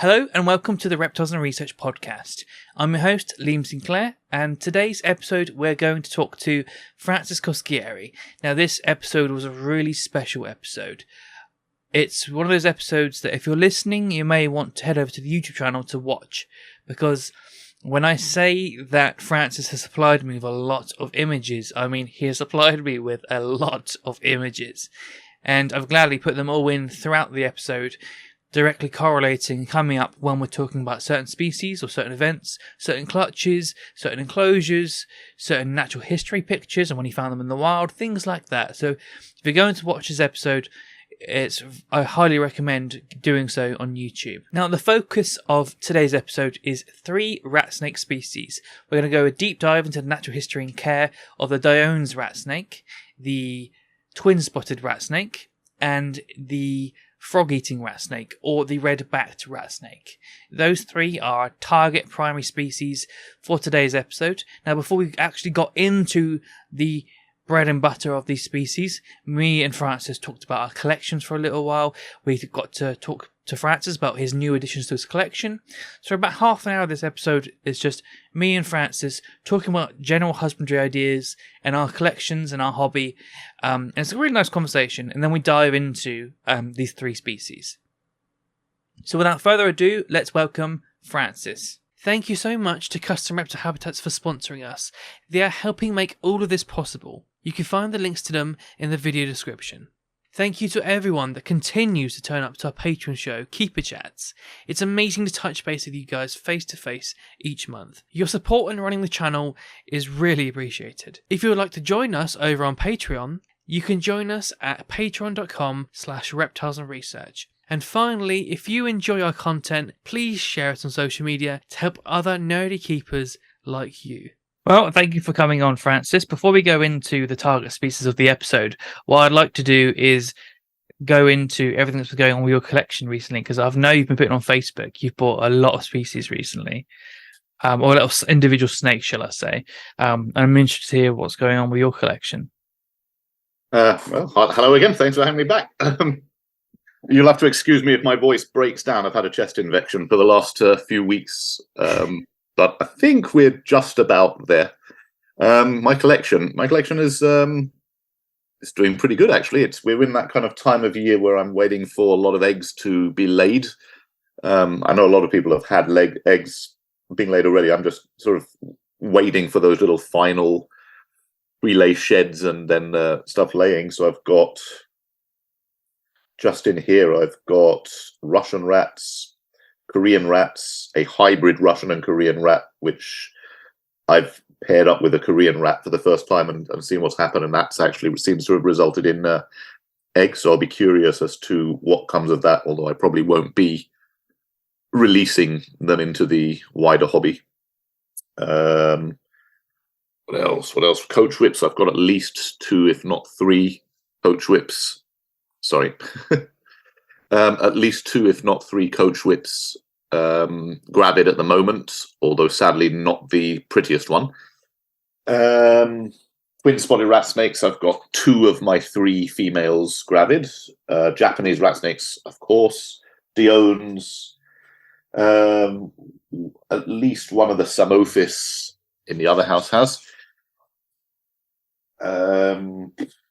Hello and welcome to the Reptiles and Research podcast. I'm your host, Liam Sinclair, and today's episode we're going to talk to Francis Cosquieri. Now this episode was a really special episode. It's one of those episodes that if you're listening, you may want to head over to the YouTube channel to watch, because when I say that Francis has supplied me with a lot of images, I mean he has supplied me with a lot of images, and I've gladly put them all in throughout the episode, directly correlating, coming up when we're talking about certain species or certain events, certain clutches, certain enclosures, certain natural history pictures and when he found them in the wild, things like that. So if you're going to watch this episode, I highly recommend doing so on YouTube. Now, the focus of today's episode is 3 rat snake species. We're going to go a deep dive into the natural history and care of the Dione's rat snake, the twin-spotted rat snake, and the frog-eating rat snake, or the red-backed rat snake. Those 3 are our target primary species for today's episode. Now, before we actually got into the bread and butter of these species, me and Francis talked about our collections for a little while. We got to talk to Francis about his new additions to his collection. So about half an hour of this episode is just me and Francis talking about general husbandry ideas and our collections and our hobby. And it's a really nice conversation. And then we dive into these 3 species. So without further ado, let's welcome Francis. Thank you so much to Custom Reptile Habitats for sponsoring us. They are helping make all of this possible. You can find the links to them in the video description. Thank you to everyone that continues to turn up to our Patreon show, Keeper Chats. It's amazing to touch base with you guys face to face each month. Your support in running the channel is really appreciated. If you would like to join us over on Patreon, you can join us at patreon.com/reptilesandresearch. And finally, if you enjoy our content, please share it on social media to help other nerdy keepers like you. Well, thank you for coming on, Francis. Before we go into the target species of the episode, what I'd like to do is go into everything that's been going on with your collection recently, because I know you've been putting on Facebook. You've bought a lot of species recently, or a lot of individual snakes, shall I say. And I'm interested to hear what's going on with your collection. Well, hello again. Thanks for having me back. You'll have to excuse me if my voice breaks down. I've had a chest infection for the last few weeks, but I think we're just about there. My collection is it's doing pretty good, actually. We're in that kind of time of year where I'm waiting for a lot of eggs to be laid. I know a lot of people have had eggs being laid already. I'm just sort of waiting for those little final relay sheds and then stuff laying. So I've got, just in here, I've got Russian rats, Korean rats, a hybrid Russian and Korean rat, which I've paired up with a Korean rat for the first time and seen what's happened. And that's actually seems to have resulted in eggs. So I'll be curious as to what comes of that, although I probably won't be releasing them into the wider hobby. What else? Coach whips. I've got at least 2, if not 3 coach whips. Sorry. At least 2, if not 3 coach whips gravid at the moment, although sadly not the prettiest one. Twin-spotted rat snakes, I've got 2 of my 3 females gravid. Japanese rat snakes, of course. Diones. At least one of the Samophis in the other house has.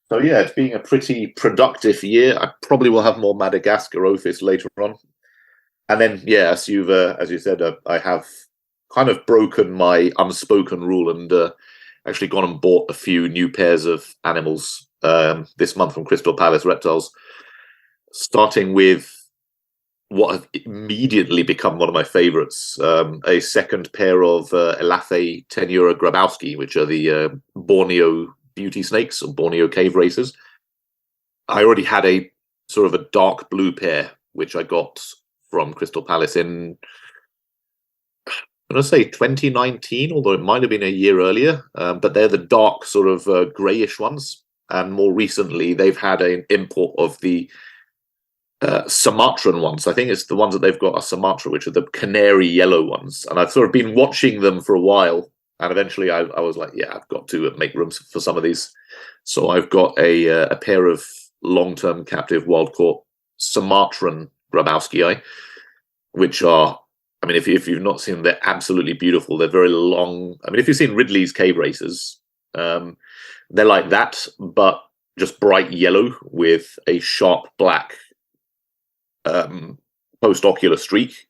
So yeah, it's being a pretty productive year. I probably will have more Madagascar ophis later on. And then, yeah, as you said, I have kind of broken my unspoken rule and actually gone and bought a few new pairs of animals this month from Crystal Palace Reptiles, starting with what have immediately become one of my favorites, a second pair of Elafe Tenura Grabowski, which are the Borneo beauty snakes or Borneo cave racers. I already had a sort of a dark blue pair, which I got from Crystal Palace in, I'm going to say 2019, although it might have been a year earlier. But they're the dark sort of greyish ones. And more recently, they've had an import of the Sumatran ones. I think it's the ones that they've got are Sumatra, which are the canary yellow ones. And I've sort of been watching them for a while. And eventually I was like, yeah, I've got to make room for some of these. So I've got a pair of long-term captive wild-caught Sumatran Grabowski. which are, I mean, if you've not seen them, they're absolutely beautiful. They're very long. I mean, if you've seen Ridley's cave races, they're like that, but just bright yellow with a sharp black post-ocular streak.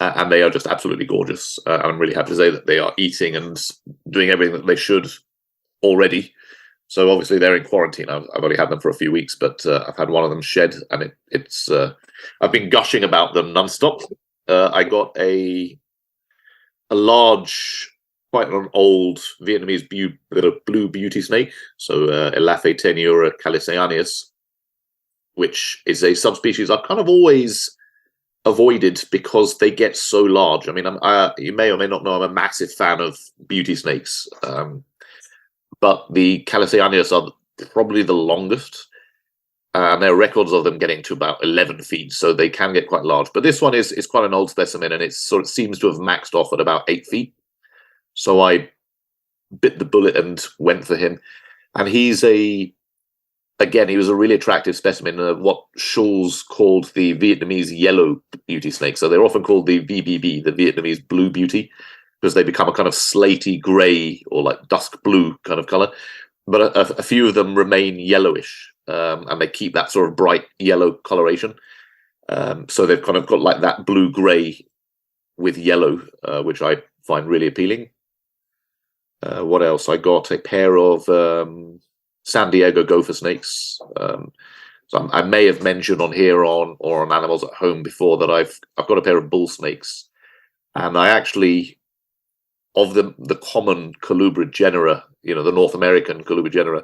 And they are just absolutely gorgeous. I'm really happy to say that they are eating and doing everything that they should already. So obviously they're in quarantine. I've only had them for a few weeks, but I've had one of them shed, and it's I've been gushing about them nonstop. I got a large, quite an old Vietnamese blue beauty snake, so Elaphé tenura caliceanius, which is a subspecies I've kind of always avoided because they get so large. I mean, you may or may not know I'm a massive fan of beauty snakes, but the caliceanius are probably the longest, and there are records of them getting to about 11 feet, so they can get quite large. But this one is quite an old specimen, and it sort of seems to have maxed off at about 8 feet. So I bit the bullet and went for him, and he was a really attractive specimen, what Schulz called the Vietnamese yellow beauty snake. So they're often called the VBB, the Vietnamese blue beauty, because they become a kind of slaty grey or like dusk blue kind of color. But a few of them remain yellowish, and they keep that sort of bright yellow coloration. So they've kind of got like that blue-grey with yellow, which I find really appealing. What else? I got a pair of San Diego gopher snakes. So I may have mentioned on here or on Animals at Home before that I've got a pair of bull snakes, and I actually, of the common colubrid genera, the North American colubrid genera,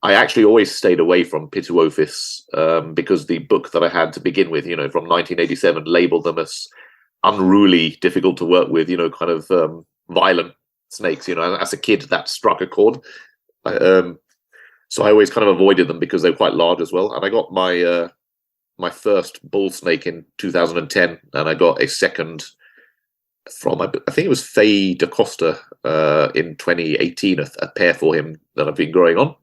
I actually always stayed away from Pituophis, because the book that I had to begin with, from 1987, labeled them as unruly, difficult to work with, kind of violent snakes. As a kid, that struck a chord. So I always kind of avoided them because they're quite large as well. And I got my first bull snake in 2010, and I got a second from, I think it was Faye DaCosta in 2018, a pair for him that I've been growing on.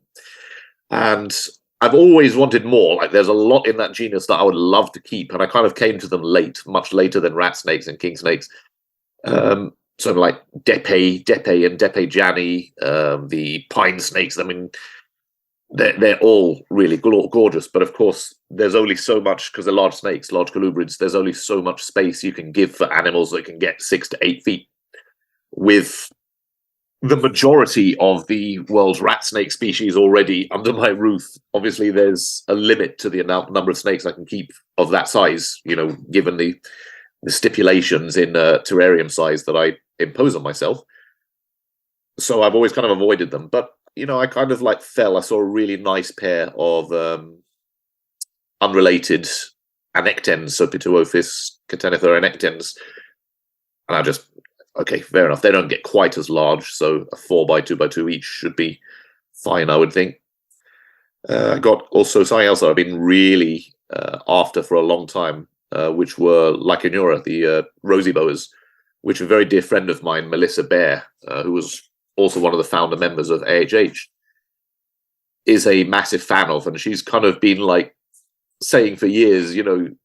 And I've always wanted more. Like, there's a lot in that genus that I would love to keep, and I kind of came to them late, much later than rat snakes and king snakes. So like Depe and Depe Jani, the pine snakes. I mean, they're all really gorgeous, but of course there's only so much, because they're large snakes, large colubrids, there's only so much space you can give for animals that can get 6 to 8 feet. With the majority of the world's rat snake species already under my roof, obviously there's a limit to the number of snakes I can keep of that size, given the stipulations in terrarium size that I impose on myself. So I've always kind of avoided them. But I kind of I saw a really nice pair of unrelated anectens, so Pituophis, Catenithera anectens, and I just, okay, fair enough. They don't get quite as large, so a 4x2x2 each should be fine, I would think. I got also something else that I've been really after for a long time, which were Lycanura, the rosy boas, which a very dear friend of mine, Melissa Bear, who was also one of the founder members of AHH, is a massive fan of, and she's kind of been saying for years, you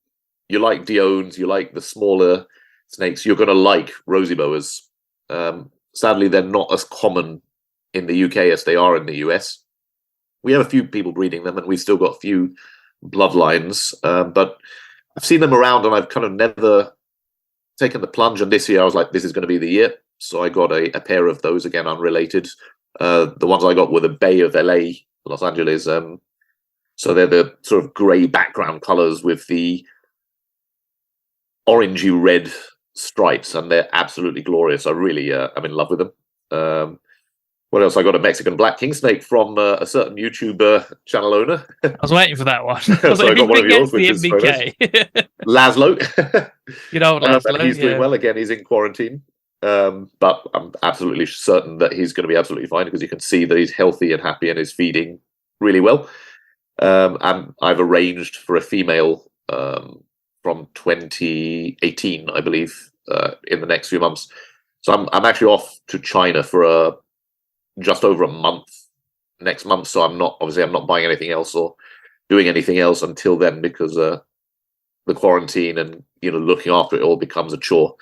like Diones, you like the smaller snakes, you're going to like rosy boas. Sadly, they're not as common in the UK as they are in the US. We have a few people breeding them, and we've still got a few bloodlines, but I've seen them around, and I've kind of never taken the plunge. And this year I was like, this is going to be the year. So I got a pair of those, again, unrelated. The ones I got were the Bay of LA, Los Angeles. So they're the sort of grey background colours with the orangey red stripes, and they're absolutely glorious. I really I'm in love with them. What else? I got a Mexican black king snake from a certain YouTube channel owner. I was waiting for that one. So I got one of yours, which is Laszlo. Laszlo. He's doing well. Again, he's in quarantine. But I'm absolutely certain that he's going to be absolutely fine, because you can see that he's healthy and happy and is feeding really well. And I've arranged for a female from 2018, I believe, in the next few months. So I'm actually off to China for just over a month next month. So I'm not buying anything else or doing anything else until then, because the quarantine and looking after it all becomes a chore.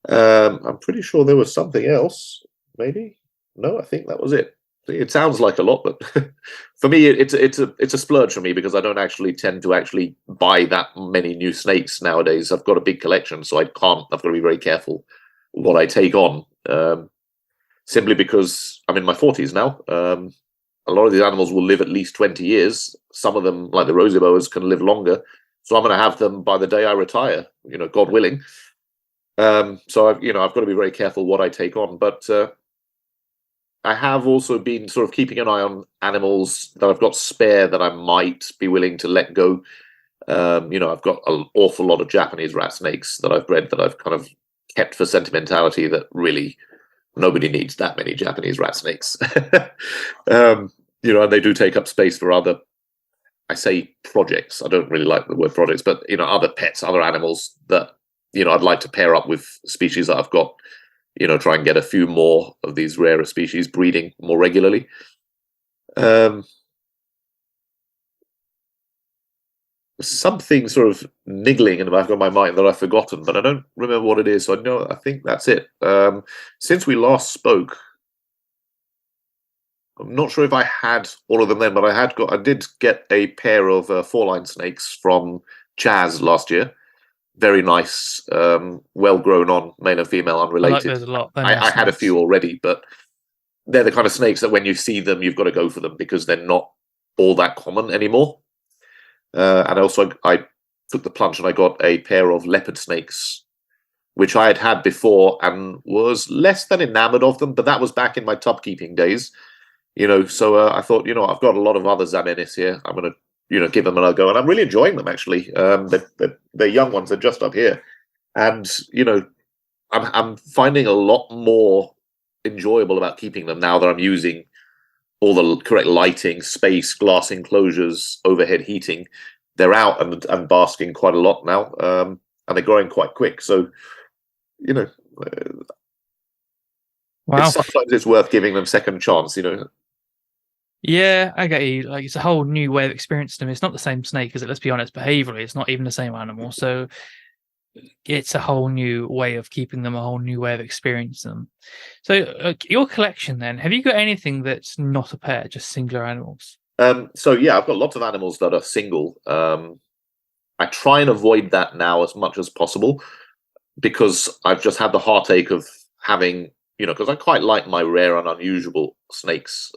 I'm pretty sure there was something else. Maybe no, I think that was it. It sounds like a lot, but for me, it's a splurge for me because I don't actually tend to actually buy that many new snakes nowadays. I've got a big collection, so I've got to be very careful what I take on. Simply because I'm in my 40s now. A lot of these animals will live at least 20 years. Some of them, like the rosy boas, can live longer. So I'm going to have them by the day I retire, God willing. So I've got to be very careful what I take on. But I have also been sort of keeping an eye on animals that I've got spare that I might be willing to let go. I've got an awful lot of Japanese rat snakes that I've bred that I've kind of kept for sentimentality that really nobody needs that many Japanese rat snakes. And they do take up space for other, I say projects. I don't really like the word projects, but, other pets, other animals that, I'd like to pair up with species that I've got, try and get a few more of these rarer species breeding more regularly. Something sort of niggling in the back of my mind that I've forgotten, but I don't remember what it is. So I think that's it. Since we last spoke, I'm not sure if I had all of them then, but I did get a pair of four-line snakes from Chaz last year. Very nice, well grown on, male and female, unrelated. I like those a lot. I had a few already, but they're the kind of snakes that when you see them, you've got to go for them because they're not all that common anymore. And also, I took the plunge and I got a pair of leopard snakes, which I had before and was less than enamored of them, but that was back in my tub keeping days. So I thought, I've got a lot of other Zamenis here. I'm going to, give them another go. And I'm really enjoying them, actually. They're young ones. They're just up here. And, I'm finding a lot more enjoyable about keeping them now that I'm using all the correct lighting, space, glass enclosures, overhead heating. They're out and basking quite a lot now. And they're growing quite quick. So, wow. Sometimes it's worth giving them second chance, Yeah, I get you. Like, it's a whole new way of experiencing them. It's not the same snake, is it? Let's be honest. Behaviorally, it's not even the same animal. So it's a whole new way of keeping them, a whole new way of experiencing them. So your collection, then, have you got anything that's not a pair, just singular animals? So yeah, I've got lots of animals that are single. I try and avoid that now as much as possible because I've just had the heartache of having, because I quite like my rare and unusual snakes,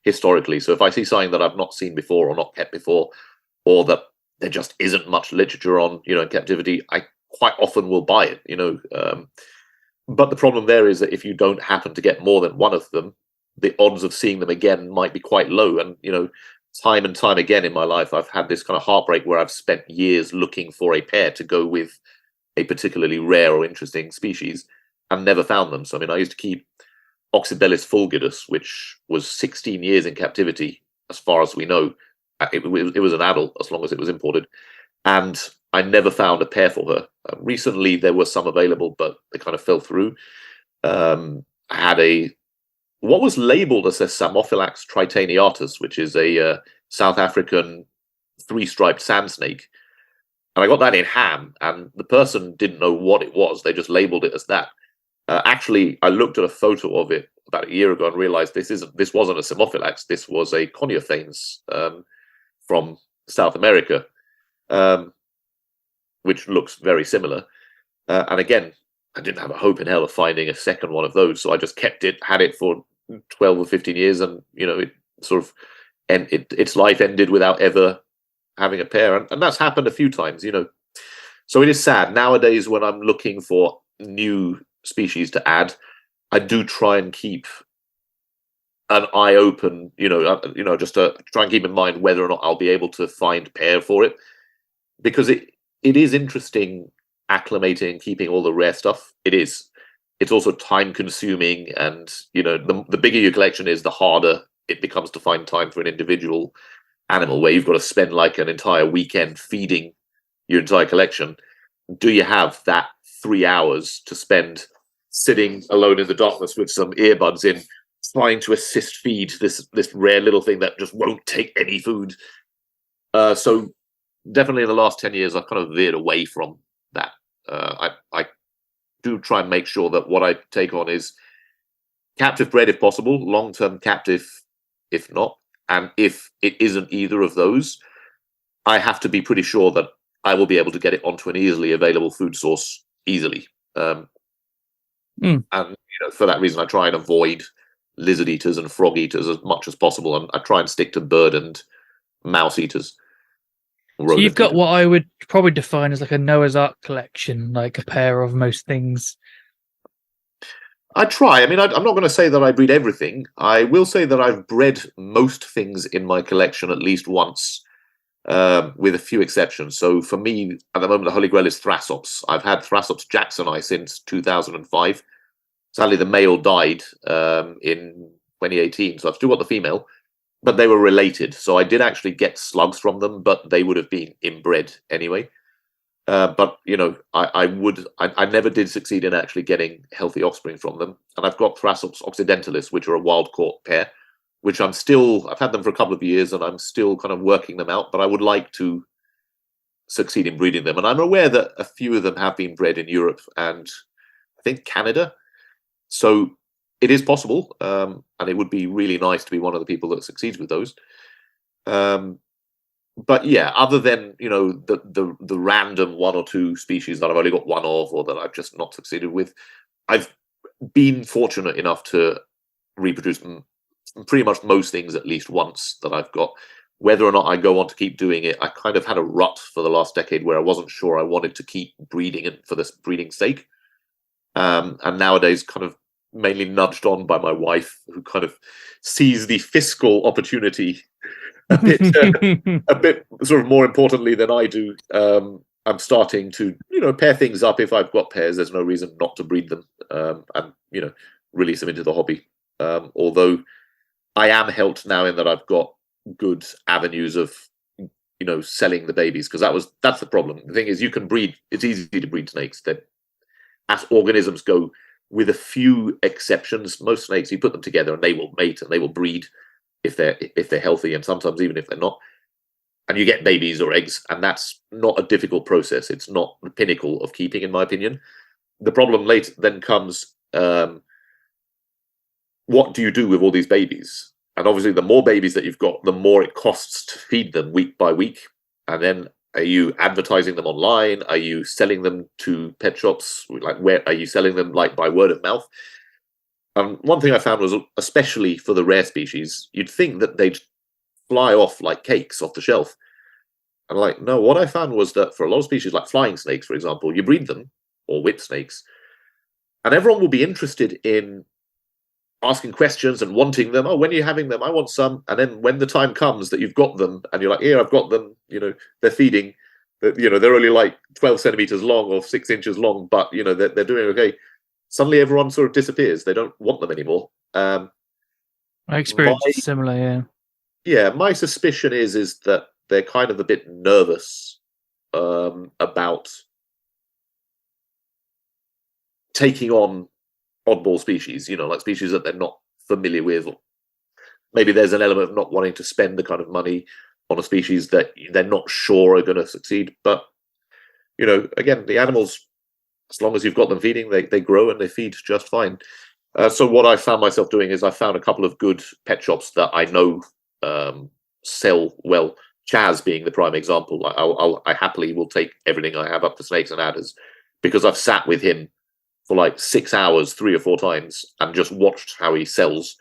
historically. So if I see something that I've not seen before or not kept before, or that there just isn't much literature on, in captivity, I quite often will buy it, but the problem there is that if you don't happen to get more than one of them, the odds of seeing them again might be quite low. And, time and time again in my life, I've had this kind of heartbreak where I've spent years looking for a pair to go with a particularly rare or interesting species and never found them. So, I used to keep Oxybellis fulgidus, which was 16 years in captivity, as far as we know. It was an adult as long as it was imported. And I never found a pair for her. Recently, there were some available, but they kind of fell through. I had what was labeled as a Samophylax tritaniatus, which is a South African three-striped sand snake. And I got that in ham, and the person didn't know what it was. They just labeled it as that. Actually, I looked at a photo of it about a year ago and realized this wasn't a Samophylax. This was a Coniophanes from South America, which looks very similar. And again, I didn't have a hope in hell of finding a second one of those, so I just kept it, had it for 12 or 15 years, and it sort of, and its life ended without ever having a pair, and that's happened a few times, So it is sad nowadays when I'm looking for new species to add. I do try and keep an eye open, just to try and keep in mind whether or not I'll be able to find pair for it, because it is interesting acclimating, keeping all the rare stuff. It's also time consuming, and the bigger your collection is, the harder it becomes to find time for an individual animal, where you've got to spend like an entire weekend feeding your entire collection. Do you have that 3 hours to spend sitting alone in the darkness with some earbuds in, trying to assist feed this rare little thing that just won't take any food? So definitely in the last 10 years, I've kind of veered away from that. I do try and make sure that what I take on is captive bred if possible, long-term captive if not. And if it isn't either of those, I have to be pretty sure that I will be able to get it onto an easily available food source easily. And for that reason, I try and avoid lizard eaters and frog eaters as much as possible, and I try and stick to bird and mouse eaters. So you've got what I would probably define as like a Noah's Ark collection, like a pair of most things. I try. I mean, I'm not going to say that I breed everything. I will say that I've bred most things in my collection at least once, with a few exceptions. So for me, at the moment, the Holy Grail is Thrasops. I've had Thrasops jacksoni since 2005. Sadly, the male died in 2018, so I've still got the female, but they were related. So I did actually get slugs from them, but they would have been inbred anyway. But I never did succeed in actually getting healthy offspring from them. And I've got Thrasops occidentalis, which are a wild caught pair, which I've had them for a couple of years, and I'm still kind of working them out. But I would like to succeed in breeding them, and I'm aware that a few of them have been bred in Europe and I think Canada. So it is possible, and it would be really nice to be one of the people that succeeds with those. But yeah, other than the random one or two species that I've only got one of, or that I've just not succeeded with, I've been fortunate enough to reproduce pretty much most things at least once that I've got. Whether or not I go on to keep doing it, I kind of had a rut for the last decade where I wasn't sure I wanted to keep breeding it for this breeding sake. And nowadays, kind of mainly nudged on by my wife, who kind of sees the fiscal opportunity a bit sort of more importantly than I do. I'm starting to pair things up. If I've got pairs, there's no reason not to breed them, and release them into the hobby. Although I am helped now in that I've got good avenues of selling the babies, because that's the problem. The thing is, you can breed. It's easy to breed snakes. That as organisms go, with a few exceptions, most snakes, you put them together and they will mate and they will breed if they're healthy, and sometimes even if they're not, and you get babies or eggs, and that's not a difficult process. It's not the pinnacle of keeping, in my opinion. The problem later then comes, what do you do with all these babies? And obviously, the more babies that you've got, the more it costs to feed them week by week. And then, are you advertising them online? Are you selling them to pet shops? Like, where are you selling them? Like, by word of mouth? One thing I found was, especially for the rare species, you'd think that they'd fly off like cakes off the shelf. And like, no, what I found was that for a lot of species, like flying snakes, for example, you breed them, or whip snakes, and everyone will be interested in asking questions and wanting them. Oh, when are you having them? I want some. And then when the time comes that you've got them, and you're like, here, I've got them, they're feeding, they're only like 12 centimeters long or 6 inches long, but they're doing okay. Suddenly everyone sort of disappears. They don't want them anymore. My experience is similar, yeah. Yeah, my suspicion is that they're kind of a bit nervous about taking on oddball species, like species that they're not familiar with. Maybe there's an element of not wanting to spend the kind of money on a species that they're not sure are going to succeed. But, again, the animals, as long as you've got them feeding, they grow and they feed just fine. So what I found myself doing is I found a couple of good pet shops that I know sell well. Chaz being the prime example. I happily will take everything I have up to snakes and adders, because I've sat with him for like 6 hours 3 or 4 times and just watched how he sells.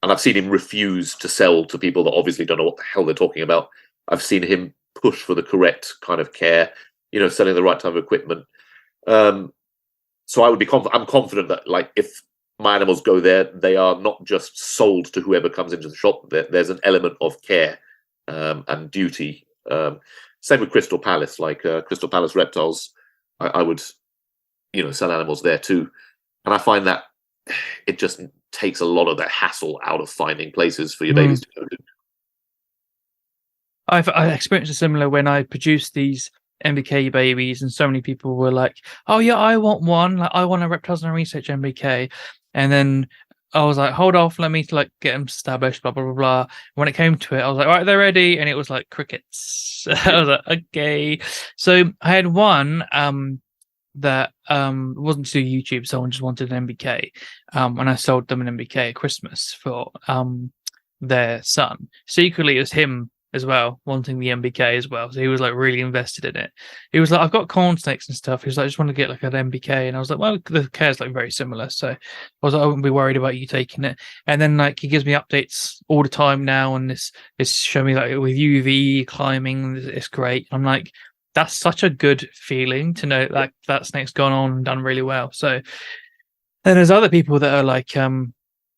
And I've seen him refuse to sell to people that obviously don't know what the hell they're talking about. I've seen him push for the correct kind of care, selling the right type of equipment. So I would be I'm confident that, like, if my animals go there, they are not just sold to whoever comes into the shop. There's an element of care and duty. Same with Crystal Palace, like Crystal Palace Reptiles. I would, sell animals there too. And I find that it just takes a lot of the hassle out of finding places for your babies to go to. I experienced a similar when I produced these MBK babies, and so many people were like, oh yeah, I want one. Like, I want a Reptiles and Research MBK. And then I was like, hold off, let me like get them established, blah blah blah blah. When it came to it, I was like, all right, they're ready, and it was like crickets. I was like, okay. So I had one that wasn't to do YouTube, someone just wanted an MBK. And I sold them an MBK at Christmas for their son. Secretly, it was him as well, wanting the MBK as well. So he was like really invested in it. He was like, I've got corn snakes and stuff. He was like, I just want to get like an MBK. And I was like, well, the care is like very similar. So I was like, I wouldn't be worried about you taking it. And then like he gives me updates all the time now, and this show me like with UV climbing, it's great. I'm like, that's such a good feeling to know like that snake's gone on and done really well. So then there's other people that are like,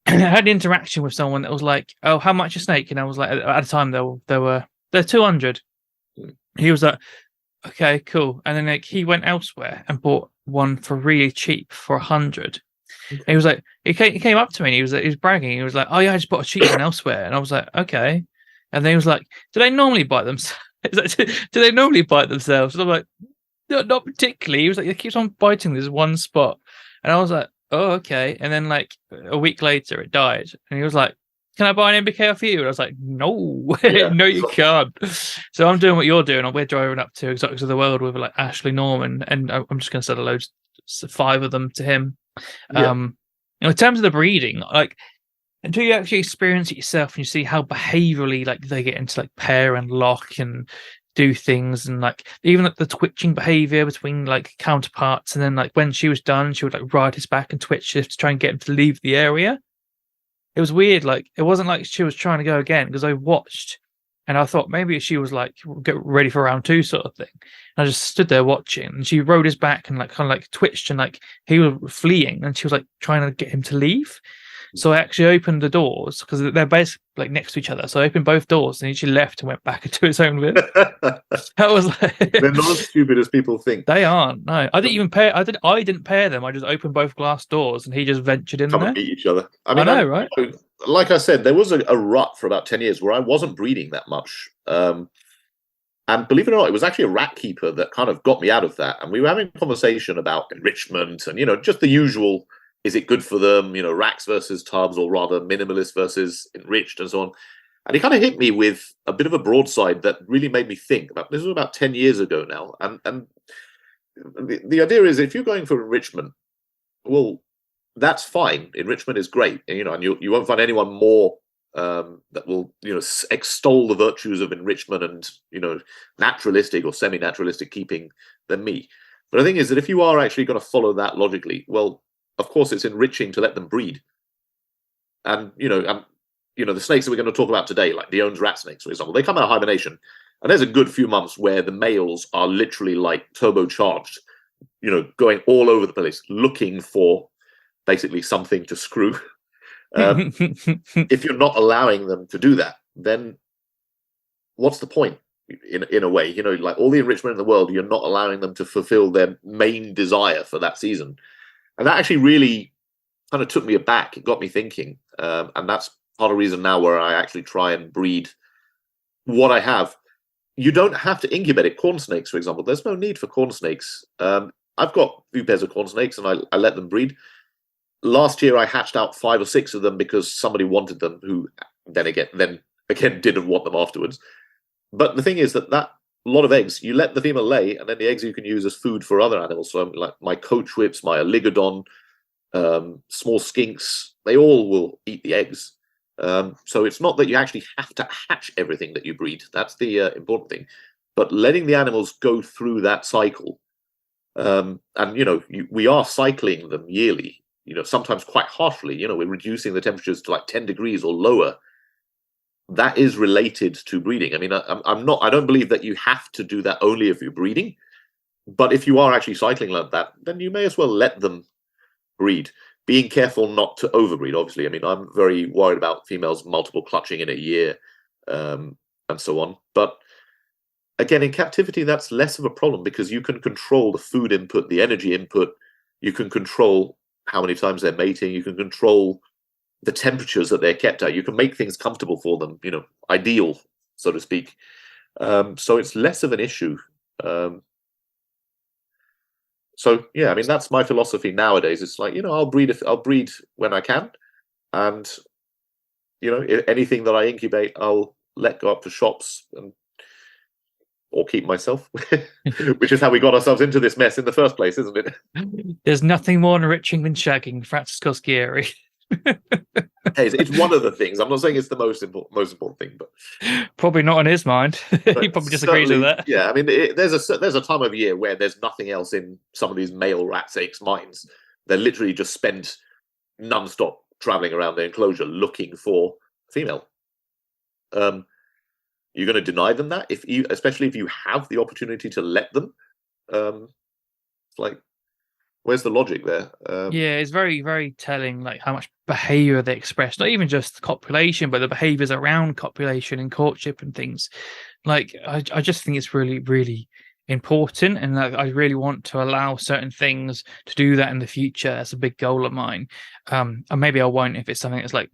I had an interaction with someone that was like, "Oh, how much a snake?" And I was like, at the time they're 200. He was like, "Okay, cool." And then like he went elsewhere and bought one for really cheap for 100. And he was like, he came up to me and he was bragging. He was like, "Oh yeah, I just bought a cheap one elsewhere." And I was like, "Okay." And then he was like, "Do they normally bite themselves?" Do they normally bite themselves? And I'm like, "No, not particularly." He was like, "It keeps on biting this one spot," and I was like, "Oh, okay." And then like a week later, it died, and he was like, "Can I buy an MBK off you?" And I was like, "No, Yeah. no, you can't." So I'm doing what you're doing. We're driving up to Exotics of the World with like Ashley Norman, and I'm just going to sell a load, 5 of them to him. Yeah. In terms of the breeding, like until you actually experience it yourself and you see how behaviorally like they get into like pair and lock and do things, and like even like the twitching behavior between like counterparts, and then like when she was done she would like ride his back and twitch to try and get him to leave the area. It was weird. Like it wasn't like she was trying to go again, because I watched and I thought maybe she was like get ready for round 2 sort of thing. And I just stood there watching, and she rode his back and like kind of like twitched, and like he was fleeing, and she was like trying to get him to leave. So I actually opened the doors because they're basically like next to each other. So I opened both doors, and he left and went back into his own bit. That was like They're not as stupid as people think. they aren't. No, I didn't even pair. I didn't pair them. I just opened both glass doors, and he just ventured in Come there. and beat each other. I mean, I know, right? like I said, there was a rut for about 10 years where I wasn't breeding that much. And believe it or not, it was actually a rat keeper that kind of got me out of that. And we were having a conversation about enrichment and, just the usual, is it good for them, racks versus tubs, or rather minimalist versus enriched and so on. And he kind of hit me with a bit of a broadside that really made me think about, this was about 10 years ago now. And the idea is, if you're going for enrichment, well, that's fine. Enrichment is great. And you won't find anyone more that will extol the virtues of enrichment and naturalistic or semi-naturalistic keeping than me. But the thing is that if you are actually going to follow that logically, well, of course it's enriching to let them breed. And the snakes that we're going to talk about today, like Dione's rat snakes, for example, they come out of hibernation, and there's a good few months where the males are literally like turbocharged, going all over the place looking for basically something to screw. If you're not allowing them to do that, then what's the point? In a way, like all the enrichment in the world, you're not allowing them to fulfill their main desire for that season. And that actually really kind of took me aback. It got me thinking. And that's part of the reason now where I actually try and breed what I have. You don't have to incubate it. Corn snakes, for example, there's no need for corn snakes. I've got a few pairs of corn snakes, and I let them breed. Last year, I hatched out 5 or 6 of them because somebody wanted them, who then again didn't want them afterwards. But the thing is that a lot of eggs, you let the female lay, and then the eggs you can use as food for other animals. So like my coach whips, my oligodon, small skinks, they all will eat the eggs. So it's not that you actually have to hatch everything that you breed. That's the important thing. But letting the animals go through that cycle, and we are cycling them yearly. Sometimes quite harshly. We're reducing the temperatures to like 10 degrees or lower. That is related to breeding. I mean, I don't believe that you have to do that only if you're breeding. But if you are actually cycling like that, then you may as well let them breed. Being careful not to overbreed, obviously. I mean, I'm very worried about females multiple clutching in a year, and so on. But again, in captivity, that's less of a problem because you can control the food input, the energy input. You can control how many times they're mating. You can control the temperatures that they're kept at. You can make things comfortable for them, ideal, so to speak. So it's less of an issue. So yeah, I mean, that's my philosophy nowadays. It's like, I'll breed when I can. and anything that I incubate, I'll let go up to shops or keep myself, which is how we got ourselves into this mess in the first place, isn't it? There's nothing more enriching than shagging, Francis Cosquieri. Hey, it's one of the things. I'm not saying it's the most important thing, but probably not in his mind. He probably disagrees with that. Yeah, I mean, there's a time of year where there's nothing else in some of these male rat's minds. They're literally just spent non-stop traveling around the enclosure looking for female. You're going to deny them that, especially if you have the opportunity to let them. It's like, where's the logic there? Yeah, it's very, very telling, like how much behavior they express. Not even just copulation, but the behaviors around copulation and courtship and things. Like, I just think it's really, really important, and I really want to allow certain things to do that in the future. That's a big goal of mine. And maybe I won't if it's something that's like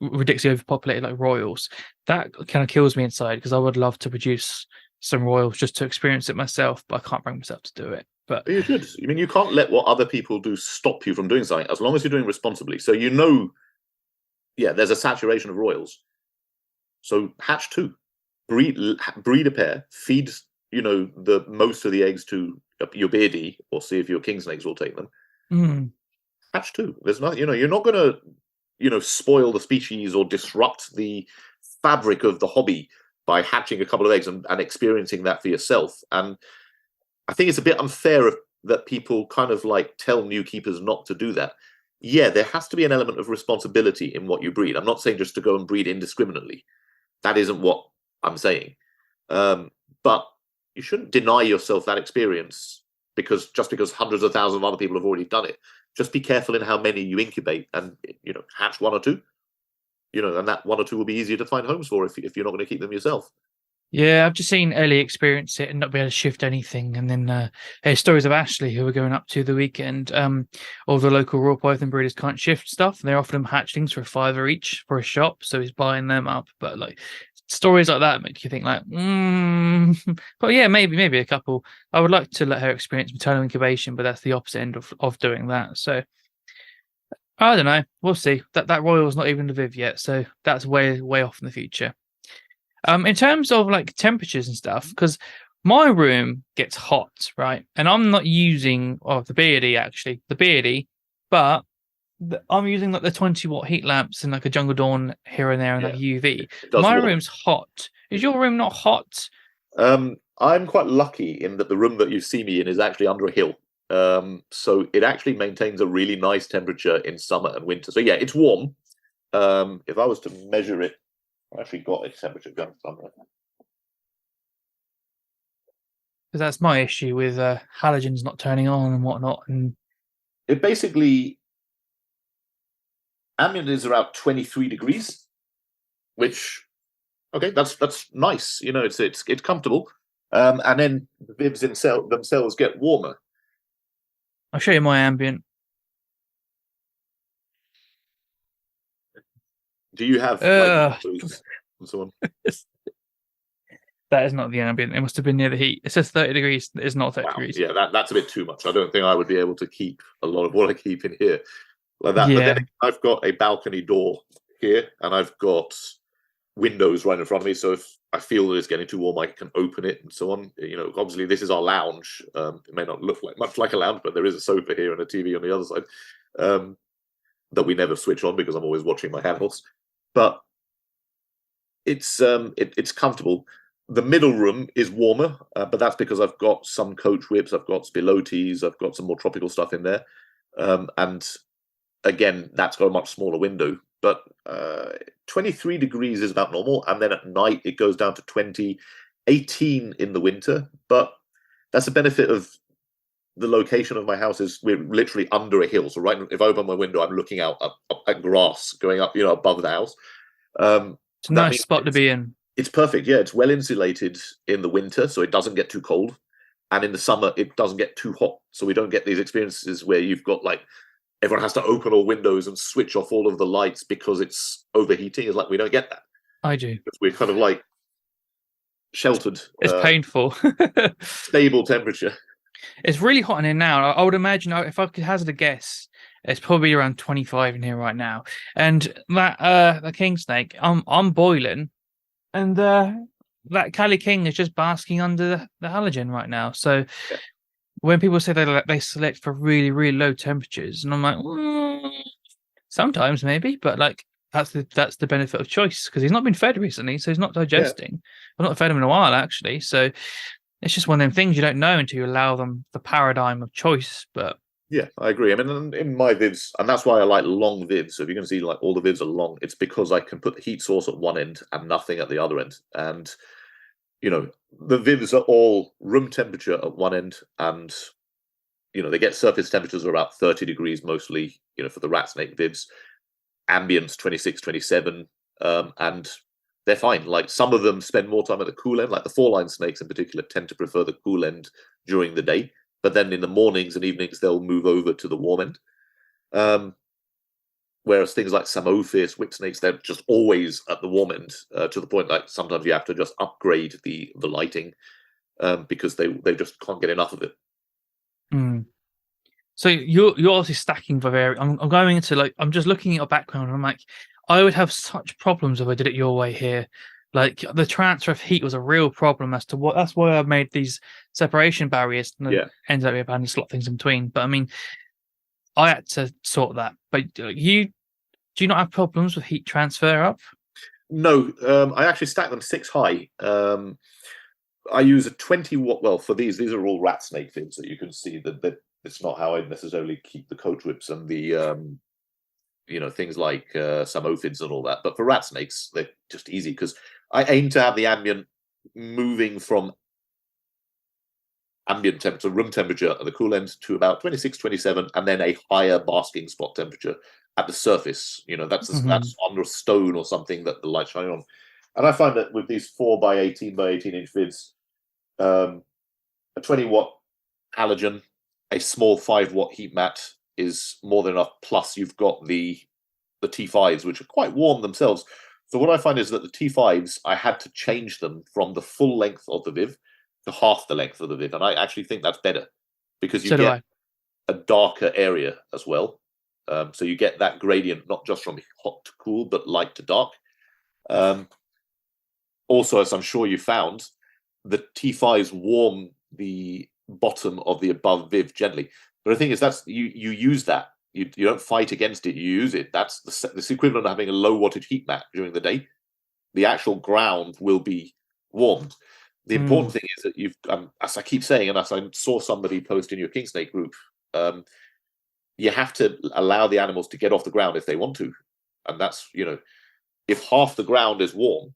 ridiculously overpopulated, like royals. That kind of kills me inside, because I would love to produce some royals just to experience it myself, but I can't bring myself to do it. But you should. I mean, you can't let what other people do stop you from doing something, as long as you're doing responsibly. So there's a saturation of royals. So hatch 2, breed a pair, feed the most of the eggs to your beardie, or see if your king snakes will take them. Hatch 2. There's nothing. You're not going to spoil the species or disrupt the fabric of the hobby by hatching a couple of eggs and experiencing that for yourself. And I think it's a bit unfair that people kind of like tell new keepers not to do that. Yeah, there has to be an element of responsibility in what you breed. I'm not saying just to go and breed indiscriminately. That isn't what I'm saying. But you shouldn't deny yourself that experience because hundreds of thousands of other people have already done it. Just be careful in how many you incubate, and hatch 1 or 2. And that 1 or 2 will be easier to find homes for if you're not going to keep them yourself. Yeah, I've just seen Ellie experience it and not be able to shift anything. And then stories of Ashley, who were going up to the weekend. All the local raw python breeders can't shift stuff. They offer them hatchlings for $5 each for a shop, so he's buying them up. But like stories like that make you think like, but yeah, maybe a couple. I would like to let her experience maternal incubation, but that's the opposite end of doing that. So I don't know. We'll see. That royal's not even the Viv yet, so that's way off in the future. In terms of like temperatures and stuff, because my room gets hot, right? And I'm not using the beardie, but I'm using like the 20-watt heat lamps and like a Jungle Dawn here and there and like UV. My room's hot. Is your room not hot? I'm quite lucky in that the room that you see me in is actually under a hill. So it actually maintains a really nice temperature in summer and winter. So yeah, it's warm. If I was to measure it, I actually got a temperature gun somewhere. Because that's my issue with halogens not turning on and whatnot. And it basically, ambient is around 23 degrees, which, okay, that's nice. It's comfortable. And then the bibs themselves get warmer. I'll show you my ambient. Do you have someone? That is not the ambient. It must have been near the heat. It says 30 degrees. It's not 30 degrees. Yeah, that's a bit too much. I don't think I would be able to keep a lot of what I keep in here like that. Yeah. But then I've got a balcony door here, and I've got windows right in front of me. So if I feel that it's getting too warm, I can open it and so on. Obviously this is our lounge. It may not look much like a lounge, but there is a sofa here and a TV on the other side that we never switch on because I'm always watching my animals. But it's comfortable. The middle room is warmer, but that's because I've got some coach whips, I've got spilotes, I've got some more tropical stuff in there. And again, that's got a much smaller window. But 23 degrees is about normal. And then at night, it goes down to 20, 18 in the winter. But that's the benefit of the location of my house is we're literally under a hill. So right, if I open my window, I'm looking out up at grass going up, above the house. It's a nice spot to be in. It's perfect. Yeah, it's well insulated in the winter, so it doesn't get too cold. And in the summer, it doesn't get too hot. So we don't get these experiences where you've got like everyone has to open all windows and switch off all of the lights because it's overheating. It's like we don't get that. I do. We're kind of like sheltered. It's painful. Stable temperature. It's really hot in here now. I would imagine, if I could hazard a guess, It's probably around 25 in here right now. And that the king snake, I'm boiling, and that Cali King is just basking under the halogen right now. So Yeah. when people say they select for really, really low temperatures, and I'm like, sometimes maybe, but like that's the benefit of choice, because he's not been fed recently, so he's not digesting. I've not fed him in a while, actually. So it's just one of them things you don't know until you allow them the paradigm of choice. But Yeah, I agree. I mean, in my vids, and that's why I like long vids. So if you can see, like all the vids are long, it's because I can put the heat source at one end and nothing at the other end. And the vids are all room temperature at one end, and they get surface temperatures of about 30 degrees mostly. For the rat snake vids, ambience 26, 27, and they're fine. Like some of them spend more time at the cool end, like the four-line snakes in particular tend to prefer the cool end during the day. But then in the mornings and evenings, they'll move over to the warm end. Whereas things like Samophis, whip snakes, they're just always at the warm end, to the point like sometimes you have to just upgrade the lighting because they just can't get enough of it. So you're obviously stacking Bavaria. I'm going into I'm just looking at your background, and I'm like, I would have such problems if I did it your way here. Like the transfer of heat was a real problem as to what. That's why I made these separation barriers, and then ended up having to slot things in between. But I mean, I had to sort that. But do you not have problems with heat transfer up? No, I actually stack them 6 high. I use a 20 watt. Well, for these are all rat snake vids that you can see that it's not how I necessarily keep the coach whips and the things like some ophids and all that. But for rat snakes, they're just easy because I aim to have the ambient moving from ambient temperature, room temperature at the cool end to about 26, 27, and then a higher basking spot temperature at the surface. That's under a stone or something that the light's shining on. And I find that with these 4 by 18 by 18 inch vids, a 20 watt halogen, a small 5 watt heat mat is more than enough. Plus, you've got the T5s, which are quite warm themselves. So what I find is that the T5s, I had to change them from the full length of the Viv to half the length of the Viv, and I actually think that's better because you get a darker area as well. So you get that gradient not just from hot to cool, but light to dark. Also, as I'm sure you found, the T5s warm the bottom of the above Viv gently. But the thing is, that's you use that. You don't fight against it. You use it. That's the equivalent of having a low wattage heat mat during the day. The actual ground will be warmed. The important thing is that you've, as I keep saying, and as I saw somebody post in your king snake group, you have to allow the animals to get off the ground if they want to, and that's if half the ground is warm,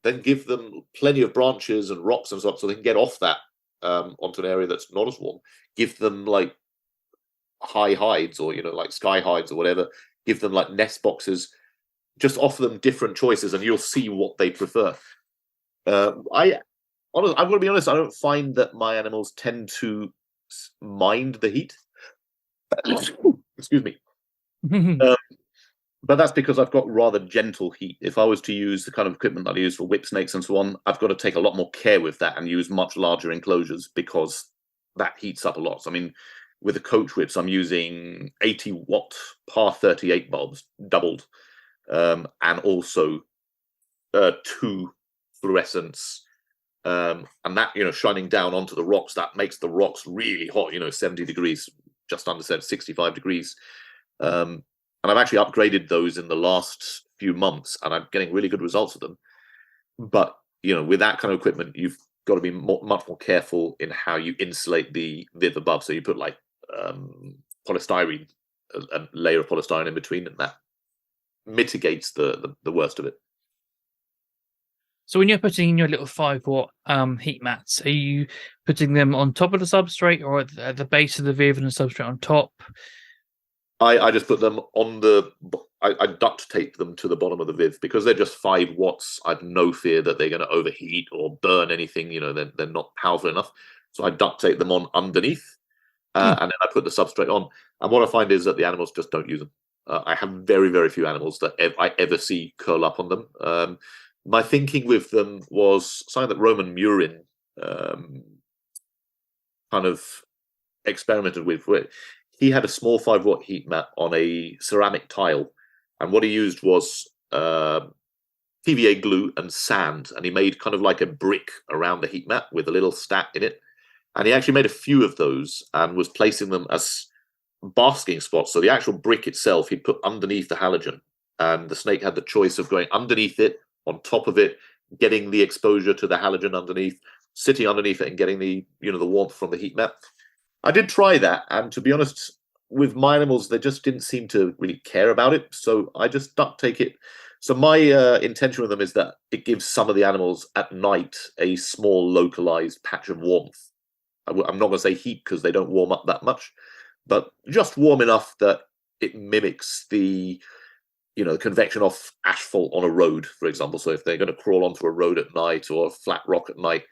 then give them plenty of branches and rocks and stuff so they can get off that onto an area that's not as warm. Give them like high hides or like sky hides or whatever. Give them like nest boxes. Just offer them different choices, and you'll see what they prefer. I'm going to be honest. I don't find that my animals tend to mind the heat. Excuse me. But that's because I've got rather gentle heat. If I was to use the kind of equipment that I use for whip snakes and so on, I've got to take a lot more care with that and use much larger enclosures because that heats up a lot. So, I mean, with the coach whips, I'm using 80 watt par 38 bulbs, doubled, and also 2 fluorescents. And that, shining down onto the rocks, that makes the rocks really hot, 70 degrees, just under 65 degrees. And I've actually upgraded those in the last few months, and I'm getting really good results with them. But with that kind of equipment, you've got to be much more careful in how you insulate the Viv above. So you put like polystyrene, a layer of polystyrene in between, and that mitigates the worst of it. So when you're putting in your little 5 watt heat mats, are you putting them on top of the substrate or at the base of the Viv and the substrate on top? I just put them on I duct tape them to the bottom of the Viv because they're just 5 watts. I've no fear that they're going to overheat or burn anything. They're not powerful enough. So I duct tape them on underneath, and then I put the substrate on. And what I find is that the animals just don't use them. I have very, very few animals that I ever see curl up on them. My thinking with them was something that Roman Murin kind of experimented with. he had a small 5-watt heat mat on a ceramic tile, and what he used was PVA glue and sand, and he made kind of like a brick around the heat mat with a little stat in it. And he actually made a few of those and was placing them as basking spots. So the actual brick itself he'd put underneath the halogen, and the snake had the choice of going underneath it, on top of it, getting the exposure to the halogen underneath, sitting underneath it and getting the the warmth from the heat mat. I did try that, and to be honest, with my animals, they just didn't seem to really care about it. So I just duct take it. So my intention with them is that it gives some of the animals at night a small localized patch of warmth. I'm not going to say heat because they don't warm up that much, but just warm enough that it mimics the convection off asphalt on a road, for example. So if they're going to crawl onto a road at night or a flat rock at night,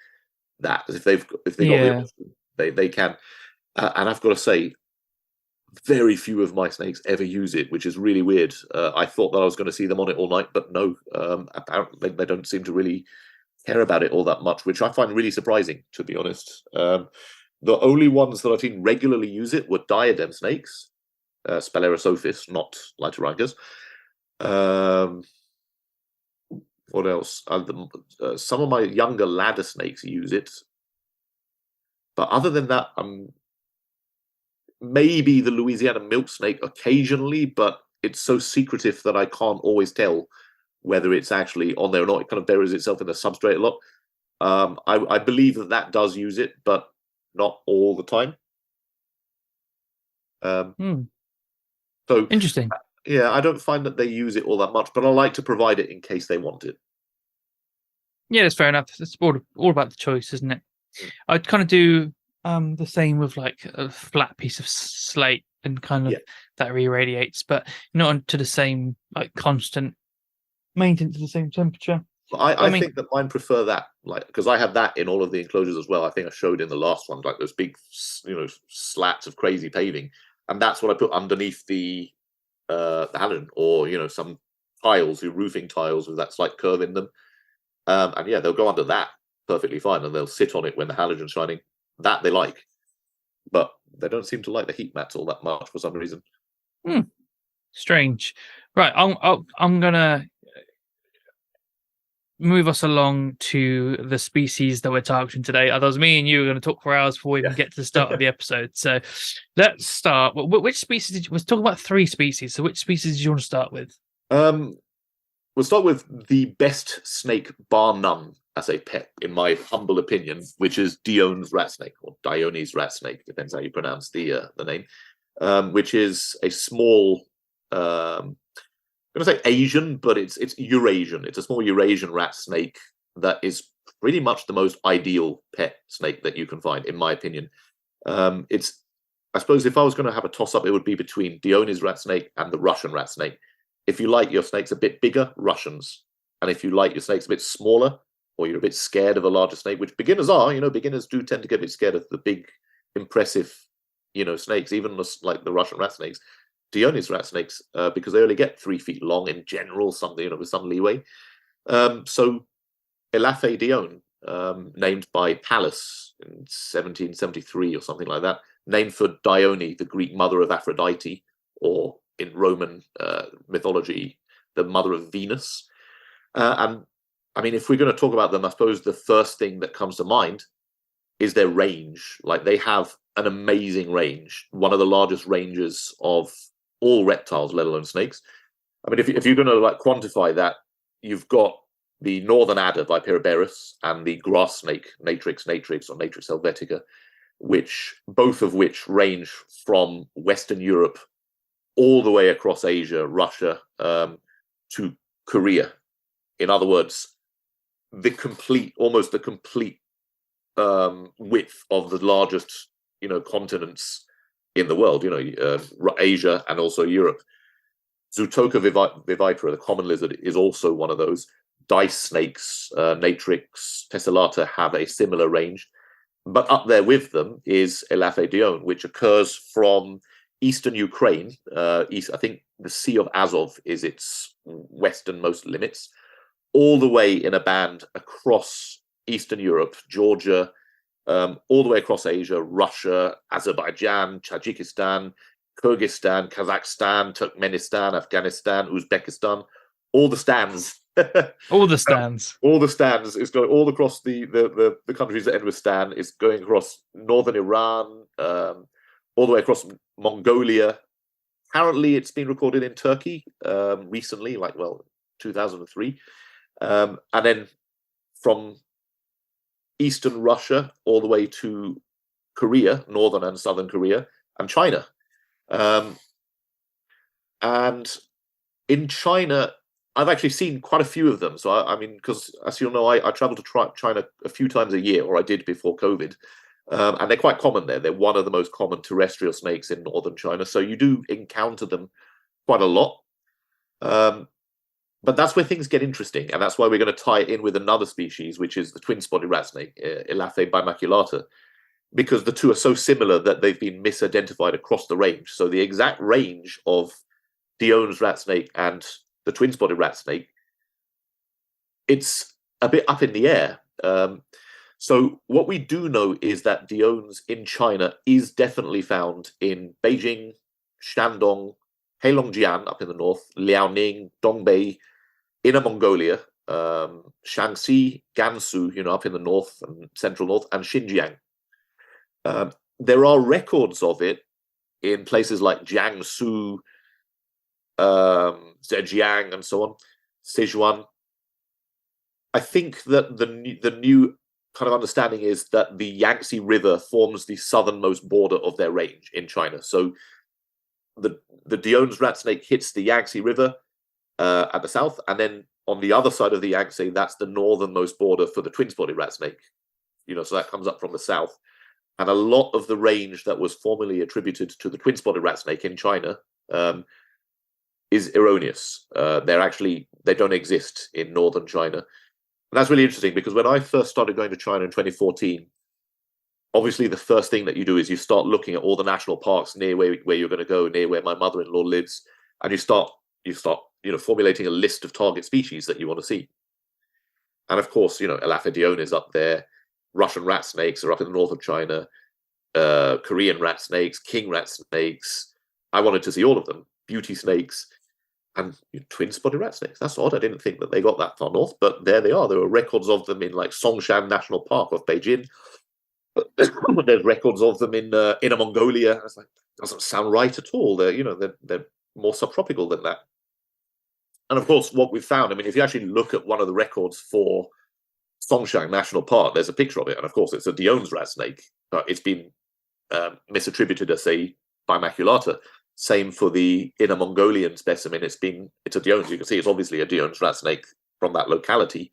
that if they got the option, they can. And I've got to say, very few of my snakes ever use it, which is really weird. I thought that I was going to see them on it all night, but no. Apparently, they don't seem to really care about it all that much, which I find really surprising, to be honest. The only ones that I've seen regularly use it were diadem snakes, Spelerosophis, not Litorhynchus. What else? Some of my younger ladder snakes use it. But other than that, maybe the Louisiana milk snake occasionally, but it's so secretive that I can't always tell whether it's actually on there or not. It kind of buries itself in the substrate a lot. I believe that does use it, but not all the time. So interesting. Yeah, I don't find that they use it all that much, but I like to provide it in case they want it. Yeah, that's fair enough. It's all about the choice, isn't it? I'd kind of do the same with like a flat piece of slate and kind of that re-radiates, but not to the same like constant maintenance to the same temperature. I think that mine prefer that, like, because I have that in all of the enclosures as well. I think I showed in the last one, like those big, slats of crazy paving, and that's what I put underneath the halogen, or some tiles, roofing tiles with that slight curve in them, and yeah, they'll go under that perfectly fine, and they'll sit on it when the halogen's shining. That they like, but they don't seem to like the heat mats all that much for some reason. Strange. Right, I'm gonna move us along to the species that we're targeting today. Otherwise, me and you are going to talk for hours before we even get to the start of the episode. So let's start. Which species did you... We're talking about 3 species. So which species did you want to start with? We'll start with the best snake, bar none, as a pet, in my humble opinion, which is Dione's rat snake, or Dione's rat snake, depends how you pronounce the name, which is a small... I'm going to say Asian, but it's Eurasian. It's a small Eurasian rat snake that is pretty much the most ideal pet snake that you can find, in my opinion. I suppose if I was going to have a toss-up, it would be between Dione's rat snake and the Russian rat snake. If you like your snakes a bit bigger, Russians. And if you like your snakes a bit smaller, or you're a bit scared of a larger snake, which beginners are, beginners do tend to get a bit scared of the big, impressive, snakes, even like the Russian rat snakes. Dione's rat snakes, because they only get 3 feet long in general, something with some leeway. So Elafe Dione, named by Pallas in 1773 or something like that, named for Dione, the Greek mother of Aphrodite, or in Roman mythology, the mother of Venus. And I mean, if we're going to talk about them, I suppose the first thing that comes to mind is their range. Like, they have an amazing range, one of the largest ranges of all reptiles, let alone snakes. I mean, if you're going to like quantify that, you've got the northern adder, Viperoberus, and the grass snake, Natrix or Natrix helvetica, both of which range from Western Europe all the way across Asia, Russia, to Korea. In other words, almost the complete width of the largest, continents in the world, Asia and also Europe. Zootoca vivipara, the common lizard, is also one of those. Dice snakes, Natrix, Tessellata, have a similar range. But up there with them is Elafe Dione, which occurs from eastern Ukraine. I think the Sea of Azov is its westernmost limits, all the way in a band across Eastern Europe, Georgia, all the way across Asia, Russia, Azerbaijan, Tajikistan, Kyrgyzstan, Kazakhstan, Turkmenistan, Afghanistan, Uzbekistan, all the stands. All the stands. All the stands is going all across the countries that end with stan. It's going across northern Iran, all the way across Mongolia. Apparently, it's been recorded in Turkey recently, 2003. And then from eastern Russia all the way to Korea, northern and southern Korea, and China. And in China, I've actually seen quite a few of them. So, I mean, because as you'll know, I travel to China a few times a year, or I did before COVID. And they're quite common there. They're one of the most common terrestrial snakes in northern China. So you do encounter them quite a lot. But that's where things get interesting. And that's why we're going to tie it in with another species, which is the twin-spotted rat snake, Elaphe bimaculata, because the two are so similar that they've been misidentified across the range. So the exact range of Dione's rat snake and the twin-spotted rat snake, it's a bit up in the air. So what we do know is that Dione's in China is definitely found in Beijing, Shandong, Heilongjiang up in the north, Liaoning, Dongbei, Inner Mongolia, Shaanxi, Gansu, up in the north and central north, and Xinjiang. There are records of it in places like Jiangsu, Zhejiang, and so on, Sichuan. I think that the new kind of understanding is that the Yangtze River forms the southernmost border of their range in China. So the Dione's rat snake hits the Yangtze River at the south, and then on the other side of the Yangtze, that's the northernmost border for the twin-spotted rat snake. So that comes up from the south. And a lot of the range that was formerly attributed to the twin-spotted rat snake in China is erroneous. They don't exist in northern China. And that's really interesting because when I first started going to China in 2014, obviously the first thing that you do is you start looking at all the national parks near where you're going to go, near where my mother-in-law lives, and you start formulating a list of target species that you want to see. And of course, Elaphe dione is up there. Russian rat snakes are up in the north of China. Korean rat snakes, king rat snakes. I wanted to see all of them. Beauty snakes and twin-spotted rat snakes. That's odd. I didn't think that they got that far north, but there they are. There were records of them in Songshan National Park off Beijing. But there's records of them in Inner Mongolia. It's doesn't sound right at all. They're more subtropical than that. And of course, what we've found, if you actually look at one of the records for Songshan National Park, there's a picture of it, and of course, it's a Dione's rat snake, but it's been misattributed as a bimaculata. Same for the Inner Mongolian specimen. It's a Dione's. You can see it's obviously a Dione's rat snake from that locality.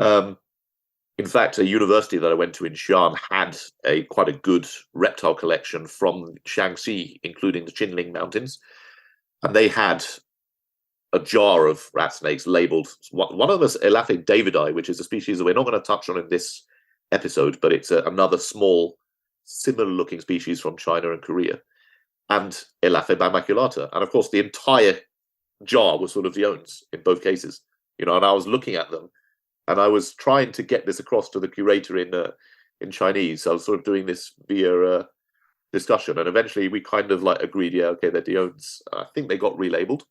In fact, a university that I went to in Xi'an had quite a good reptile collection from Shaanxi, including the Qinling Mountains, and they had a jar of rat snakes labeled. One of them is Elaphe davidi, which is a species that we're not going to touch on in this episode, but it's another small, similar-looking species from China and Korea, and Elaphe bimaculata. And of course, the entire jar was full of Dione's in both cases. And I was looking at them, and I was trying to get this across to the curator in Chinese. So I was sort of doing this via discussion, and eventually we kind of agreed, yeah, okay, they're Dione's. I think they got relabeled.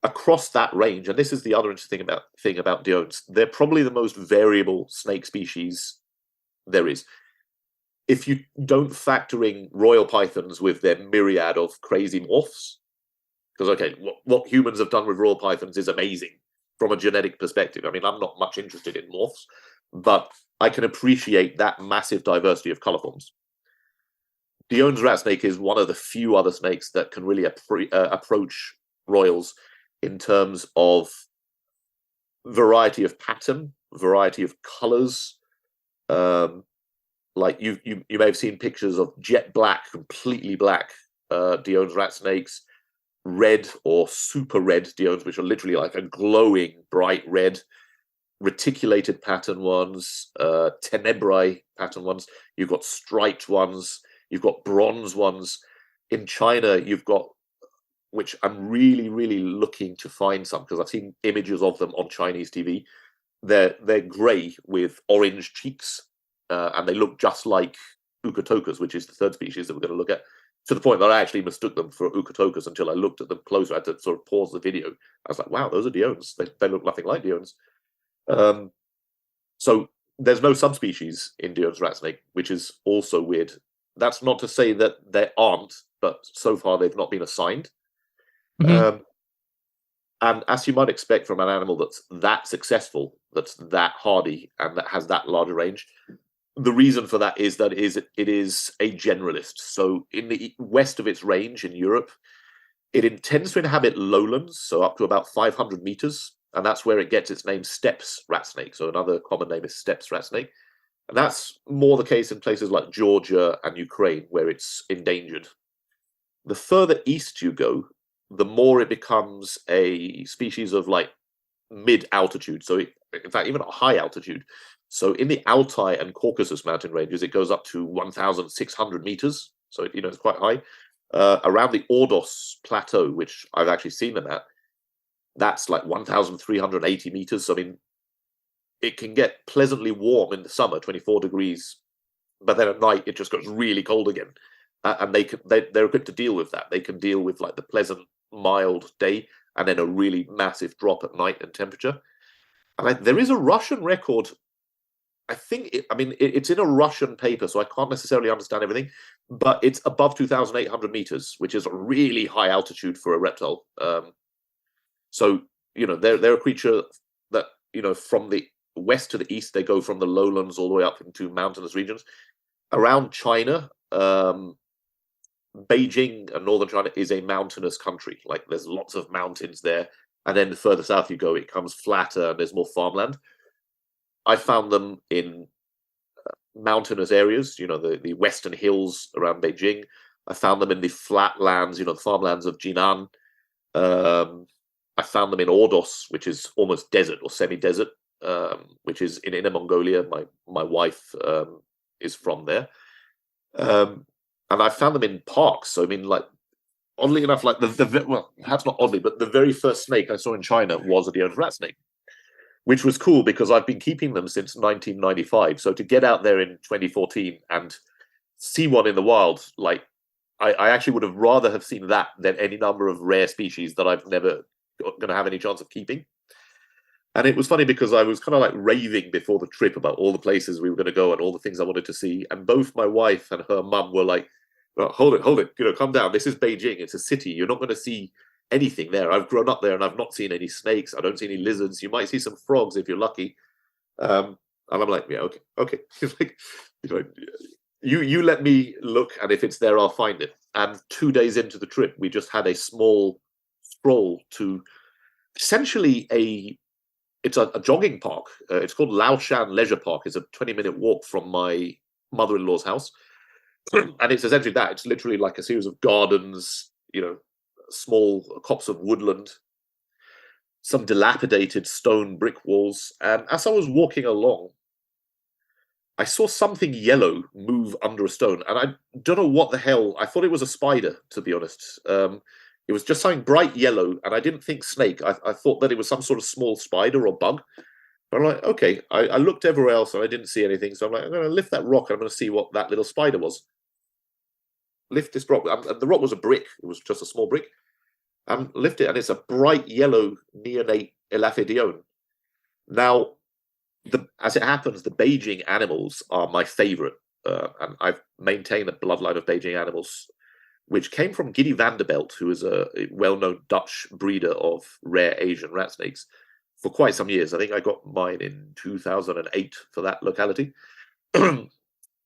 Across that range, and this is the other interesting thing about Dione's, they're probably the most variable snake species there is. If you don't factor in royal pythons with their myriad of crazy morphs, because okay, what humans have done with royal pythons is amazing from a genetic perspective. I'm not much interested in morphs, but I can appreciate that massive diversity of color forms. Dione's rat snake is one of the few other snakes that can really approach royals in terms of variety of pattern, variety of colors. You may have seen pictures of jet black, completely black Dione's rat snakes, red or super red Dione's, which are literally like a glowing bright red, reticulated pattern ones, tenebrae pattern ones. You've got striped ones. You've got bronze ones. In China, you've got, which I'm really, really looking to find some, because I've seen images of them on Chinese TV. They're grey with orange cheeks, and they look just like Ukatokas, which is the third species that we're going to look at, to the point that I actually mistook them for Ukatokas until I looked at them closer. I had to sort of pause the video. I was like, wow, those are Diones. They look nothing like Diones. So there's no subspecies in Dione's rat snake, which is also weird. That's not to say that there aren't, but so far they've not been assigned. And as you might expect from an animal that's that successful, that's that hardy, and that has that large a range, the reason for that is that it is a generalist. So in the west of its range in Europe, it intends to inhabit lowlands, so up to about 500 meters, and that's where it gets its name steppes rat snake. So another common name is steppes rat snake. And that's more the case in places like Georgia and Ukraine, where it's endangered. The further east you go, the more it becomes a species of like mid-altitude. So in fact, even at high altitude. So in the Altai and Caucasus mountain ranges, it goes up to 1,600 meters. So, it's quite high. Around the Ordos Plateau, which I've actually seen them at, that's like 1,380 meters. So, I mean, it can get pleasantly warm in the summer, 24 degrees, but then at night it just goes really cold again. And they're equipped to deal with that. They can deal with like the pleasant, mild day and then a really massive drop at night in temperature. And there is a Russian record. I think, it's in a Russian paper, so I can't necessarily understand everything, but it's above 2,800 meters, which is a really high altitude for a reptile. So, they're a creature that, from the west to the east, they go from the lowlands all the way up into mountainous regions. Around China, Beijing and northern China is a mountainous country. Like, there's lots of mountains there. And then the further south you go, it comes flatter and there's more farmland. I found them in mountainous areas, the western hills around Beijing. I found them in the flatlands, the farmlands of Jinan. I found them in Ordos, which is almost desert or semi-desert, which is in Inner Mongolia. My wife is from there. And I found them in parks. So, oddly enough, like well, perhaps not oddly, but the very first snake I saw in China was a Dione's rat snake, which was cool because I've been keeping them since 1995. So to get out there in 2014 and see one in the wild, like I actually would have rather have seen that than any number of rare species that I've never going to have any chance of keeping. And it was funny because I was kind of like raving before the trip about all the places we were going to go and all the things I wanted to see. And both my wife and her mum were like, oh, hold it, calm down. This is Beijing. It's a city. You're not going to see anything there. I've grown up there and I've not seen any snakes. I don't see any lizards. You might see some frogs if you're lucky. And I'm like, yeah, okay. Like, you let me look, and if it's there, I'll find it. And 2 days into the trip, we just had a small stroll to essentially it's a jogging park. It's called Laoshan Leisure Park. It's a 20-minute walk from my mother-in-law's house. And it's essentially that. It's literally like a series of gardens, small copse of woodland, some dilapidated stone brick walls. And as I was walking along, I saw something yellow move under a stone. And I don't know what the hell. I thought it was a spider, to be honest. It was just something bright yellow, and I didn't think snake. I thought that it was some sort of small spider or bug. But I'm like, okay. I looked everywhere else, and I didn't see anything. So I'm like, I'm going to lift that rock, and I'm going to see what that little spider was. Lift this rock. And the rock was a brick. It was just a small brick. Lift it, and it's a bright yellow neonate Elaphedione. Now, as it happens, the Beijing animals are my favorite. And I've maintained a bloodline of Beijing animals, which came from Giddy Vanderbilt, who is a well-known Dutch breeder of rare Asian rat snakes, for quite some years. I think I got mine in 2008 for that locality.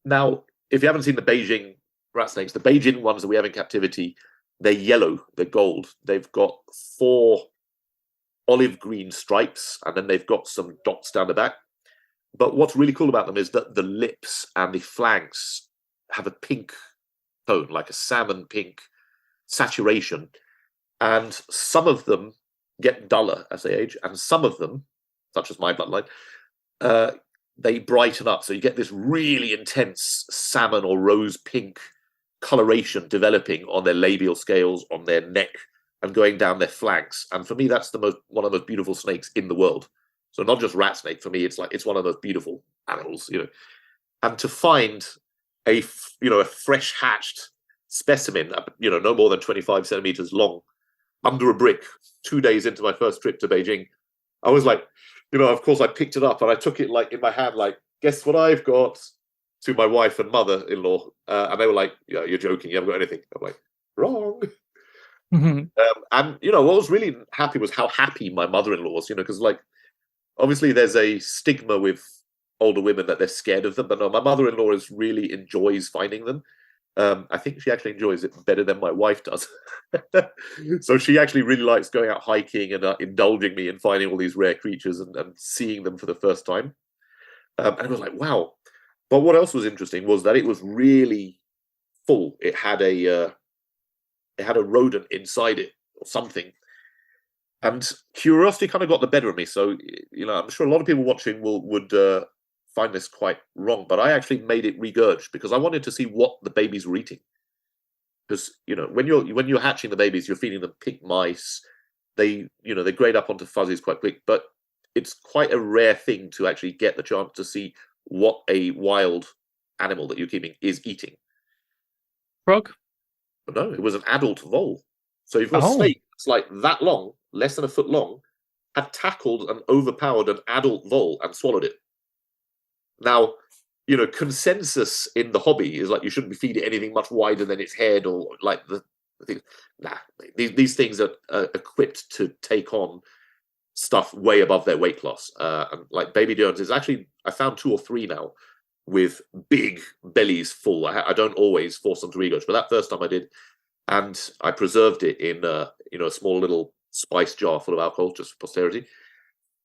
Now, if you haven't seen the Beijing rat snakes, the Beijing ones that we have in captivity, they're yellow, they're gold. They've got 4 olive green stripes, and then they've got some dots down the back. But what's really cool about them is that the lips and the flanks have a pink tone, like a salmon pink saturation. And some of them get duller as they age, and some of them, such as my bloodline, they brighten up. So you get this really intense salmon or rose pink coloration developing on their labial scales, on their neck, and going down their flanks. And for me, that's one of the most beautiful snakes in the world. So not just rat snake, for me, it's one of the most beautiful animals, And to find a fresh hatched specimen, no more than 25 centimeters long, under a brick 2 days into my first trip to Beijing. I was like, of course I picked it up and I took it like in my hand, like, guess what I've got, to my wife and mother-in-law. And they were like, yeah, you're joking, you haven't got anything. I'm like, wrong. Mhm. And what was really happy was how happy my mother-in-law was, because like, obviously there's a stigma with older women that they're scared of them, but no, my mother-in-law really enjoys finding them. I think she actually enjoys it better than my wife does. So she actually really likes going out hiking and indulging me in finding all these rare creatures and seeing them for the first time. And I was like, wow. But what else was interesting was that it was really full. It had a rodent inside it or something. And curiosity kind of got the better of me. So, I'm sure a lot of people watching would find this quite wrong, but I actually made it regurge because I wanted to see what the babies were eating. Because when you're hatching the babies, you're feeding them pink mice. They grade up onto fuzzies quite quick, but it's quite a rare thing to actually get the chance to see what a wild animal that you're keeping is eating. Frog? But no, it was an adult vole. So you've got a Oh. snake that's like that long, less than a foot long, had tackled and overpowered an adult vole and swallowed it. Now, consensus in the hobby is like you shouldn't be feeding anything much wider than its head or like the thing. Nah, these things are equipped to take on stuff way above their weight class. And like baby Diones is actually, I found 2 or 3 now with big bellies full. I don't always force them to regurgitate, but that first time I did, and I preserved it in a small little spice jar full of alcohol just for posterity.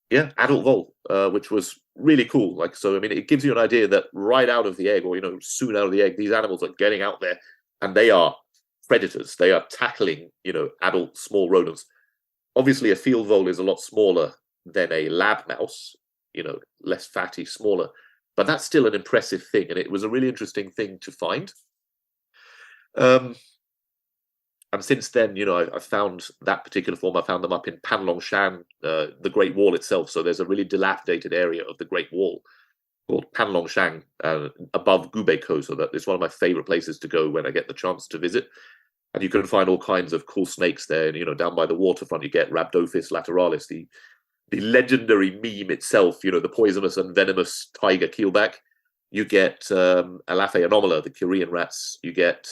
Yeah, adult vole, which was really cool. Like, so I mean, it gives you an idea that right out of the egg, or soon out of the egg, these animals are getting out there, and they are predators. They are tackling adult small rodents. Obviously, a field vole is a lot smaller than a lab mouse. Less fatty, smaller, but that's still an impressive thing, and it was a really interesting thing to find. And since then, I found that particular form. I found them up in Panlongshan, the Great Wall itself. So there's a really dilapidated area of the Great Wall called Panlongshan above Gubeikou. So that is one of my favorite places to go when I get the chance to visit. And you can find all kinds of cool snakes there. And, down by the waterfront, you get Rhabdophis lateralis, the legendary meme itself, the poisonous and venomous tiger keelback. You get Alaphe anomala, the Korean rats. You get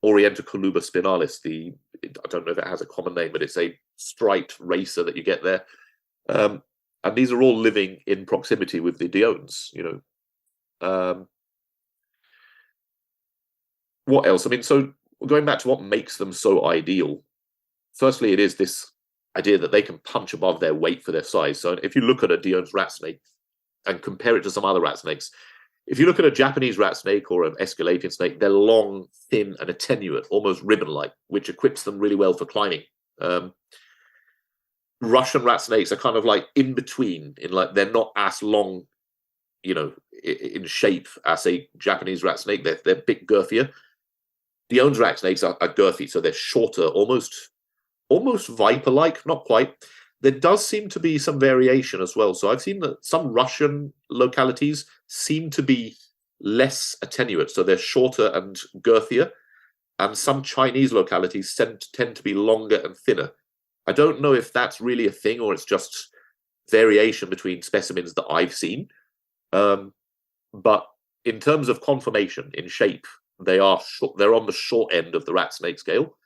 Orientocoluba spinalis, I don't know if it has a common name, but it's a striped racer that you get there. And these are all living in proximity with the Diones, What else? I mean, so going back to what makes them so ideal, firstly, it is this idea that they can punch above their weight for their size. So if you look at a Dione's rat snake and compare it to some other rat snakes, if you look at a Japanese rat snake or an Aesculapian snake, they're long, thin, and attenuate, almost ribbon-like, which equips them really well for climbing. Russian rat snakes are kind of like in between, they're not as long, in shape as a Japanese rat snake. They're a bit girthier. Dione's rat snakes are girthy, so they're shorter, almost viper-like, not quite. There does seem to be some variation as well. So I've seen that some Russian localities seem to be less attenuate, so they're shorter and girthier, and some Chinese localities tend to be longer and thinner. I don't know if that's really a thing or it's just variation between specimens that I've seen. But in terms of conformation in shape, they're on the short end of the rat snake scale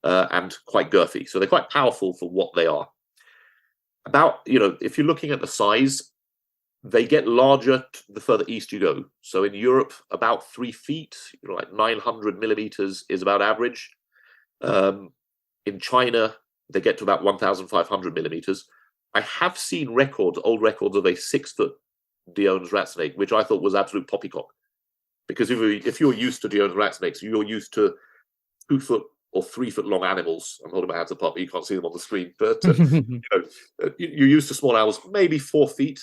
and quite girthy. So they're quite powerful for what they are. If you're looking at the size, they get larger the further east you go. So in Europe, about 3 feet, like 900 millimeters is about average. In China, they get to about 1,500 millimeters. I have seen old records of a 6-foot Dione's rat snake, which I thought was absolute poppycock. Because if you're used to Dione's rat snakes, you're used to 2-foot or 3-foot long animals. I'm holding my hands apart, but you can't see them on the screen. But you're used to small animals, maybe 4 feet.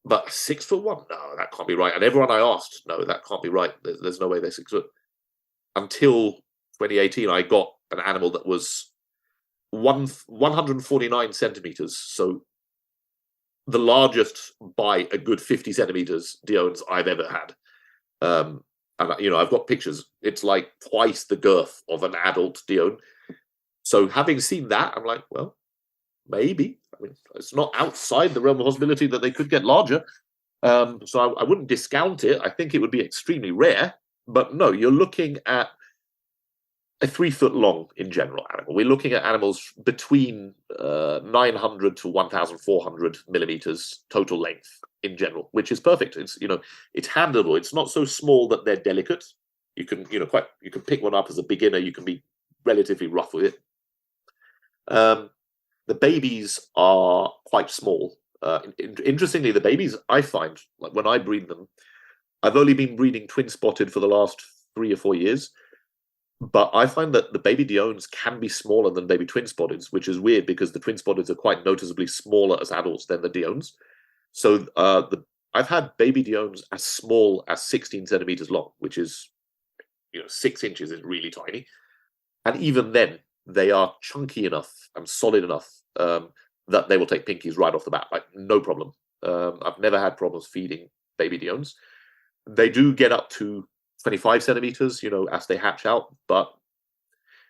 But 6'1", no, that can't be right. And everyone I asked, no, that can't be right. There's no way they're 6 foot. Until 2018, I got an animal that was 149 centimeters. So the largest by a good 50 centimeters Diones I've ever had. And I've got pictures. It's like twice the girth of an adult Dione. So having seen that, I'm like, well, maybe. I mean, it's not outside the realm of possibility that they could get larger. So I wouldn't discount it. I think it would be extremely rare. But no, you're looking at a 3 foot long in general animal. We're looking at animals between 900 to 1,400 millimeters total length in general, which is perfect. It's it's handleable. It's not so small that they're delicate. You can you can pick one up as a beginner. You can be relatively rough with it. The babies are quite small. Interestingly, the babies I find, like when I breed them, I've only been breeding twin spotted for the last 3 or 4 years. But I find that the baby Diones can be smaller than baby twin spotteds, which is weird because the twin spotteds are quite noticeably smaller as adults than the Diones. So I've had baby Diones as small as 16 centimeters long, which is 6 inches is really tiny. And even then, they are chunky enough and solid enough that they will take pinkies right off the bat, like no problem. I've never had problems feeding baby Diones. They do get up to 25 centimeters, as they hatch out, but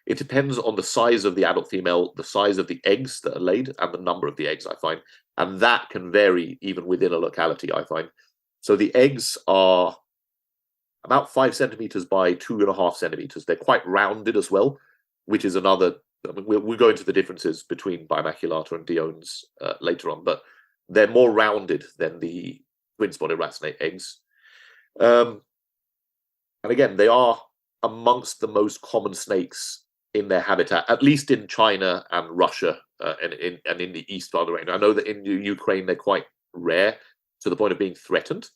it depends on the size of the adult female, the size of the eggs that are laid, and the number of the eggs, I find. And that can vary even within a locality, I find. So the eggs are about 5 centimeters by 2.5 centimeters. They're quite rounded as well, which is another. I mean, we'll go into the differences between Bimaculata and Diones later on, but they're more rounded than the twin-spotted rat snake eggs. And again, they are amongst the most common snakes in their habitat, at least in China and Russia and in the east part of the range. I know that in Ukraine they're quite rare to the point of being threatened.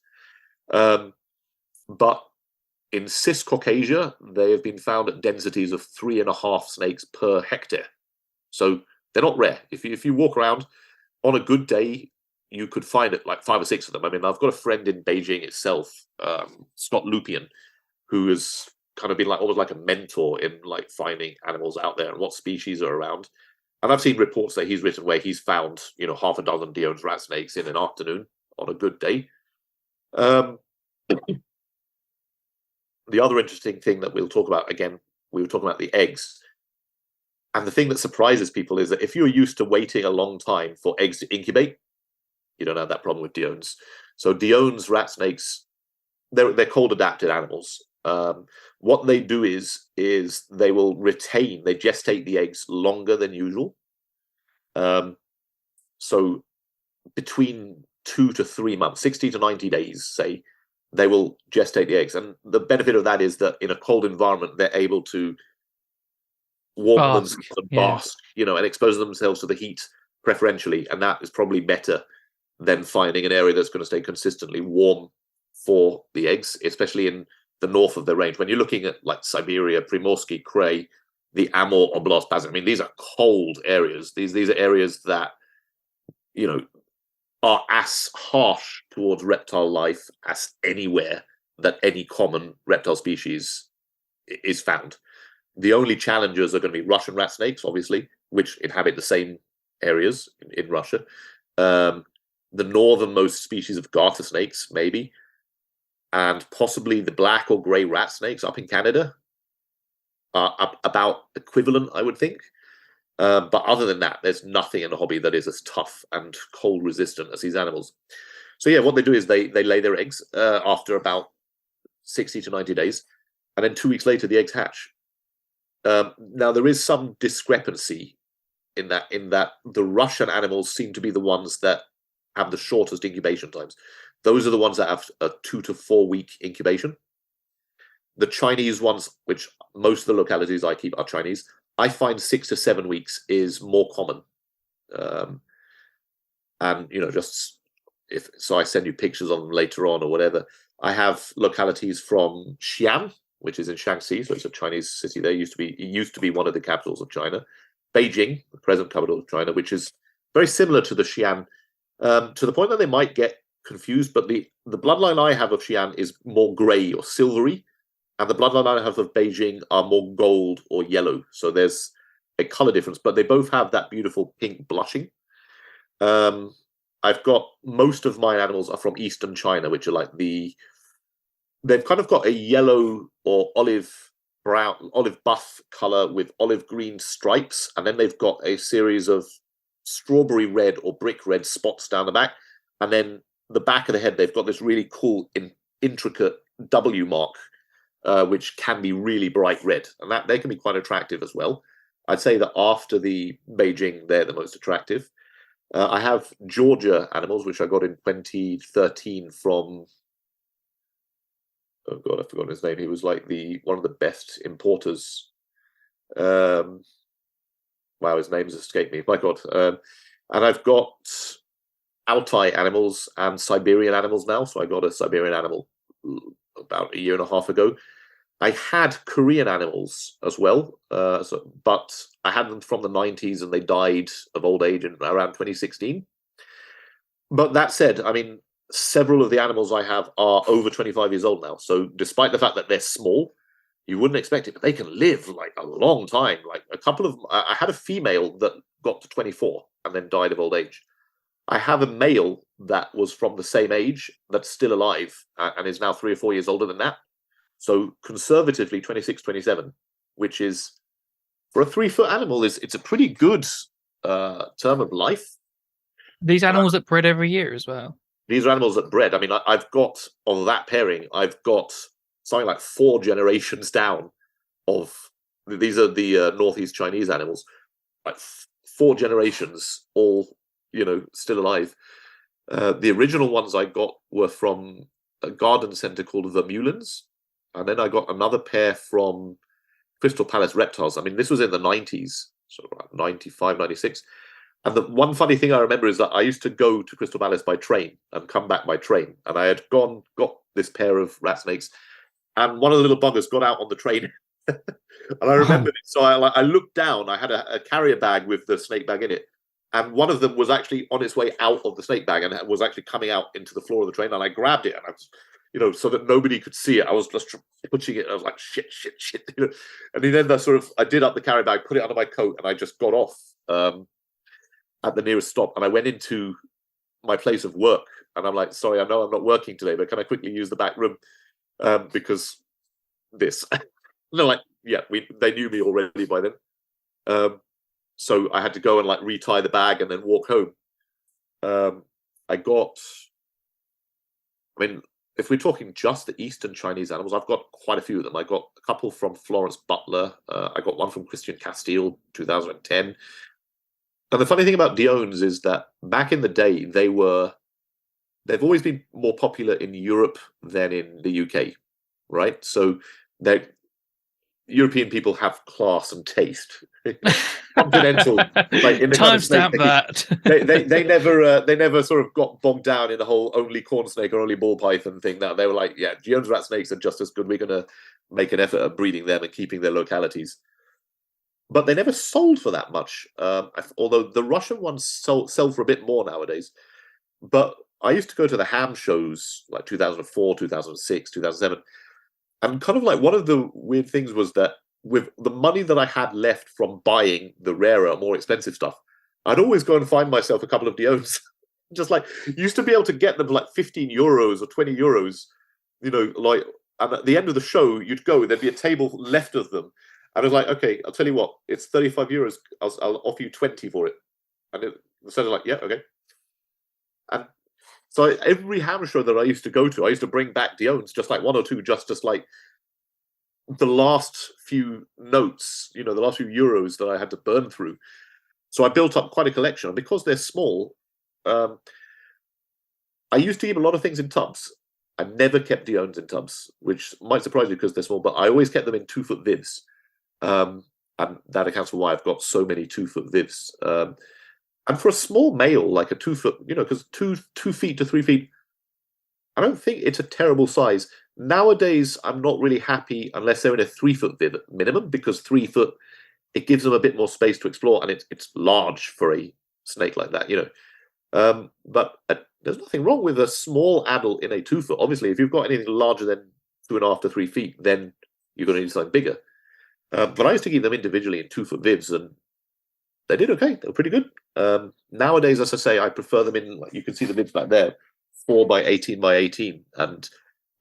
But in Ciscaucasia, they have been found at densities of 3.5 snakes per hectare. So they're not rare. If you walk around on a good day, you could find it like 5 or 6 of them. I mean, I've got a friend in Beijing itself, Scott Lupian, who has kind of been like almost like a mentor in like finding animals out there and what species are around. And I've seen reports that he's written where he's found, half a dozen Dione's rat snakes in an afternoon on a good day. The other interesting thing that we'll talk about, again, we were talking about the eggs. And the thing that surprises people is that if you're used to waiting a long time for eggs to incubate, you don't have that problem with Diones. So Dione's rat snakes, they're cold adapted animals. What they do is they will they gestate the eggs longer than usual. So between 2 to 3 months, 60 to 90 days, say, they will gestate the eggs. And the benefit of that is that in a cold environment, they're able to warm themselves and bask, and expose themselves to the heat preferentially. And that is probably better than finding an area that's going to stay consistently warm for the eggs, especially in the north of the range. When you're looking at like Siberia, Primorsky, Krai, the Amur Oblast, Bazin, I mean, these are cold areas. These are areas that, are as harsh towards reptile life as anywhere that any common reptile species is found. The only challengers are going to be Russian rat snakes, obviously, which inhabit the same areas in Russia. The northernmost species of garter snakes, maybe, and possibly the black or grey rat snakes up in Canada are about equivalent, I would think. But other than that, there's nothing in the hobby that is as tough and cold resistant as these animals. So yeah, what they do is they lay their eggs after about 60 to 90 days, and then 2 weeks later the eggs hatch. Now there is some discrepancy in that the Russian animals seem to be the ones that have the shortest incubation times. Those are the ones that have a 2 to 4 week incubation. The Chinese ones, which most of the localities I keep are Chinese, I find 6 to 7 weeks is more common. And, so I send you pictures of them later on or whatever. I have localities from Xi'an, which is in Shaanxi, so it's a Chinese city there. It used to be one of the capitals of China. Beijing, the present capital of China, which is very similar to the Xi'an, to the point that they might get confused, but the bloodline I have of Xi'an is more grey or silvery, and the bloodline I have of Beijing are more gold or yellow. So there's a color difference, but they both have that beautiful pink blushing. I've got most of my animals are from Eastern China, which are like the they've kind of got a yellow or olive brown, olive buff color with olive green stripes, and then they've got a series of strawberry red or brick red spots down the back, and then the back of the head they've got this really cool intricate W mark, which can be really bright red, and that they can be quite attractive as well. I'd say that after the Beijing, they're the most attractive. I have Georgia animals, which I got in 2013 from, oh god, I forgot his name. He was like one of the best importers. Wow, his name's escaped me. My god. And I've got Altai animals and Siberian animals now. So I got a Siberian animal about a year and a half ago. I had Korean animals as well, but I had them from the 90s and they died of old age in around 2016. But that said, I mean, several of the animals I have are over 25 years old now. So despite the fact that they're small, you wouldn't expect it, but they can live like a long time. Like a couple of, I had a female that got to 24 and then died of old age. I have a male that was from the same age that's still alive and is now 3 or 4 years older than that. So conservatively 26, 27, which is, for a 3-foot animal, it's a pretty good term of life. These animals that bred every year as well. These are animals that bred. I mean, I've got, on that pairing, I've got something like 4 generations down of, these are the Northeast Chinese animals, like 4 generations, all, still alive. The original ones I got were from a garden center called Vermeulens. And then I got another pair from Crystal Palace Reptiles. I mean, this was in the 90s, so around 95, 96. And the one funny thing I remember is that I used to go to Crystal Palace by train and come back by train. And I had got this pair of rat snakes, and one of the little buggers got out on the train. And I remember it. So I looked down. I had a carrier bag with the snake bag in it. And one of them was actually on its way out of the snake bag and was actually coming out into the floor of the train. And I grabbed it and I was, so that nobody could see it. I was just pushing it. And I was like, shit. And then I did up the carrier bag, put it under my coat, and I just got off at the nearest stop. And I went into my place of work. And I'm like, sorry, I know I'm not working today, but can I quickly use the back room? Because this. And they're like, yeah, they knew me already by then. So I had to go and retie the bag and then walk home. If we're talking just the Eastern Chinese animals, I've got quite a few of them. I got a couple from Florence Butler. I got one from Christian Castile, 2010. And the funny thing about Diones is that back in the day, they've always been more popular in Europe than in the UK, right? So European people have class and taste. Continental, like in the timestamp that they never sort of got bogged down in the whole only corn snake or only ball python thing. That they were like, yeah, Dione's rat snakes are just as good. We're going to make an effort at breeding them and keeping their localities. But they never sold for that much. Although the Russian ones sell for a bit more nowadays. But I used to go to the ham shows like 2004, 2006, 2007. And kind of like one of the weird things was that with the money that I had left from buying the rarer, more expensive stuff, I'd always go and find myself a couple of Diones. Just like, used to be able to get them for like 15 euros or 20 euros, and at the end of the show, you'd go, there'd be a table left of them. And I was like, okay, I'll tell you what, it's 35 euros. I'll offer you 20 for it. And the seller's like, yeah, okay. And so every ham show that I used to go to, I used to bring back Diones, just like 1 or 2, just like the last few notes, the last few euros that I had to burn through. So I built up quite a collection. And because they're small, I used to keep a lot of things in tubs. I never kept Diones in tubs, which might surprise you because they're small, but I always kept them in 2-foot vivs. And that accounts for why I've got so many 2-foot vivs. And for a small male, like a 2-foot, because 2 feet to 3 feet, I don't think it's a terrible size. Nowadays, I'm not really happy unless they're in a 3-foot viv minimum, because 3 foot, it gives them a bit more space to explore, and it's large for a snake like that, But there's nothing wrong with a small adult in a 2-foot. Obviously, if you've got anything larger than 2.5 to 3 feet, then you're going to need something bigger. But I used to keep them individually in 2-foot vivs, and they did okay. They were pretty good. Nowadays, as I say, I prefer them in, like you can see the vivs back there, 4 by 18 by 18, and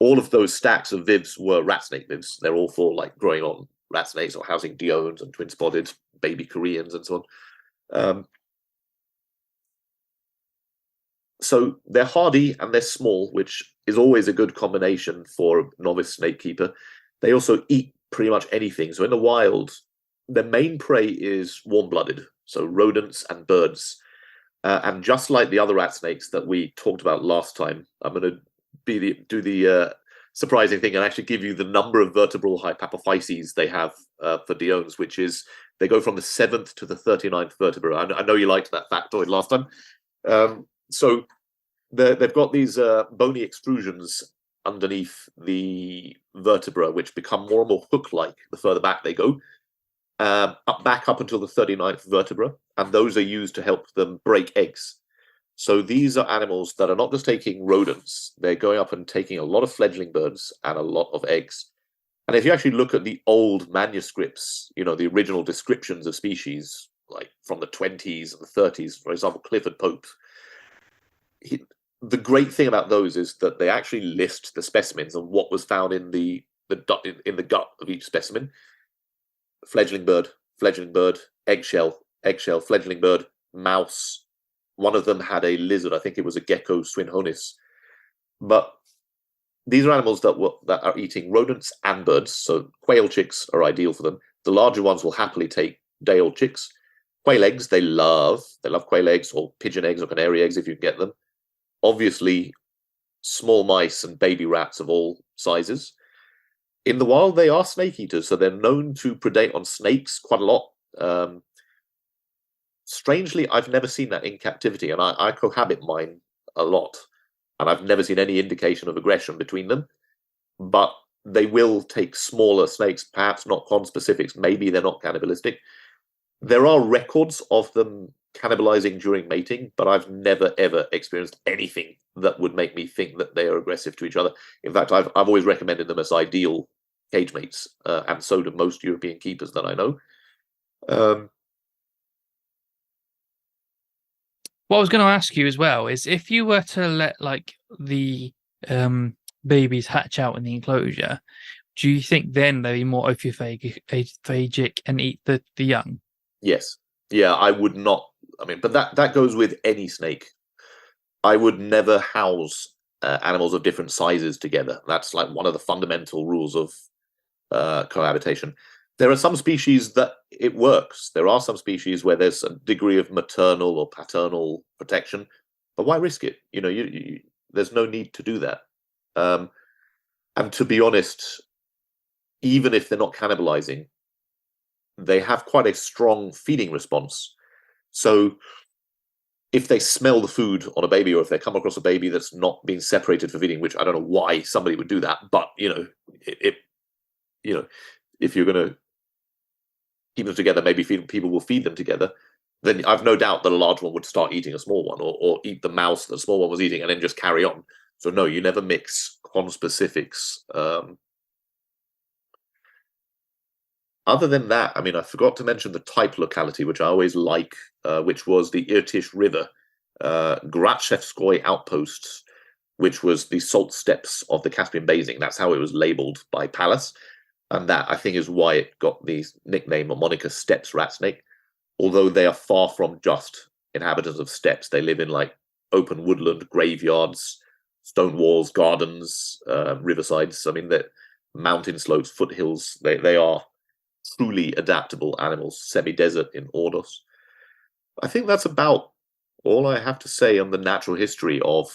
all of those stacks of vivs were rat snake vivs. They're all for like growing on rat snakes or housing Diones and twin-spotted baby Koreans and so on. So they're hardy and they're small, which is always a good combination for a novice snake keeper. They also eat pretty much anything. So in the wild, their main prey is warm-blooded, so rodents and birds. And just like the other rat snakes that we talked about last time, I'm going to do the surprising thing and actually give you the number of vertebral hypophyses they have for Diones, which is they go from the 7th to the 39th vertebra. I know you liked that factoid last time. So they've got these bony extrusions underneath the vertebra, which become more and more hook-like the further back they go, back up until the 39th vertebra, and those are used to help them break eggs. So these are animals that are not just taking rodents, they're going up and taking a lot of fledgling birds and a lot of eggs. And if you actually look at the old manuscripts, the original descriptions of species, like from the 20s and the 30s, for example, Clifford Pope, the great thing about those is that they actually list the specimens and what was found in the gut of each specimen. Fledgling bird, eggshell, fledgling bird, mouse. One of them had a lizard. I think it was a gecko swinhonis. But these are animals that are eating rodents and birds. So quail chicks are ideal for them. The larger ones will happily take day-old chicks. Quail eggs, they love quail eggs or pigeon eggs or canary eggs if you can get them. Obviously, small mice and baby rats of all sizes. In the wild, they are snake eaters, so they're known to predate on snakes quite a lot. Strangely, I've never seen that in captivity, and I cohabit mine a lot, and I've never seen any indication of aggression between them. But they will take smaller snakes, perhaps not conspecifics, maybe they're not cannibalistic. There are records of them cannibalizing during mating, but I've never ever experienced anything that would make me think that they are aggressive to each other. In fact, I've always recommended them as ideal cage mates, and so do most European keepers that I know. What I was going to ask you as well is if you were to let like the babies hatch out in the enclosure, do you think then they'd be more ophiophagic and eat the young? Yes. Yeah, I would not. I mean, but that goes with any snake. I would never house animals of different sizes together. That's like one of the fundamental rules of cohabitation. There are some species that it works. There are some species where there's a degree of maternal or paternal protection, but why risk it? There's no need to do that. And to be honest, even if they're not cannibalizing, they have quite a strong feeding response. So if they smell the food on a baby, or if they come across a baby that's not being separated for feeding, which I don't know why somebody would do that, but if you're going to keep them together, maybe people will feed them together, then I've no doubt that a large one would start eating a small one, or eat the mouse that the small one was eating and then just carry on. So no, you never mix conspecifics. Other than that, I mean, I forgot to mention the type locality, which I always like, which was the Irtysh River, Gratchevskoy outposts, which was the salt steppes of the Caspian Basin. That's how it was labeled by Pallas. And that, I think, is why it got the nickname or moniker steppes rat snake. Although they are far from just inhabitants of steppes. They live in like open woodland, graveyards, stone walls, gardens, riversides. I mean, the mountain slopes, foothills, they are truly adaptable animals, semi-desert in Ordos. I think that's about all I have to say on the natural history of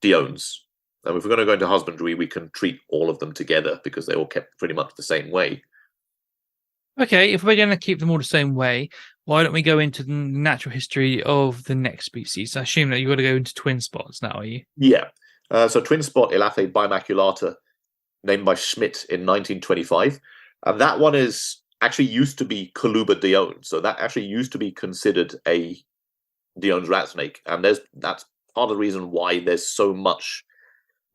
Diones. And if we're going to go into husbandry, we can treat all of them together because they all kept pretty much the same way. Okay, if we're going to keep them all the same way, why don't we go into the natural history of the next species? I assume that you've got to go into twin spots now, are you? Yeah. So twin spot Elaphe bimaculata, named by Schmidt in 1925. And that one is actually used to be Coluba Dione. So that actually used to be considered a Dione's rat snake. And that's part of the reason why there's so much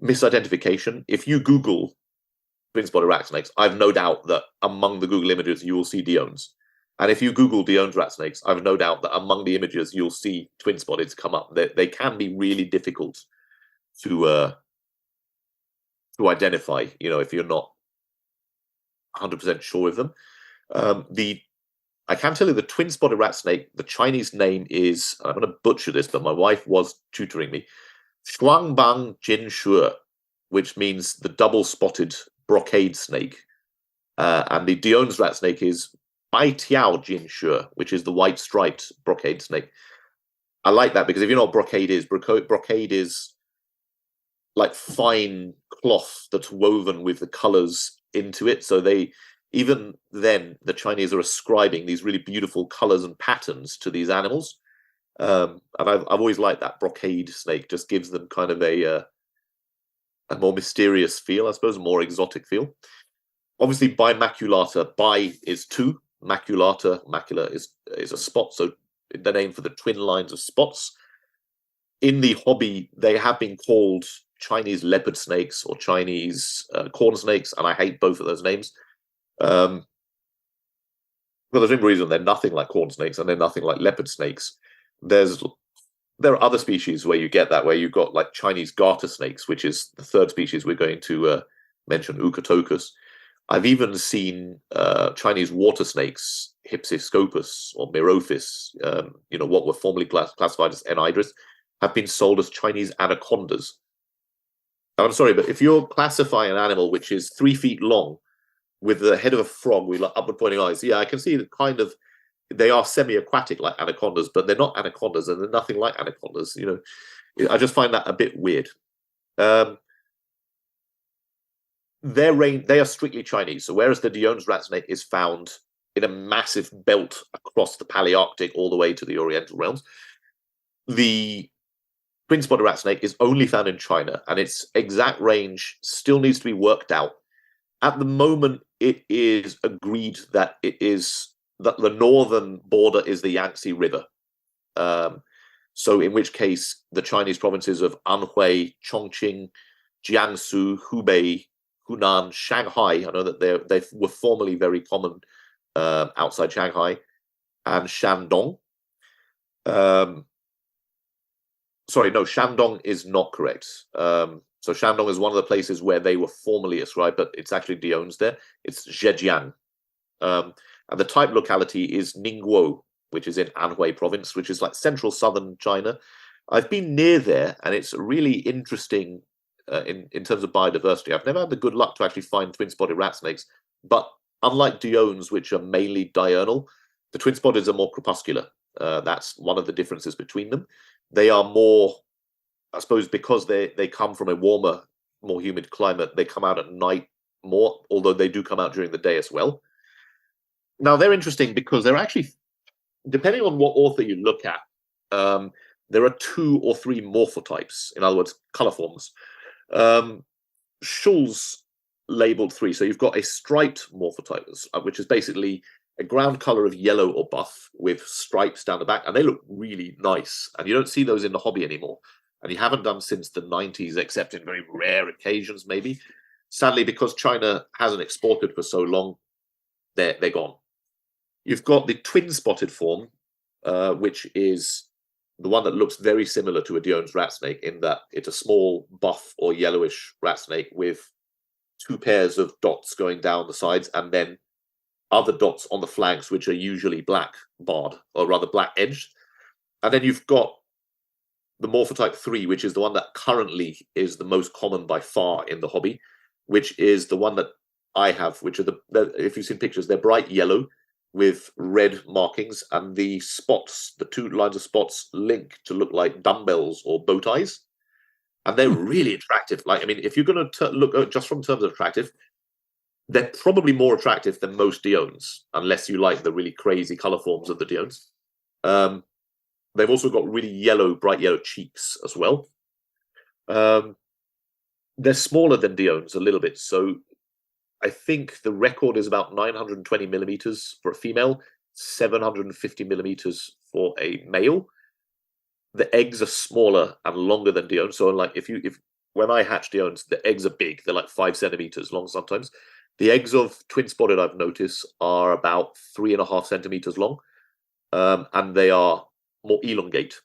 misidentification. If you Google twin-spotted rat snakes, I've no doubt that among the Google images you will see Diones. And if you Google Dione's rat snakes, I've no doubt that among the images you'll see twin-spotteds come up. They can be really difficult to to identify, if you're not 100% sure of them. I can tell you the twin-spotted rat snake, the Chinese name is, I'm going to butcher this, but my wife was tutoring me, Shuangbang Jinshu, which means the double-spotted brocade snake. And the Dione's rat snake is Bai Tiao Jinshu, which is the white-striped brocade snake. I like that because if you know what brocade is like fine cloth that's woven with the colors into it. So even then, the Chinese are ascribing these really beautiful colors and patterns to these animals. And I've always liked that brocade snake. Just gives them kind of a more mysterious feel, I suppose, a more exotic feel. Obviously, bimaculata, bi is two, macula is a spot. So the name for the twin lines of spots. In the hobby, they have been called Chinese leopard snakes or Chinese corn snakes, and I hate both of those names. For the same reason, they're nothing like corn snakes and they're nothing like leopard snakes. There are other species where you get that, where you've got like Chinese garter snakes, which is the third species we're going to mention, Eucatocus. I've even seen Chinese water snakes, Hypsiscopus or Mirophis, what were formerly classified as anhydrous, have been sold as Chinese anacondas. I'm sorry, but if you're classifying an animal which is 3 feet long with the head of a frog with like upward pointing eyes, yeah, I can see that kind of they are semi-aquatic like anacondas, but they're not anacondas and they're nothing like anacondas. I just find that a bit weird. They are strictly Chinese. So whereas the Dione's rat snake is found in a massive belt across the Palearctic all the way to the Oriental realms, the twin-spotted rat snake is only found in China, and its exact range still needs to be worked out. At the moment, it is agreed that the northern border is the Yangtze River. So in which case, the Chinese provinces of Anhui, Chongqing, Jiangsu, Hubei, Hunan, Shanghai, I know that they were formerly very common outside Shanghai, and Shandong. Sorry, no, Shandong is not correct. So Shandong is one of the places where they were formerly ascribed, but it's actually Dione's there. It's Zhejiang. And the type locality is Ningguo, which is in Anhui province, which is like central southern China. I've been near there, and it's really interesting in terms of biodiversity. I've never had the good luck to actually find twin-spotted rat snakes, but unlike Dione's, which are mainly diurnal, the twin-spotted are more crepuscular. That's one of the differences between them. They are more, I suppose, because they come from a warmer, more humid climate, they come out at night more, although they do come out during the day as well. Now, they're interesting because they're actually, depending on what author you look at, there are 2 or 3 morphotypes, in other words, color forms. Schul's labeled 3. So you've got a striped morphotype, which is basically a ground color of yellow or buff with stripes down the back, and they look really nice. And you don't see those in the hobby anymore. And you haven't done since the 90s, except in very rare occasions, maybe. Sadly, because China hasn't exported for so long, they're gone. You've got the twin-spotted form, which is the one that looks very similar to a Dione's rat snake in that it's a small buff or yellowish rat snake with 2 pairs of dots going down the sides and then other dots on the flanks, which are usually black barred, or rather black edged. And then you've got the morphotype 3, which is the one that currently is the most common by far in the hobby, which is the one that I have, which are if you've seen pictures, they're bright yellow with red markings, and the spots, the 2 lines of spots, link to look like dumbbells or bow ties. And they're really attractive. Like, I mean, if you're going to look just from terms of attractive, they're probably more attractive than most Diones, unless you like the really crazy color forms of the Diones. They've also got really bright yellow cheeks as well. They're smaller than Diones a little bit. So I think the record is about 920 millimeters for a female, 750 millimeters for a male. The eggs are smaller and longer than Diones. So like when I hatch Diones, the eggs are big. They're like 5 centimeters long sometimes. The eggs of twin-spotted, I've noticed, are about 3.5 centimeters long, and they are more elongate.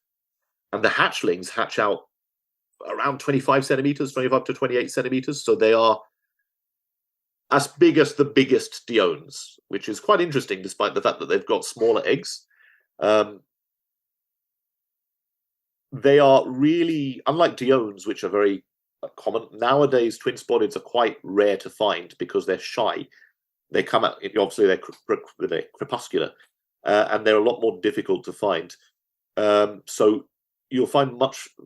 And the hatchlings hatch out around 25 centimeters, 25 to 28 centimeters. So they are as big as the biggest Diones, which is quite interesting, despite the fact that they've got smaller eggs. They are really, unlike Diones, which are very common, nowadays twin spotted are quite rare to find because they're shy. They come out, obviously they're crepuscular, and they're a lot more difficult to find. So you'll find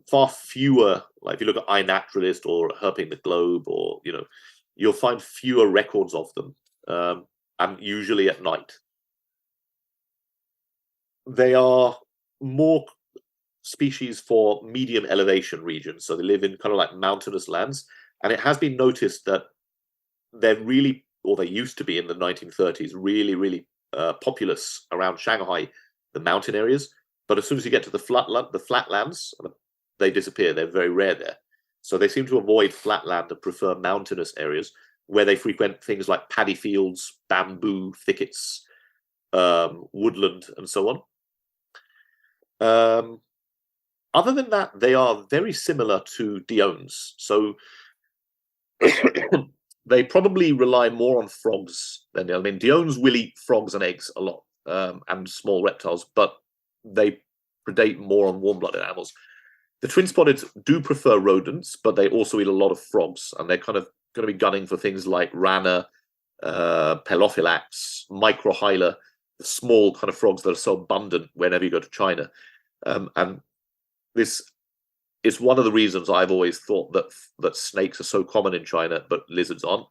far fewer, like if you look at iNaturalist or Herping the Globe, or you'll find fewer records of them, and usually at night. They are more species for medium elevation regions, so they live in kind of like mountainous lands. And it has been noticed that they're really, or they used to be in the 1930s, really, really populous around Shanghai, the mountain areas. But as soon as you get to the flatlands, they disappear. They're very rare there. So they seem to avoid flatland and prefer mountainous areas where they frequent things like paddy fields, bamboo thickets, woodland, and so on. Other than that, they are very similar to Diones. So they probably rely more on frogs than Diones will eat frogs and eggs a lot, and small reptiles, but they predate more on warm-blooded animals. The twin-spotted do prefer rodents, but they also eat a lot of frogs, and they're kind of going to be gunning for things like rana, pelophylax, microhyla, the small kind of frogs that are so abundant whenever you go to China. And this is one of the reasons I've always thought that snakes are so common in China, but lizards aren't.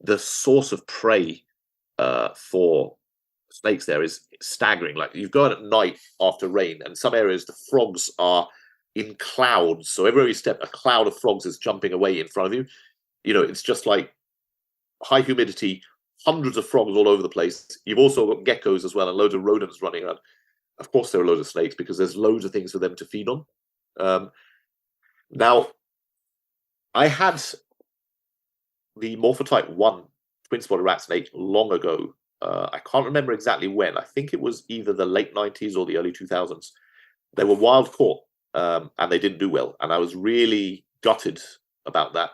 The source of prey for snakes there is staggering. Like, you go out at night after rain, and some areas the frogs are in clouds. So everywhere you step, a cloud of frogs is jumping away in front of you. It's just like high humidity, hundreds of frogs all over the place. You've also got geckos as well, and loads of rodents running around. Of course, there are loads of snakes because there's loads of things for them to feed on. Now, I had the Morphotype 1 twin-spotted rat snake long ago. I can't remember exactly when. I think it was either the late 90s or the early 2000s. They were wild caught, and they didn't do well. And I was really gutted about that,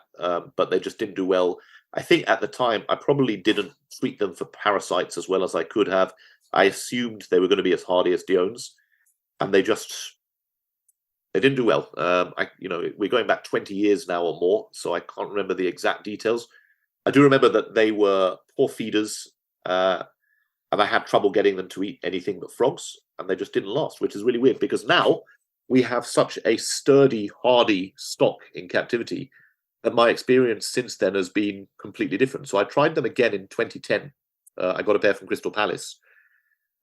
but they just didn't do well. I think at the time, I probably didn't treat them for parasites as well as I could have. I assumed they were going to be as hardy as Diones, and they didn't do well. We're going back 20 years now or more, so I can't remember the exact details. I do remember that they were poor feeders, and I had trouble getting them to eat anything but frogs, and they just didn't last, which is really weird because now we have such a sturdy, hardy stock in captivity that my experience since then has been completely different. So I tried them again in 2010. I got a pair from Crystal Palace.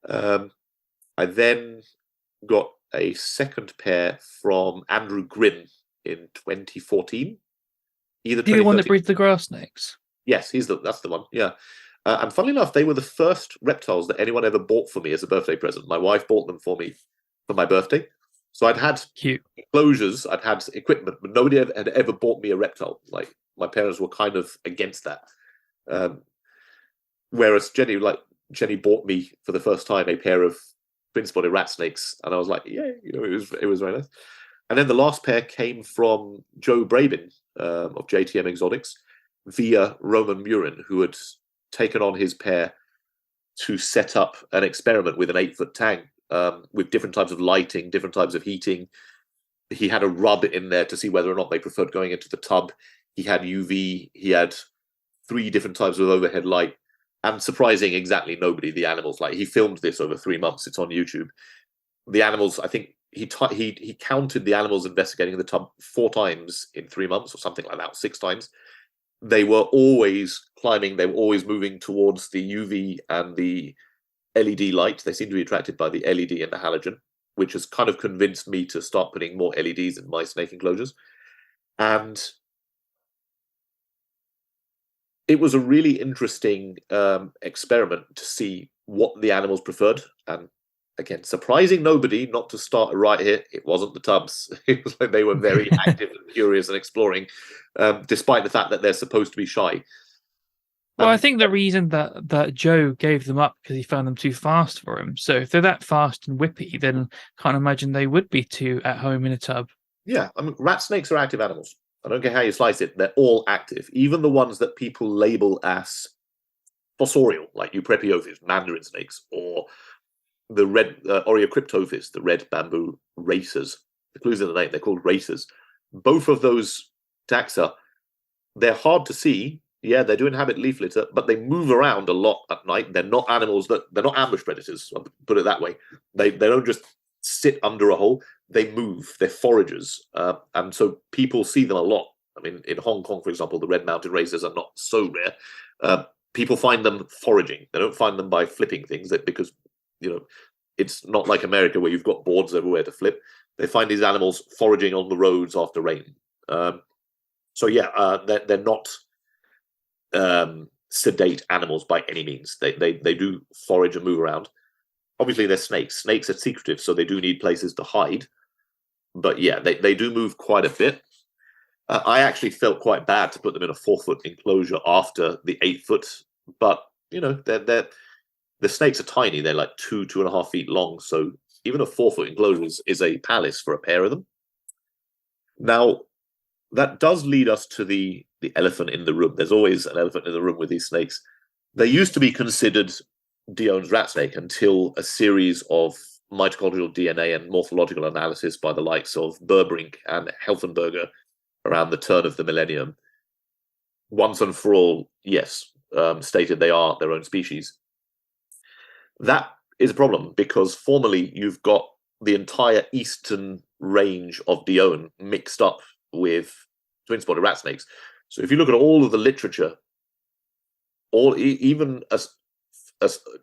I then got a second pair from Andrew Grimm in 2014. Either the one that breeds the grass snakes. Yes, that's the one. Yeah, and funnily enough, they were the first reptiles that anyone ever bought for me as a birthday present. My wife bought them for me for my birthday. So I'd had enclosures, I'd had equipment, but nobody had ever bought me a reptile. Like, my parents were kind of against that. Whereas Jenny bought me for the first time a pair of twin-spotted rat snakes, and I was like, yeah, it was very nice. And then the last pair came from Joe Brabin of JTM Exotics via Roman Murin, who had taken on his pair to set up an experiment with an 8-foot tank with different types of lighting, different types of heating. He had a rub in there to see whether or not they preferred going into the tub. He had UV. He had 3 different types of overhead light. And surprising exactly nobody, the animals. Like, he filmed this over 3 months. It's on YouTube. The animals, I think he counted the animals investigating the tub 4 times in 3 months or something like that, 6 times. They were always climbing. They were always moving towards the UV and the LED light. They seem to be attracted by the LED and the halogen, which has kind of convinced me to start putting more LEDs in my snake enclosures. And it was a really interesting experiment to see what the animals preferred. And again, surprising nobody not to start right here, it wasn't the tubs. It was like they were very active and curious and exploring, despite the fact that they're supposed to be shy. Well, I think the reason that Joe gave them up because he found them too fast for him. So if they're that fast and whippy, then can't imagine they would be too at home in a tub. Yeah, I mean, rat snakes are active animals. I don't care how you slice it; they're all active. Even the ones that people label as fossorial, like Euprepiophis, mandarin snakes, or the red Oreocryptophis, the red bamboo racers. The clues in the name, they're called racers. Both of those taxa, they're hard to see. Yeah, they do inhabit leaf litter, but they move around a lot at night. They're not animals they're not ambush predators. I'll put it that way. They don't just sit under a hole. They move. They're foragers, and so people see them a lot. I mean, in Hong Kong, for example, the red mounted racers are not so rare. People find them foraging. They don't find them by flipping things because it's not like America where you've got boards everywhere to flip. They find these animals foraging on the roads after rain. So yeah, they're not sedate animals by any means. They do forage and move around. Obviously, they're snakes. Snakes are secretive, so they do need places to hide. But yeah, they do move quite a bit. I actually felt quite bad to put them in a 4-foot enclosure after the 8-foot, but they're the snakes are tiny. They're like 2.5 feet long. So even a 4-foot enclosure is a palace for a pair of them. Now, that does lead us to the elephant in the room. There's always an elephant in the room with these snakes. They used to be considered Dione's rat snake until a series of mitochondrial DNA and morphological analysis by the likes of Burbrink and Helfenberger around the turn of the millennium. Once and for all, yes, stated they are their own species. That is a problem because formerly you've got the entire eastern range of Dione mixed up with twin-spotted rat snakes. So if you look at all of the literature, even as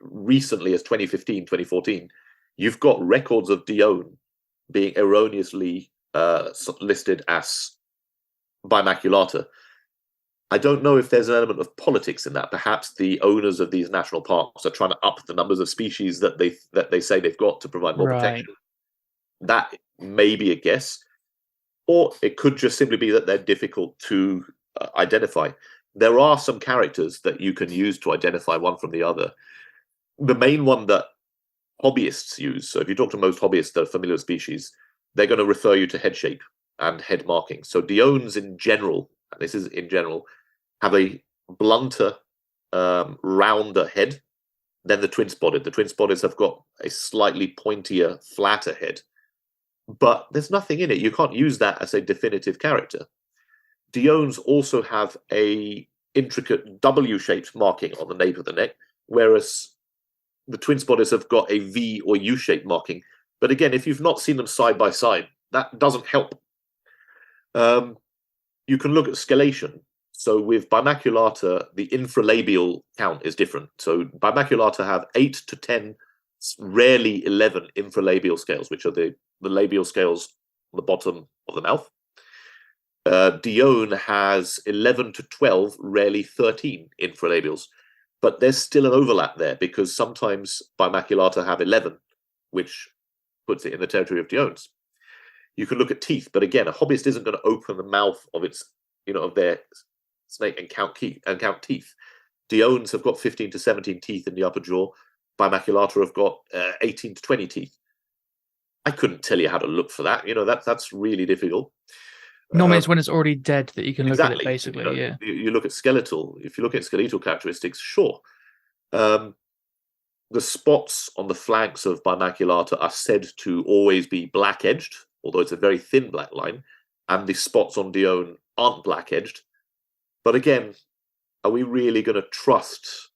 recently as 2015, 2014, you've got records of Dione being erroneously listed as bimaculata. I don't know if there's an element of politics in that. Perhaps the owners of these national parks are trying to up the numbers of species that they say they've got to provide more protection. That may be a guess, or it could just simply be that they're difficult to identify. There are some characters that you can use to identify one from the other. The main one that hobbyists use. So if you talk to most hobbyists that are familiar with species, they're going to refer you to head shape and head marking. So Diones in general, and this is in general, have a blunter, rounder head than the twin-spotted. The twin-spotteds have got a slightly pointier, flatter head. But there's nothing in it. You can't use that as a definitive character. Diones also have a intricate W-shaped marking on the nape of the neck, whereas the twin-spotteds have got a V or U-shaped marking. But again, if you've not seen them side by side, that doesn't help. You can look at scalation. So with bimaculata, the infralabial count is different. So bimaculata have 8 to 10, rarely 11 infralabial scales, which are the labial scales on the bottom of the mouth. Dione has 11 to 12, rarely 13 infralabials. But there's still an overlap there because sometimes bimaculata have 11, which puts it in the territory of Diones. You can look at teeth, but again, a hobbyist isn't going to open the mouth of of their snake and count teeth. Diones have got 15 to 17 teeth in the upper jaw. Bimaculata have got 18 to 20 teeth. I couldn't tell you how to look for that. That's really difficult. Normally, it's when it's already dead that you can look at it, basically. Yeah. You look at skeletal. If you look at skeletal characteristics, sure. The spots on the flanks of bimaculata are said to always be black-edged, although it's a very thin black line, and the spots on Dione aren't black-edged. But again, are we really going to trust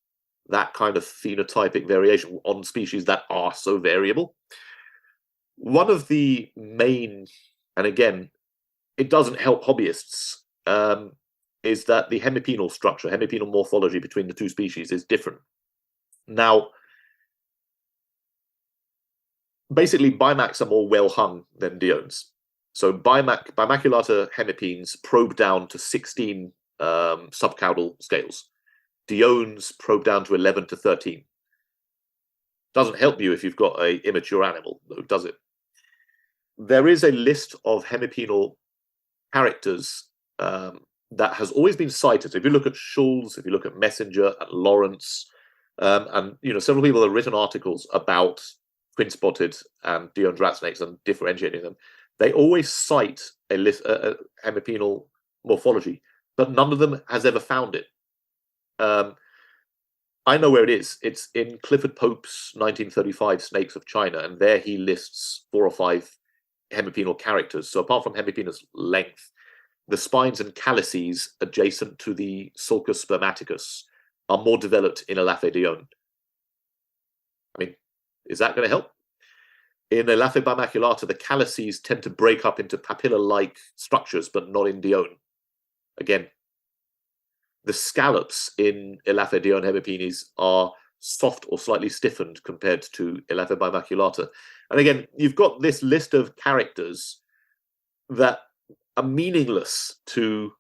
that kind of phenotypic variation on species that are so variable? One of the main, and again, it doesn't help hobbyists, is that the hemipenal structure, hemipenal morphology between the two species is different. Now, basically, bimacs are more well hung than Diones. So bimaculata hemipenes probe down to 16 subcaudal scales. Diones probe down to 11 to 13. Doesn't help you if you've got an immature animal, though, does it? There is a list of hemipenal characters that has always been cited. So if you look at Schulz, if you look at Messenger and Lawrence, and several people have written articles about twin-spotted and Dione's rat snakes and differentiating them, they always cite a hemipenal morphology, but none of them has ever found it. I know where it is. It's in Clifford Pope's 1935 Snakes of China, and there he lists 4 or 5 hemipenal characters. So apart from hemipenous length, the spines and calices adjacent to the sulcus spermaticus are more developed in Elaphe dione. I mean, is that going to help? In Elaphe bimaculata, the calices tend to break up into papilla-like structures, but not in dione. Again, the scallops in Elaphe dione hemipenes are soft or slightly stiffened compared to Elaphe bimaculata. And again, you've got this list of characters that are meaningless to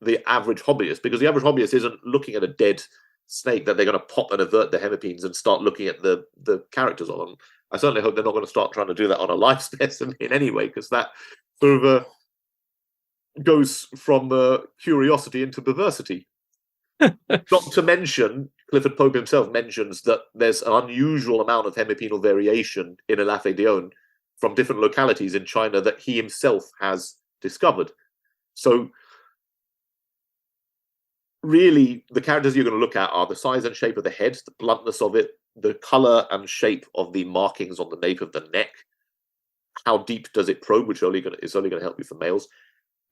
the average hobbyist, because the average hobbyist isn't looking at a dead snake that they're going to pop and avert the hemipenes and start looking at the characters on them. I certainly hope they're not going to start trying to do that on a live specimen anyway, because that sort of goes from curiosity into perversity. Not to mention, Clifford Pope himself mentions that there's an unusual amount of hemipenal variation in Elaphe dione from different localities in China that he himself has discovered. So really, the characters you're going to look at are the size and shape of the head, the bluntness of it, the color and shape of the markings on the nape of the neck, how deep does it probe, which is only going to help you for males,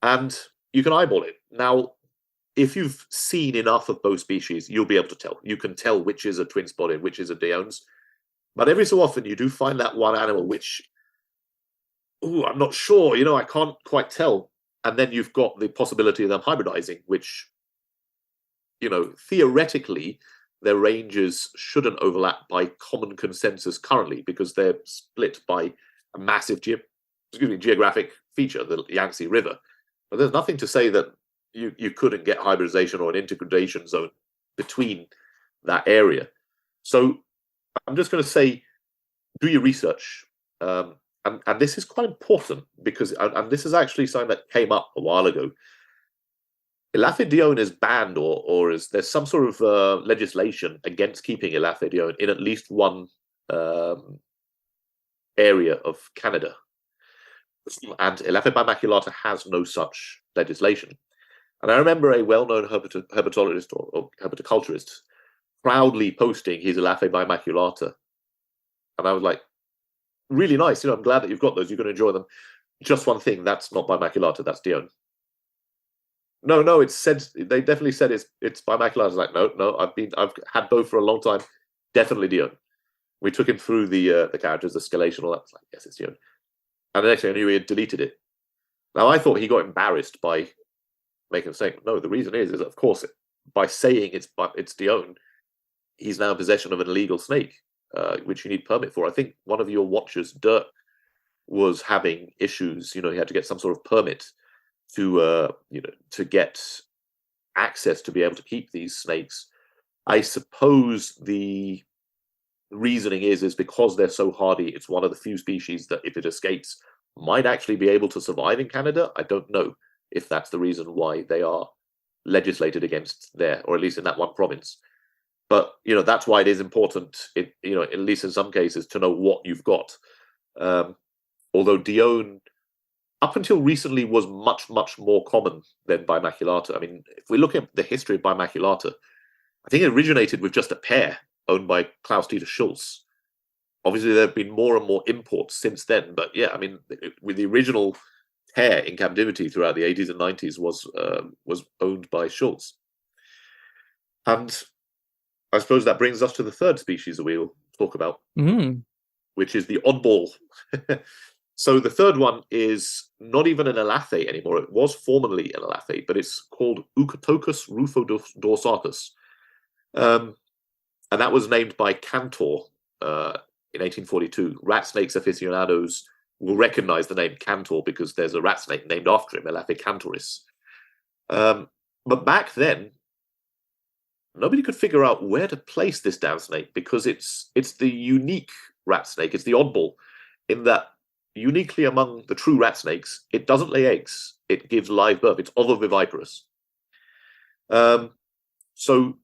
and you can eyeball it. Now, if you've seen enough of both species, you'll be able to tell. You can tell which is a twin-spotted, which is a Dione's. But every so often, you do find that one animal which, I'm not sure, I can't quite tell. And then you've got the possibility of them hybridizing, which, theoretically, their ranges shouldn't overlap by common consensus currently, because they're split by a massive geographic feature, the Yangtze River. But there's nothing to say that you couldn't get hybridization or an integration zone between that area. So I'm just going to say, do your research. And this is quite important, because and this is actually something that came up a while ago. Elaphe dione is banned, or there's some sort of legislation against keeping Elaphe dione in at least one area of Canada. And Elaphe bimaculata has no such legislation. And I remember a well-known herpetologist or herpetoculturist proudly posting his Elaphe bimaculata. And I was like, really nice. I'm glad that you've got those. You're going to enjoy them. Just one thing, that's not bimaculata, that's Dione. No, it's said, they definitely said it's bimaculata. I was like, no, I've had both for a long time. Definitely Dione. We took him through the characters, the scalation, all that. It's like, yes, it's Dione. And the next thing I knew, he had deleted it. Now, I thought he got embarrassed by making a mistake. No, the reason is of course, by saying it's Dione, he's now in possession of an illegal snake, which you need permit for. I think one of your watchers, Dirk, was having issues. He had to get some sort of permit to get access to be able to keep these snakes. I suppose the reasoning is because they're so hardy, it's one of the few species that, if it escapes, might actually be able to survive in Canada. I don't know if that's the reason why they are legislated against there, or at least in that one province. But that's why it is important, at least in some cases, to know what you've got. Although Dione, up until recently, was much, much more common than bimaculata. I mean, if we look at the history of bimaculata, I think it originated with just a pair owned by Klaus-Dieter Schultz. Obviously, there have been more and more imports since then. But yeah, I mean, with the original pair in captivity throughout the 80s and 90s was owned by Schultz. And I suppose that brings us to the third species that we'll talk about, which is the oddball. So the third one is not even an Elaphe anymore. It was formerly an Elaphe, but it's called Eucatocus rufodorsatus. And that was named by Cantor in 1842. Rat snakes aficionados will recognize the name Cantor because there's a rat snake named after him, Elaphe cantoris. But back then, nobody could figure out where to place this damn snake, because it's the unique rat snake. It's the oddball in that, uniquely among the true rat snakes, it doesn't lay eggs. It gives live birth. It's ovoviviparous. So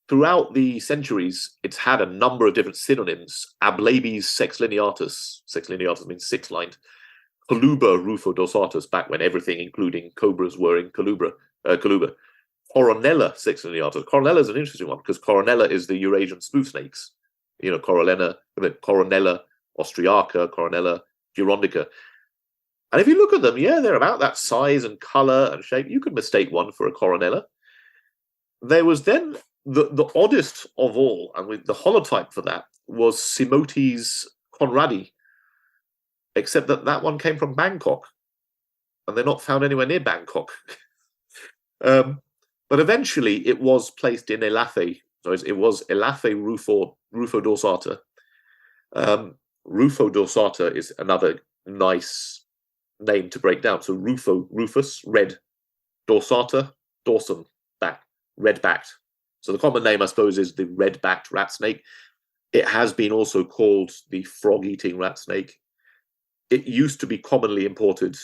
throughout the centuries, it's had a number of different synonyms. Ablabes sexlineatus. Sexlineatus means six-lined. Coluber rufodossatus, back when everything, including cobras, were in Coluber. Coronella sexilliata. Coronella is an interesting one because Coronella is the Eurasian spoof snakes. Coronella austriaca, Coronella girondica. And if you look at them, they're about that size and color and shape. You could mistake one for a Coronella. There was then the oddest of all, and with the holotype for that was Simotes conradi, except that one came from Bangkok, and they're not found anywhere near Bangkok. But eventually it was placed in Elafe. So it was Elafe rufodorsata. Rufodorsata is another nice name to break down. So rufus, red, dorsata, dorsum, back, red-backed. So the common name, I suppose, is the red-backed rat snake. It has been also called the frog-eating rat snake. It used to be commonly imported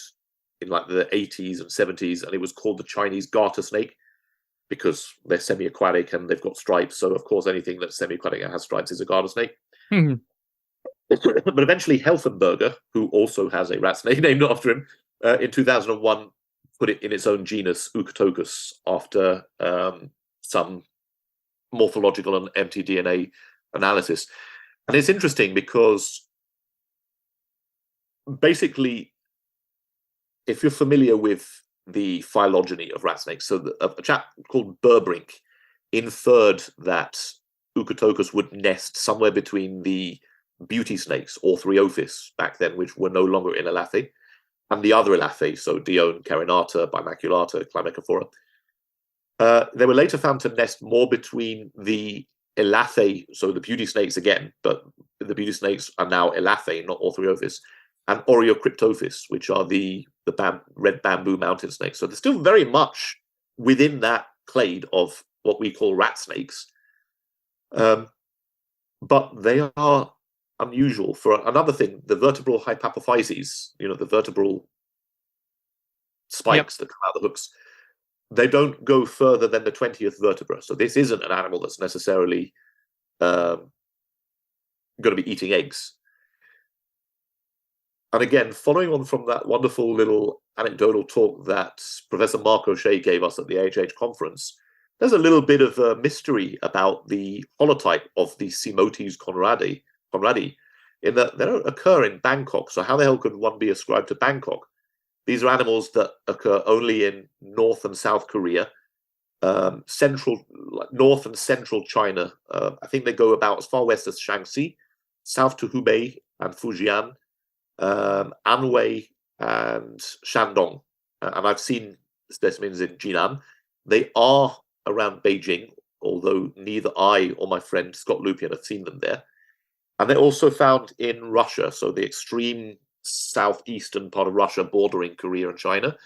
in like the 80s and 70s, and it was called the Chinese garter snake because they're semi-aquatic and they've got stripes. So, of course, anything that's semi-aquatic and has stripes is a garter snake. Mm-hmm. But eventually, Helfenberger, who also has a rat snake named after him, in 2001 put it in its own genus, Euctocus, after some morphological and mtDNA analysis. And it's interesting because basically, if you're familiar with the phylogeny of rat snakes, so a chap called Burbrink inferred that Euctocus would nest somewhere between the beauty snakes, Orthriophis, back then, which were no longer in Elafe, and the other Elafe, so Dione, Carinata, Bimaculata, Climacophora. They were later found to nest more between the Elafe, so the beauty snakes again, but the beauty snakes are now Elafe, not Orthriophis, and Oreocryptophis, which are the red bamboo mountain snakes. So they're still very much within that clade of what we call rat snakes. But they are unusual for another thing, the vertebral hypophyses, the vertebral spikes that come out the hooks. They don't go further than the 20th vertebra. So this isn't an animal that's necessarily going to be eating eggs. And again, following on from that wonderful little anecdotal talk that Professor Mark O'Shea gave us at the AHH conference, there's a little bit of a mystery about the holotype of the Simotes conradi, in that they don't occur in Bangkok. So how the hell could one be ascribed to Bangkok? These are animals that occur only in North and South Korea, North and Central China. I think they go about as far west as Shaanxi, south to Hubei and Fujian, Anhui and Shandong. And I've seen specimens in Jinan. They are around Beijing, although neither I or my friend Scott Lupian have seen them there. And they're also found in Russia, so the extreme southeastern part of Russia bordering Korea and China,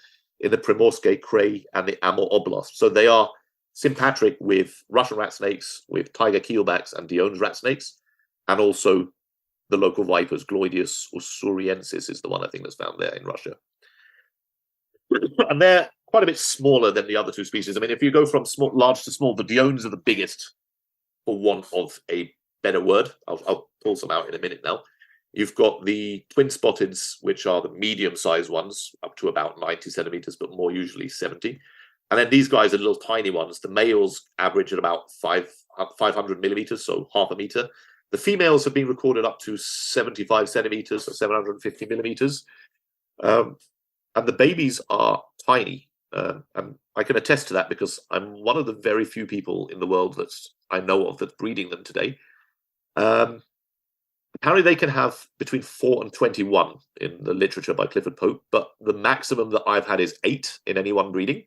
in the Primorske Krai and the Amur Oblast. So they are sympatric with Russian rat snakes, with tiger keelbacks and Dione's rat snakes, and also the local vipers. Gloidius ussuriensis is the one I think that's found there in Russia. And they're quite a bit smaller than the other two species. I mean, if you go from large to small, the Diones are the biggest, for want of a better word. I'll pull some out in a minute now. You've got the twin spotteds, which are the medium-sized ones, up to about 90 centimeters, but more usually 70. And then these guys are little tiny ones. The males average at about 500 millimeters, so half a meter. The females have been recorded up to 75 centimeters, so 750 millimeters. And the babies are tiny. And I can attest to that because I'm one of the very few people in the world that I know of that's breeding them today. Apparently they can have between 4 and 21 in the literature by Clifford Pope, but the maximum that I've had is 8 in any one breeding.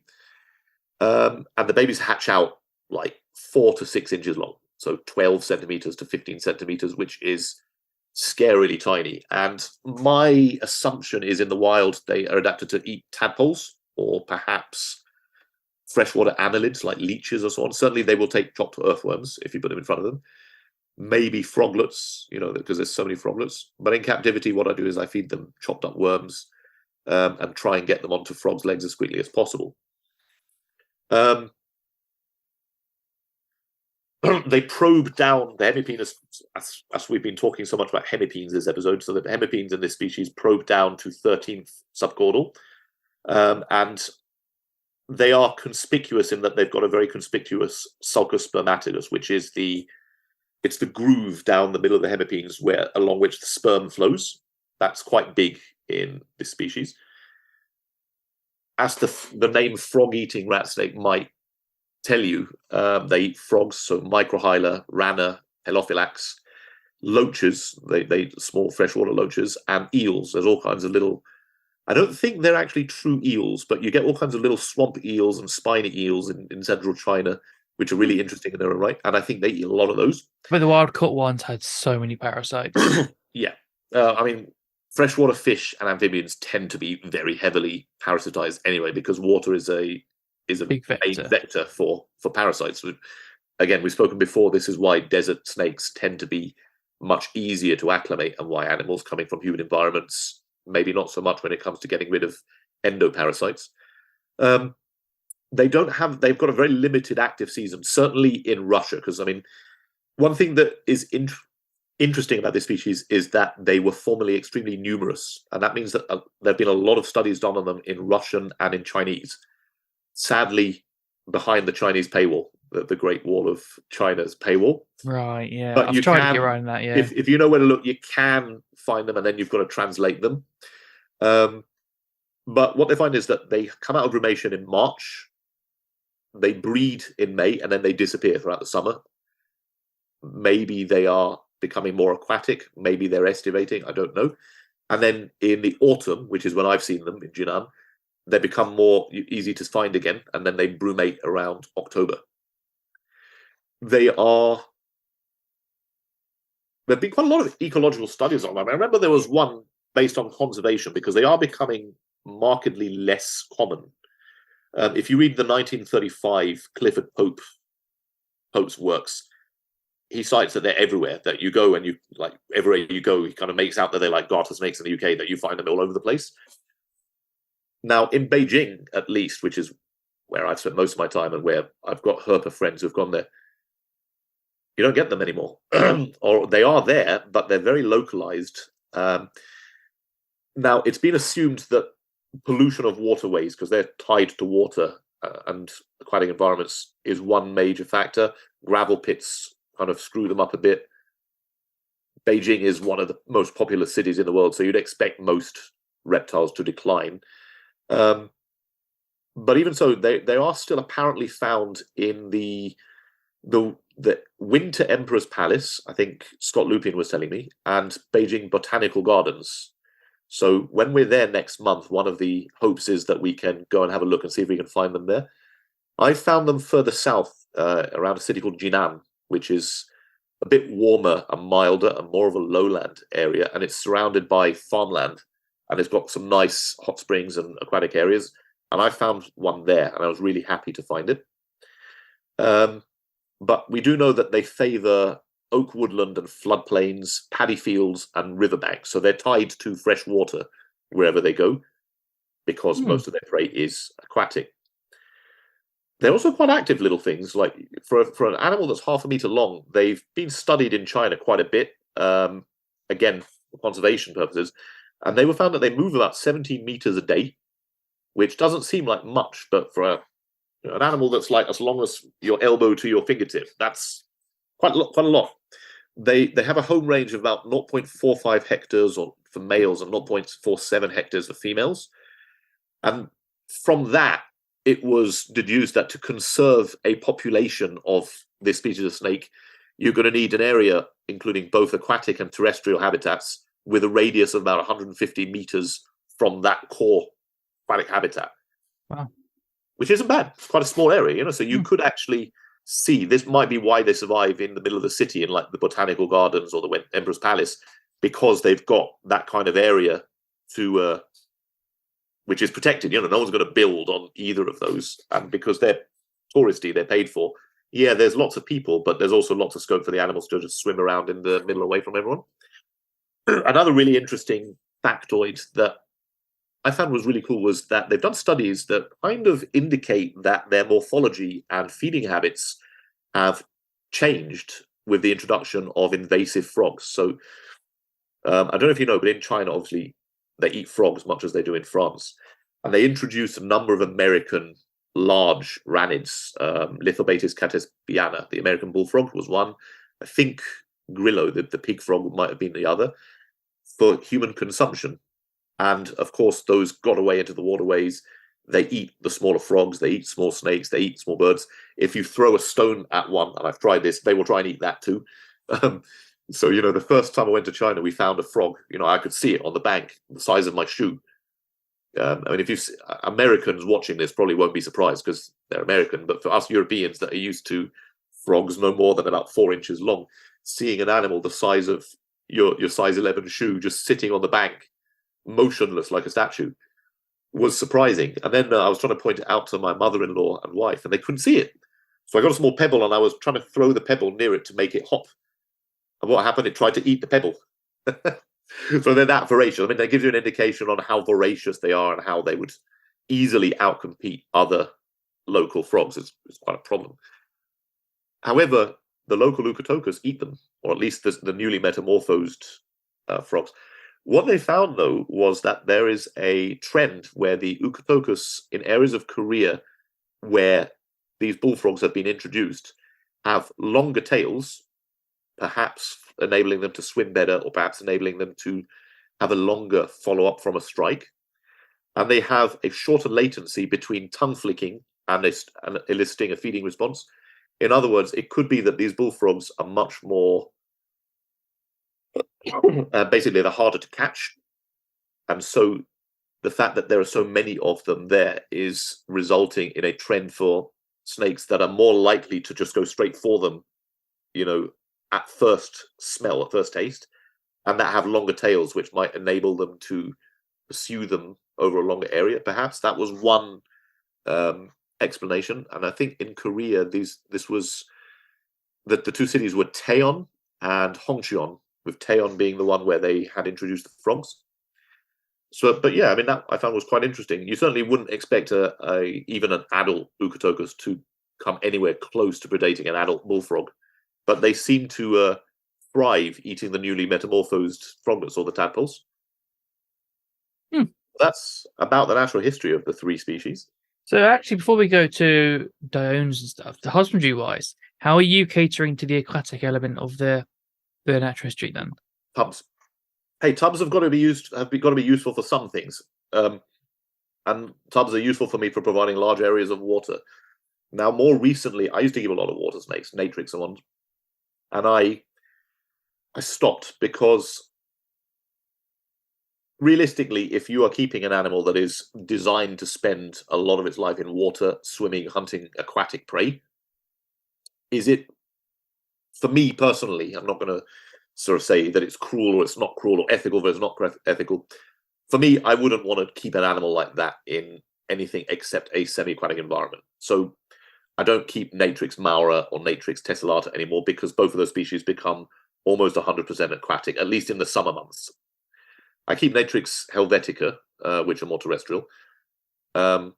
And the babies hatch out like 4 to 6 inches long, so 12 centimeters to 15 centimeters, which is scarily tiny. And my assumption is in the wild they are adapted to eat tadpoles or perhaps freshwater annelids like leeches or so on. Certainly they will take chopped earthworms if you put them in front of them. Maybe froglets, because there's so many froglets. But in captivity, what I do is I feed them chopped up worms and try and get them onto frogs' legs as quickly as possible. But they probe down the hemipenes, as we've been talking so much about hemipenes this episode, so that the hemipenes in this species probe down to 13th subcaudal, and they are conspicuous in that they've got a very conspicuous sulcus spermatidus, which is it's the groove down the middle of the hemipenes along which the sperm flows. That's quite big in this species. As the name frog-eating rat snake might tell you, they eat frogs, so microhyla, rana, helophylax, loaches, they small freshwater loaches, and eels. There's all kinds of little, I don't think they're actually true eels, but you get all kinds of little swamp eels and spiny eels in central China, which are really interesting in their own right, and I think they eat a lot of those. But the wild caught ones had so many parasites. Yeah. I mean, freshwater fish and amphibians tend to be very heavily parasitized anyway, because water is a Big main vector. vector for parasites. Again, we've spoken before, this is why desert snakes tend to be much easier to acclimate, and why animals coming from human environments maybe not so much when it comes to getting rid of endoparasites. They've got a very limited active season, certainly in Russia, because I mean, one thing that is interesting about this species is that they were formerly extremely numerous, and that means that there have been a lot of studies done on them in Russian and in Chinese. Sadly, behind the Chinese paywall, the Great Wall of China's paywall. Right, yeah. But I've tried to get around that, yeah. If you know where to look, you can find them, and then you've got to translate them. But what they find is that they come out of brumation in March, they breed in May, and then they disappear throughout the summer. Maybe they are becoming more aquatic, maybe they're estivating, I don't know. And then in the autumn, which is when I've seen them in Jinan, they become more easy to find again, and then they brumate around October. There've been quite a lot of ecological studies on them. I remember there was one based on conservation, because they are becoming markedly less common. If you read the 1935 Clifford Pope's works, he cites that they're everywhere, that you go and you, like, everywhere you go, he kind of makes out that they're like garter snakes in the UK, that you find them all over the place. Now, in Beijing, at least, which is where I've spent most of my time and where I've got herper friends who've gone there, you don't get them anymore. Or they are there, but they're very localized. Now, it's been assumed that pollution of waterways, because they're tied to water and aquatic environments, is one major factor. Gravel pits kind of screw them up a bit. Beijing is one of the most populous cities in the world, so you'd expect most reptiles to decline. But even so, they are still apparently found in the Winter Emperor's Palace, I think Scott Lupin was telling me, and Beijing Botanical Gardens. So when we're there next month, one of the hopes is that we can go and have a look and see if we can find them there. I found them further south, around a city called Jinan, which is a bit warmer and milder and more of a lowland area, and it's surrounded by farmland, and it's got some nice hot springs and aquatic areas. And I found one there, and I was really happy to find it. But we do know that they favor oak woodland and floodplains, paddy fields, and riverbanks. So they're tied to fresh water wherever they go, because most of their prey is aquatic. They're also quite active little things. Like for an animal that's 0.5 meter long, they've been studied in China quite a bit, again, for conservation purposes. And they were found that they move about 17 meters a day, which doesn't seem like much, but for an animal that's like as long as your elbow to your fingertip, that's quite a lot. They have a home range of about 0.45 hectares for males and 0.47 hectares for females. And from that, it was deduced that to conserve a population of this species of snake, you're going to need an area including both aquatic and terrestrial habitats with a radius of about 150 meters from that core aquatic habitat. Wow. Which isn't bad. It's quite a small area, so you could actually see, this might be why they survive in the middle of the city in like the Botanical Gardens or the Emperor's Palace, because they've got that kind of area to which is protected. No one's going to build on either of those, and because they're touristy, they're paid for. Yeah, there's lots of people, but there's also lots of scope for the animals to just swim around in the middle away from everyone. Another really interesting factoid that I found was really cool was that they've done studies that kind of indicate that their morphology and feeding habits have changed with the introduction of invasive frogs. So I don't know if you know, but in China, obviously, they eat frogs much as they do in France. And they introduced a number of American large ranids. Lithobates catespiana, the American bullfrog, was one. I think Grillo, the pig frog, might have been the other, for human consumption. And of course, those got away into the waterways. They eat the smaller frogs, they eat small snakes, they eat small birds. If you throw a stone at one, and I've tried this, they will try and eat that too. So, the first time I went to China, we found a frog. I could see it on the bank, the size of my shoe. If you Americans watching this probably won't be surprised because they're American, but for us Europeans that are used to frogs no more than about 4 inches long, seeing an animal the size of your size 11 shoe just sitting on the bank, motionless like a statue, was surprising. And then I was trying to point it out to my mother-in-law and wife, and they couldn't see it. So I got a small pebble, and I was trying to throw the pebble near it to make it hop. And what happened? It tried to eat the pebble. So they're that voracious. I mean, that gives you an indication on how voracious they are and how they would easily outcompete other local frogs. It's quite a problem. However, the local Eucatokus eat them, or at least the newly metamorphosed frogs. What they found, though, was that there is a trend where the Eucatokus in areas of Korea where these bullfrogs have been introduced have longer tails, perhaps enabling them to swim better, or perhaps enabling them to have a longer follow-up from a strike. And they have a shorter latency between tongue flicking and eliciting a feeding response. In other words, it could be that these bullfrogs are much more, basically, they're harder to catch. And so the fact that there are so many of them there is resulting in a trend for snakes that are more likely to just go straight for them, at first smell, at first taste, and that have longer tails, which might enable them to pursue them over a longer area. Perhaps that was one explanation. And I think in Korea, this was that the two cities were Taeon and Hongcheon, with Taeon being the one where they had introduced the frogs. So, but yeah, I mean, that I found was quite interesting. You certainly wouldn't expect even an adult Eucatokus to come anywhere close to predating an adult bullfrog, but they seem to thrive eating the newly metamorphosed froglets or the tadpoles. That's about the natural history of the three species. So actually, before we go to Diones and stuff, the husbandry-wise, how are you catering to the aquatic element of the natural history then? Tubs. Hey, tubs have got to be useful for some things, and tubs are useful for me for providing large areas of water. Now, more recently, I used to keep a lot of water snakes, natrix and ones, and I stopped because realistically, if you are keeping an animal that is designed to spend a lot of its life in water, swimming, hunting aquatic prey, is it, for me personally, I'm not going to sort of say that it's cruel or it's not cruel, or ethical versus not ethical. For me, I wouldn't want to keep an animal like that in anything except a semi-aquatic environment. So I don't keep Natrix maura or Natrix tessellata anymore, because both of those species become almost 100% aquatic, at least in the summer months. I keep Natrix helvetica, which are more terrestrial. And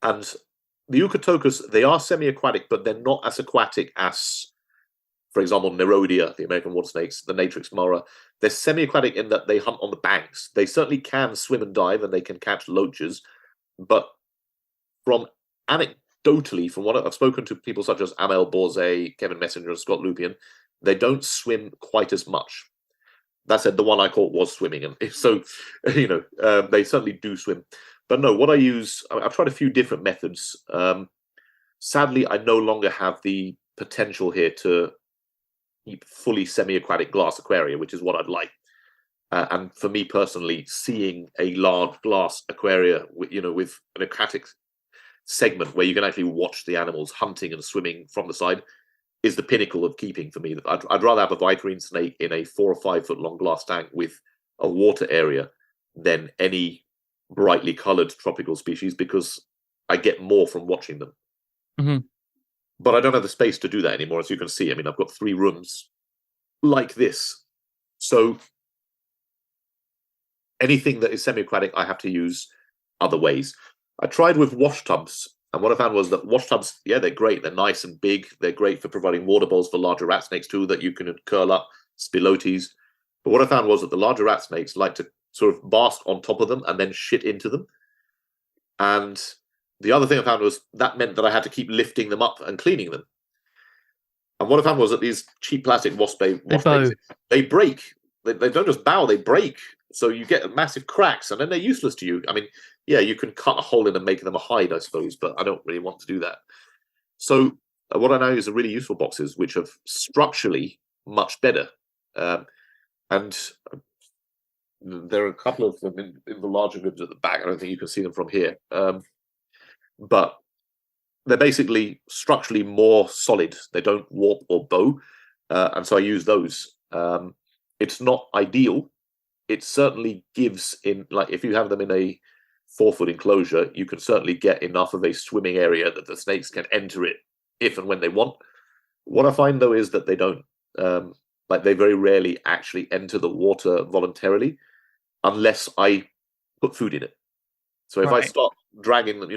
the Eucatokus, they are semi-aquatic, but they're not as aquatic as, for example, Nerodia, the American water snakes, the Natrix maura. They're semi-aquatic in that they hunt on the banks. They certainly can swim and dive, and they can catch loaches. But anecdotally, from what I've spoken to people such as Amel Borzay, Kevin Messenger, and Scott Lupian, they don't swim quite as much. That said, the one I caught was swimming, and so they certainly do swim. But no, what I use, I've tried a few different methods. Sadly, I no longer have the potential here to keep fully semi-aquatic glass aquaria, which is what I'd like. And for me personally, seeing a large glass aquaria, with an aquatic segment where you can actually watch the animals hunting and swimming from the side, is the pinnacle of keeping for me. I'd rather have a viperine snake in a 4 or 5 foot long glass tank with a water area than any brightly colored tropical species, because I get more from watching them. Mm-hmm. But I don't have the space to do that anymore, as you can see. I mean, I've got 3 rooms like this. So anything that is semi-aquatic, I have to use other ways. I tried with wash tubs And what I found was that wash tubs, yeah, they're great. They're nice and big. They're great for providing water bowls for larger rat snakes too, that you can curl up, spilotes. But what I found was that the larger rat snakes like to sort of bask on top of them and then shit into them. And the other thing I found was that meant that I had to keep lifting them up and cleaning them. And what I found was that these cheap plastic wash snakes, they break. They don't just bow, they break. So you get massive cracks, and then they're useless to you. I mean, yeah, you can cut a hole in and make them a hide, I suppose, but I don't really want to do that. So what I know is really useful boxes, which are structurally much better. And there are a couple of them in the larger rooms at the back. I don't think you can see them from here. But they're basically structurally more solid. They don't warp or bow. And so I use those. It's not ideal. It certainly gives in, like, if you have them in a 4-foot enclosure, you can certainly get enough of a swimming area that the snakes can enter it if and when they want. What I find, though, is that they don't. Like, they very rarely actually enter the water voluntarily unless I put food in it. So if I start dragging them,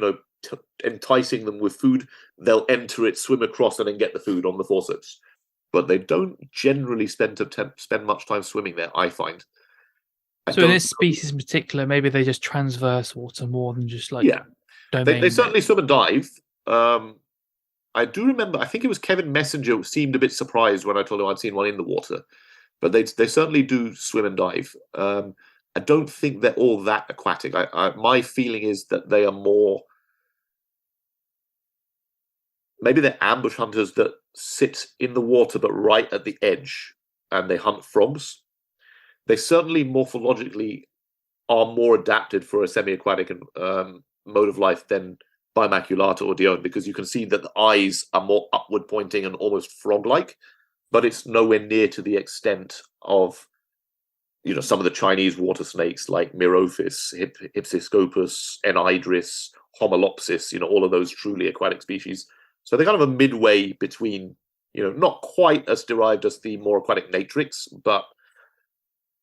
enticing them with food, they'll enter it, swim across, and then get the food on the forceps. But they don't generally spend much time swimming there, I find. So in this species in particular, maybe they just transverse water more than just like they certainly swim and dive. I do remember, I think it was Kevin Messenger who seemed a bit surprised when I told him I'd seen one in the water. But they certainly do swim and dive. I don't think they're all that aquatic. My feeling is that they are more, maybe they're ambush hunters that sit in the water but right at the edge, and they hunt frogs. They certainly morphologically are more adapted for a semi-aquatic mode of life than Bimaculata or Dione, because you can see that the eyes are more upward pointing and almost frog-like, but it's nowhere near to the extent of some of the Chinese water snakes like Mirophis, Hypsiscopus, Enhydris, Homolopsis, all of those truly aquatic species. So they're kind of a midway between, not quite as derived as the more aquatic Natrix, but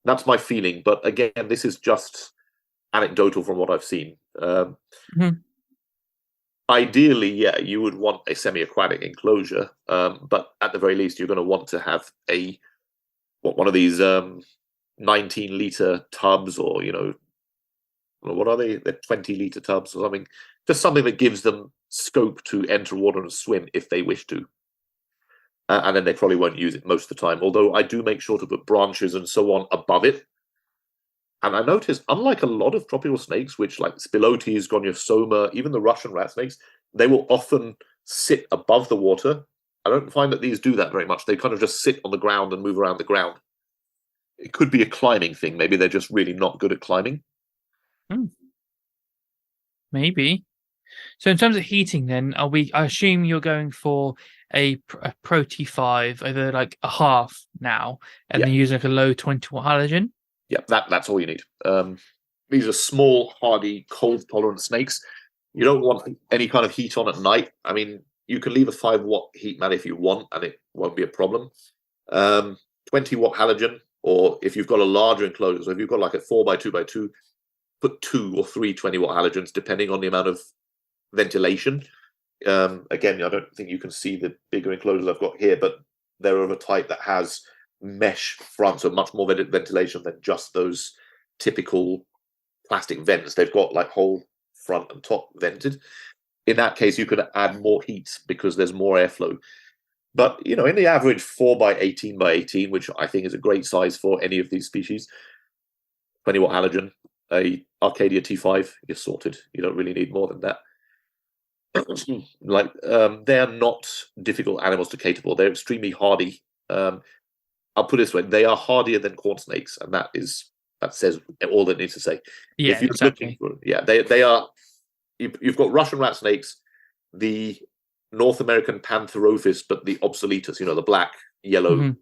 that's my feeling. But again, this is just anecdotal from what I've seen. Ideally, yeah, you would want a semi-aquatic enclosure, but at the very least, you're going to want to have one of these 19-liter tubs, or what are they? They're 20-liter tubs or something. Just something that gives them scope to enter water and swim if they wish to. And then they probably won't use it most of the time. Although I do make sure to put branches and so on above it. And I noticed, unlike a lot of tropical snakes, which like Spilotes, Goniosoma, even the Russian rat snakes, they will often sit above the water. I don't find that these do that very much. They kind of just sit on the ground and move around the ground. It could be a climbing thing. Maybe they're just really not good at climbing. Maybe. So in terms of heating, then, I assume you're going for a Pro T5, either like a half now, and then use like a low 20-watt halogen? Yeah, that's all you need. These are small, hardy, cold-tolerant snakes. You don't want any kind of heat on at night. I mean, you can leave a 5-watt heat mat if you want, and it won't be a problem. 20-watt halogen, or if you've got a larger enclosure, so if you've got like a 4x2x2, put 2 or 3 20-watt halogens, depending on the amount of ventilation. Again, I don't think you can see the bigger enclosures I've got here, but they're of a type that has mesh front, so much more ventilation than just those typical plastic vents. They've got like whole front and top vented. In that case, you can add more heat because there's more airflow. But in the average 4x18x18, which I think is a great size for any of these species, 20-watt halogen, a Arcadia T5, you're sorted. You don't really need more than that. They are not difficult animals to cater for. They're extremely hardy. I'll put it this way: they are hardier than corn snakes, and that says all that needs to say. Yeah, if you're exactly. They are. You've got Russian rat snakes, the North American Pantherophis, but the obsoletus, the black, yellow,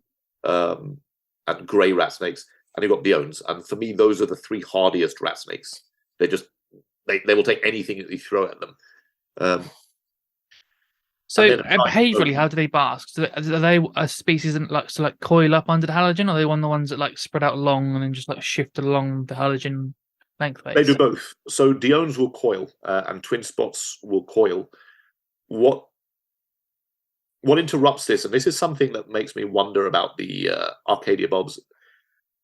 and grey rat snakes, and you've got Diones. And for me, those are the 3 hardiest rat snakes. They will take anything that you throw at them. So behaviorally, how do they bask? Are they a species that like coil up under the halogen, or are they one of the ones that like spread out long and then just like shift along the halogen? lengthways? They do both. So Diones will coil, and twin spots will coil. What interrupts this, and this is something that makes me wonder about the Arcadia bobs.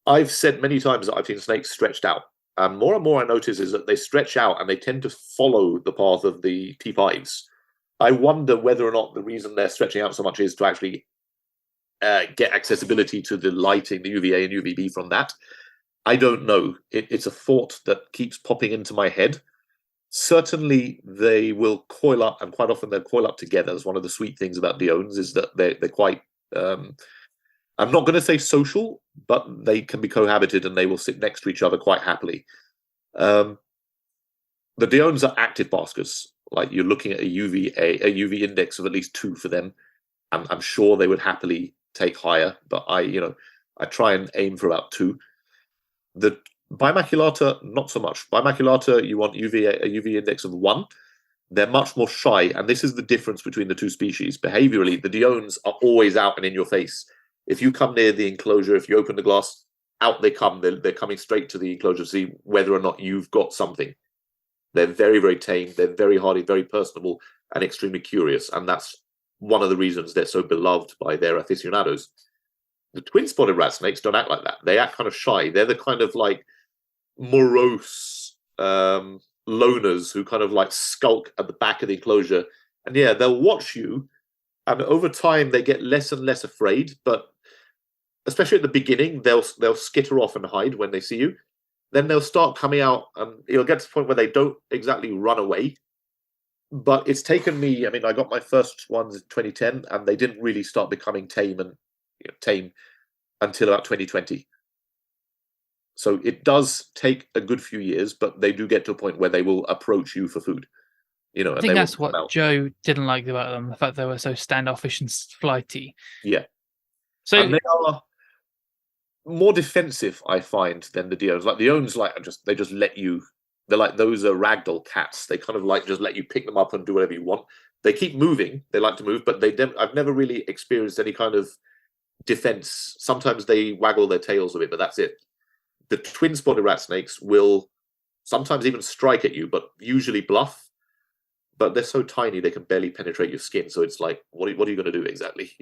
I've said many times that I've seen snakes stretched out, and more I notice is that they stretch out and they tend to follow the path of the T5s. I wonder whether or not the reason they're stretching out so much is to actually get accessibility to the lighting, the UVA and UVB from that. I don't know. It's a thought that keeps popping into my head. Certainly, they will coil up, and quite often they'll coil up together. That's one of the sweet things about Diones, is that they're quite... I'm not going to say social, but they can be cohabited and they will sit next to each other quite happily. The Diones are active baskers. Like, you're looking at a UV index of at least 2 for them. I'm sure they would happily take higher, but I try and aim for about 2. The Bimaculata, not so much. Bimaculata, you want a UV index of 1. They're much more shy, and this is the difference between the two species. Behaviorally, the Diones are always out and in your face. If you come near the enclosure, if you open the glass, out they come. They're coming straight to the enclosure to see whether or not you've got something. They're very, very tame. They're very hardy, very personable, and extremely curious. And that's one of the reasons they're so beloved by their aficionados. The twin-spotted rat snakes don't act like that. They act kind of shy. They're the kind of like morose loners who kind of like skulk at the back of the enclosure. And yeah, they'll watch you. And over time, they get less and less afraid. But especially at the beginning, they'll skitter off and hide when they see you. Then they'll start coming out, and it'll get to the point where they don't exactly run away. But it's taken me, I mean, I got my first ones in 2010, and they didn't really start becoming tame until about 2020. So it does take a good few years, but they do get to a point where they will approach you for food. I think that's what Joe didn't like about them, the fact they were so standoffish and flighty. Yeah. So and they are more defensive, I find, than the Diones. Like the Diones, they just let you. They're like those ragdoll cats. They kind of like just let you pick them up and do whatever you want. They keep moving. They like to move, but I've never really experienced any kind of defense. Sometimes they waggle their tails a bit, but that's it. The twin-spotted rat snakes will sometimes even strike at you, but usually bluff. But they're so tiny they can barely penetrate your skin. So it's like, what are you going to do exactly?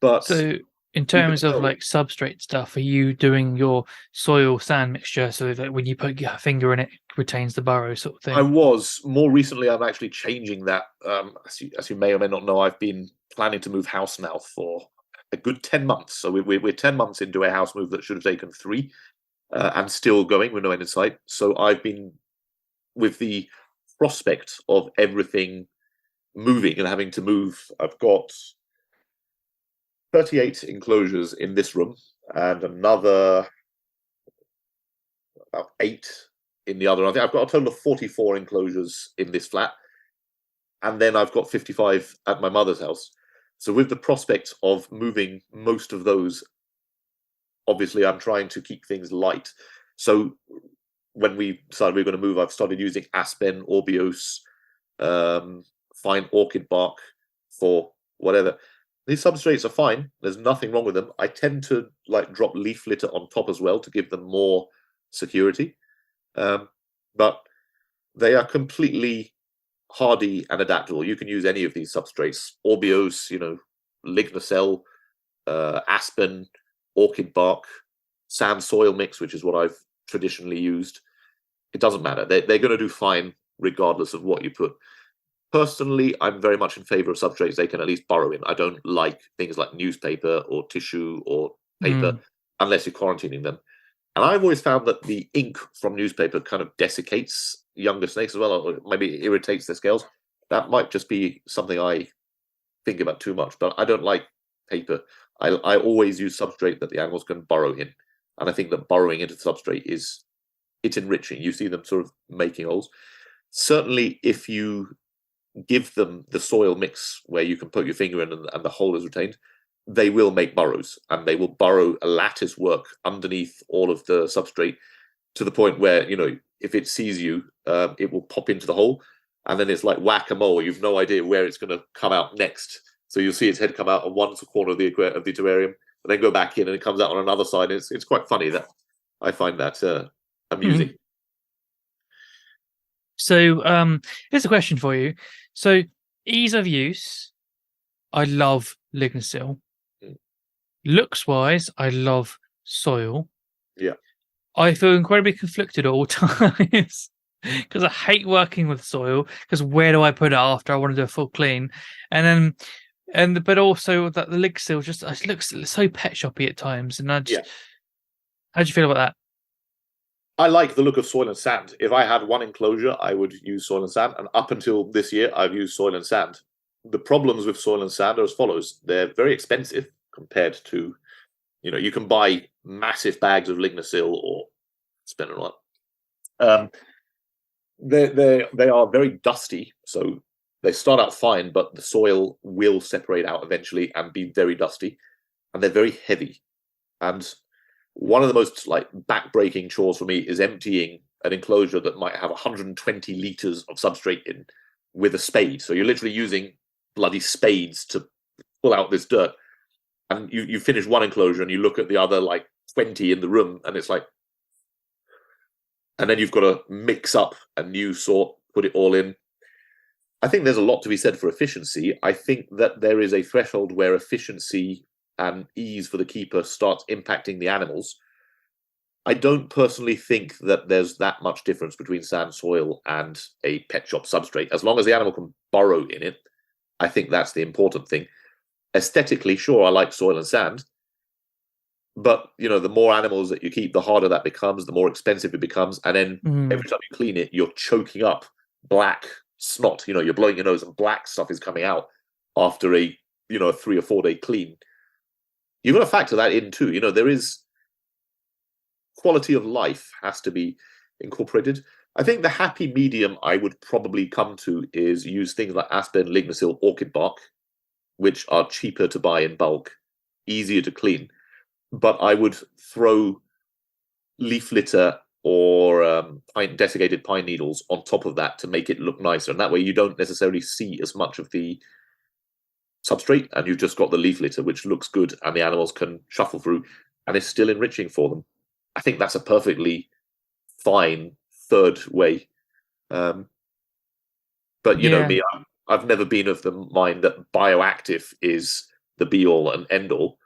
But so in terms of like substrate stuff, are you doing your soil sand mixture so that when you put your finger in it retains the burrow sort of thing? I was. More recently, I'm actually changing that. As you may or may not know, I've been planning to move house now for a good 10 months. So we're 10 months into a house move that should have taken 3, and still going with no end in sight. So I've been, with the prospect of everything moving and having to move, I've got 38 enclosures in this room and another about 8 in the other. I think I've got a total of 44 enclosures in this flat, and then I've got 55 at my mother's house. So with the prospect of moving most of those, obviously I'm trying to keep things light. So when we decided we were going to move, I've started using aspen, orbeose, fine orchid bark for whatever. These substrates are fine. There's nothing wrong with them. I tend to like drop leaf litter on top as well to give them more security. But they are completely hardy and adaptable. You can use any of these substrates: orbeose, lignocell, aspen, orchid bark, sand soil mix, which is what I've traditionally used. It doesn't matter. They're going to do fine regardless of what you put. Personally, I'm very much in favor of substrates they can at least burrow in. I don't like things like newspaper or tissue or paper unless you're quarantining them. And I've always found that the ink from newspaper kind of desiccates younger snakes as well, or maybe irritates their scales. That might just be something I think about too much, but I don't like paper. I always use substrate that the animals can burrow in. And I think that burrowing into the substrate it's enriching. You see them sort of making holes. Certainly, if you give them the soil mix where you can put your finger in and the hole is retained, they will make burrows, and they will burrow a lattice work underneath all of the substrate to the point where, if it sees you, it will pop into the hole, and then it's like whack-a-mole. You've no idea where it's going to come out next. So you'll see its head come out on one corner of the terrarium, and then go back in, and it comes out on another side. It's quite funny. I find that amusing. So here's a question for you. So ease of use, I love Lignosil. Mm. Looks wise, I love soil. Yeah. I feel incredibly conflicted at all times because I hate working with soil. Because where do I put it after I want to do a full clean? But also that the Lignosil just it looks so pet shoppy at times. And how do you feel about that? I like the look of soil and sand. If I had one enclosure, I would use soil and sand. And up until this year, I've used soil and sand. The problems with soil and sand are as follows. They're very expensive compared to, you can buy massive bags of Lignosil or spend a lot. They are very dusty. So they start out fine, but the soil will separate out eventually and be very dusty. And they're very heavy. And one of the most back-breaking chores for me is emptying an enclosure that might have 120 liters of substrate in with a spade. So you're literally using bloody spades to pull out this dirt. And you finish one enclosure and you look at the other 20 in the room, and it's like, and then you've got to mix up a new sort, put it all in. I think there's a lot to be said for efficiency. I think that there is a threshold where efficiency and ease for the keeper starts impacting the animals. I don't personally think that there's that much difference between sand, soil, and a pet shop substrate. As long as the animal can burrow in it, I think that's the important thing. Aesthetically, sure, I like soil and sand, but the more animals that you keep, the harder that becomes, the more expensive it becomes, and then every time you clean it, you're choking up black snot. You're blowing your nose, and black stuff is coming out after a 3 or 4 day clean. You've got to factor that in too. There is quality of life has to be incorporated. I think the happy medium I would probably come to is use things like aspen, Lignosil, orchid bark, which are cheaper to buy in bulk, easier to clean. But I would throw leaf litter or desiccated pine needles on top of that to make it look nicer. And that way you don't necessarily see as much of the substrate, and you've just got the leaf litter, which looks good, and the animals can shuffle through, and is still enriching for them. I think that's a perfectly fine third way. But you know me, I've never been of the mind that bioactive is the be-all and end-all.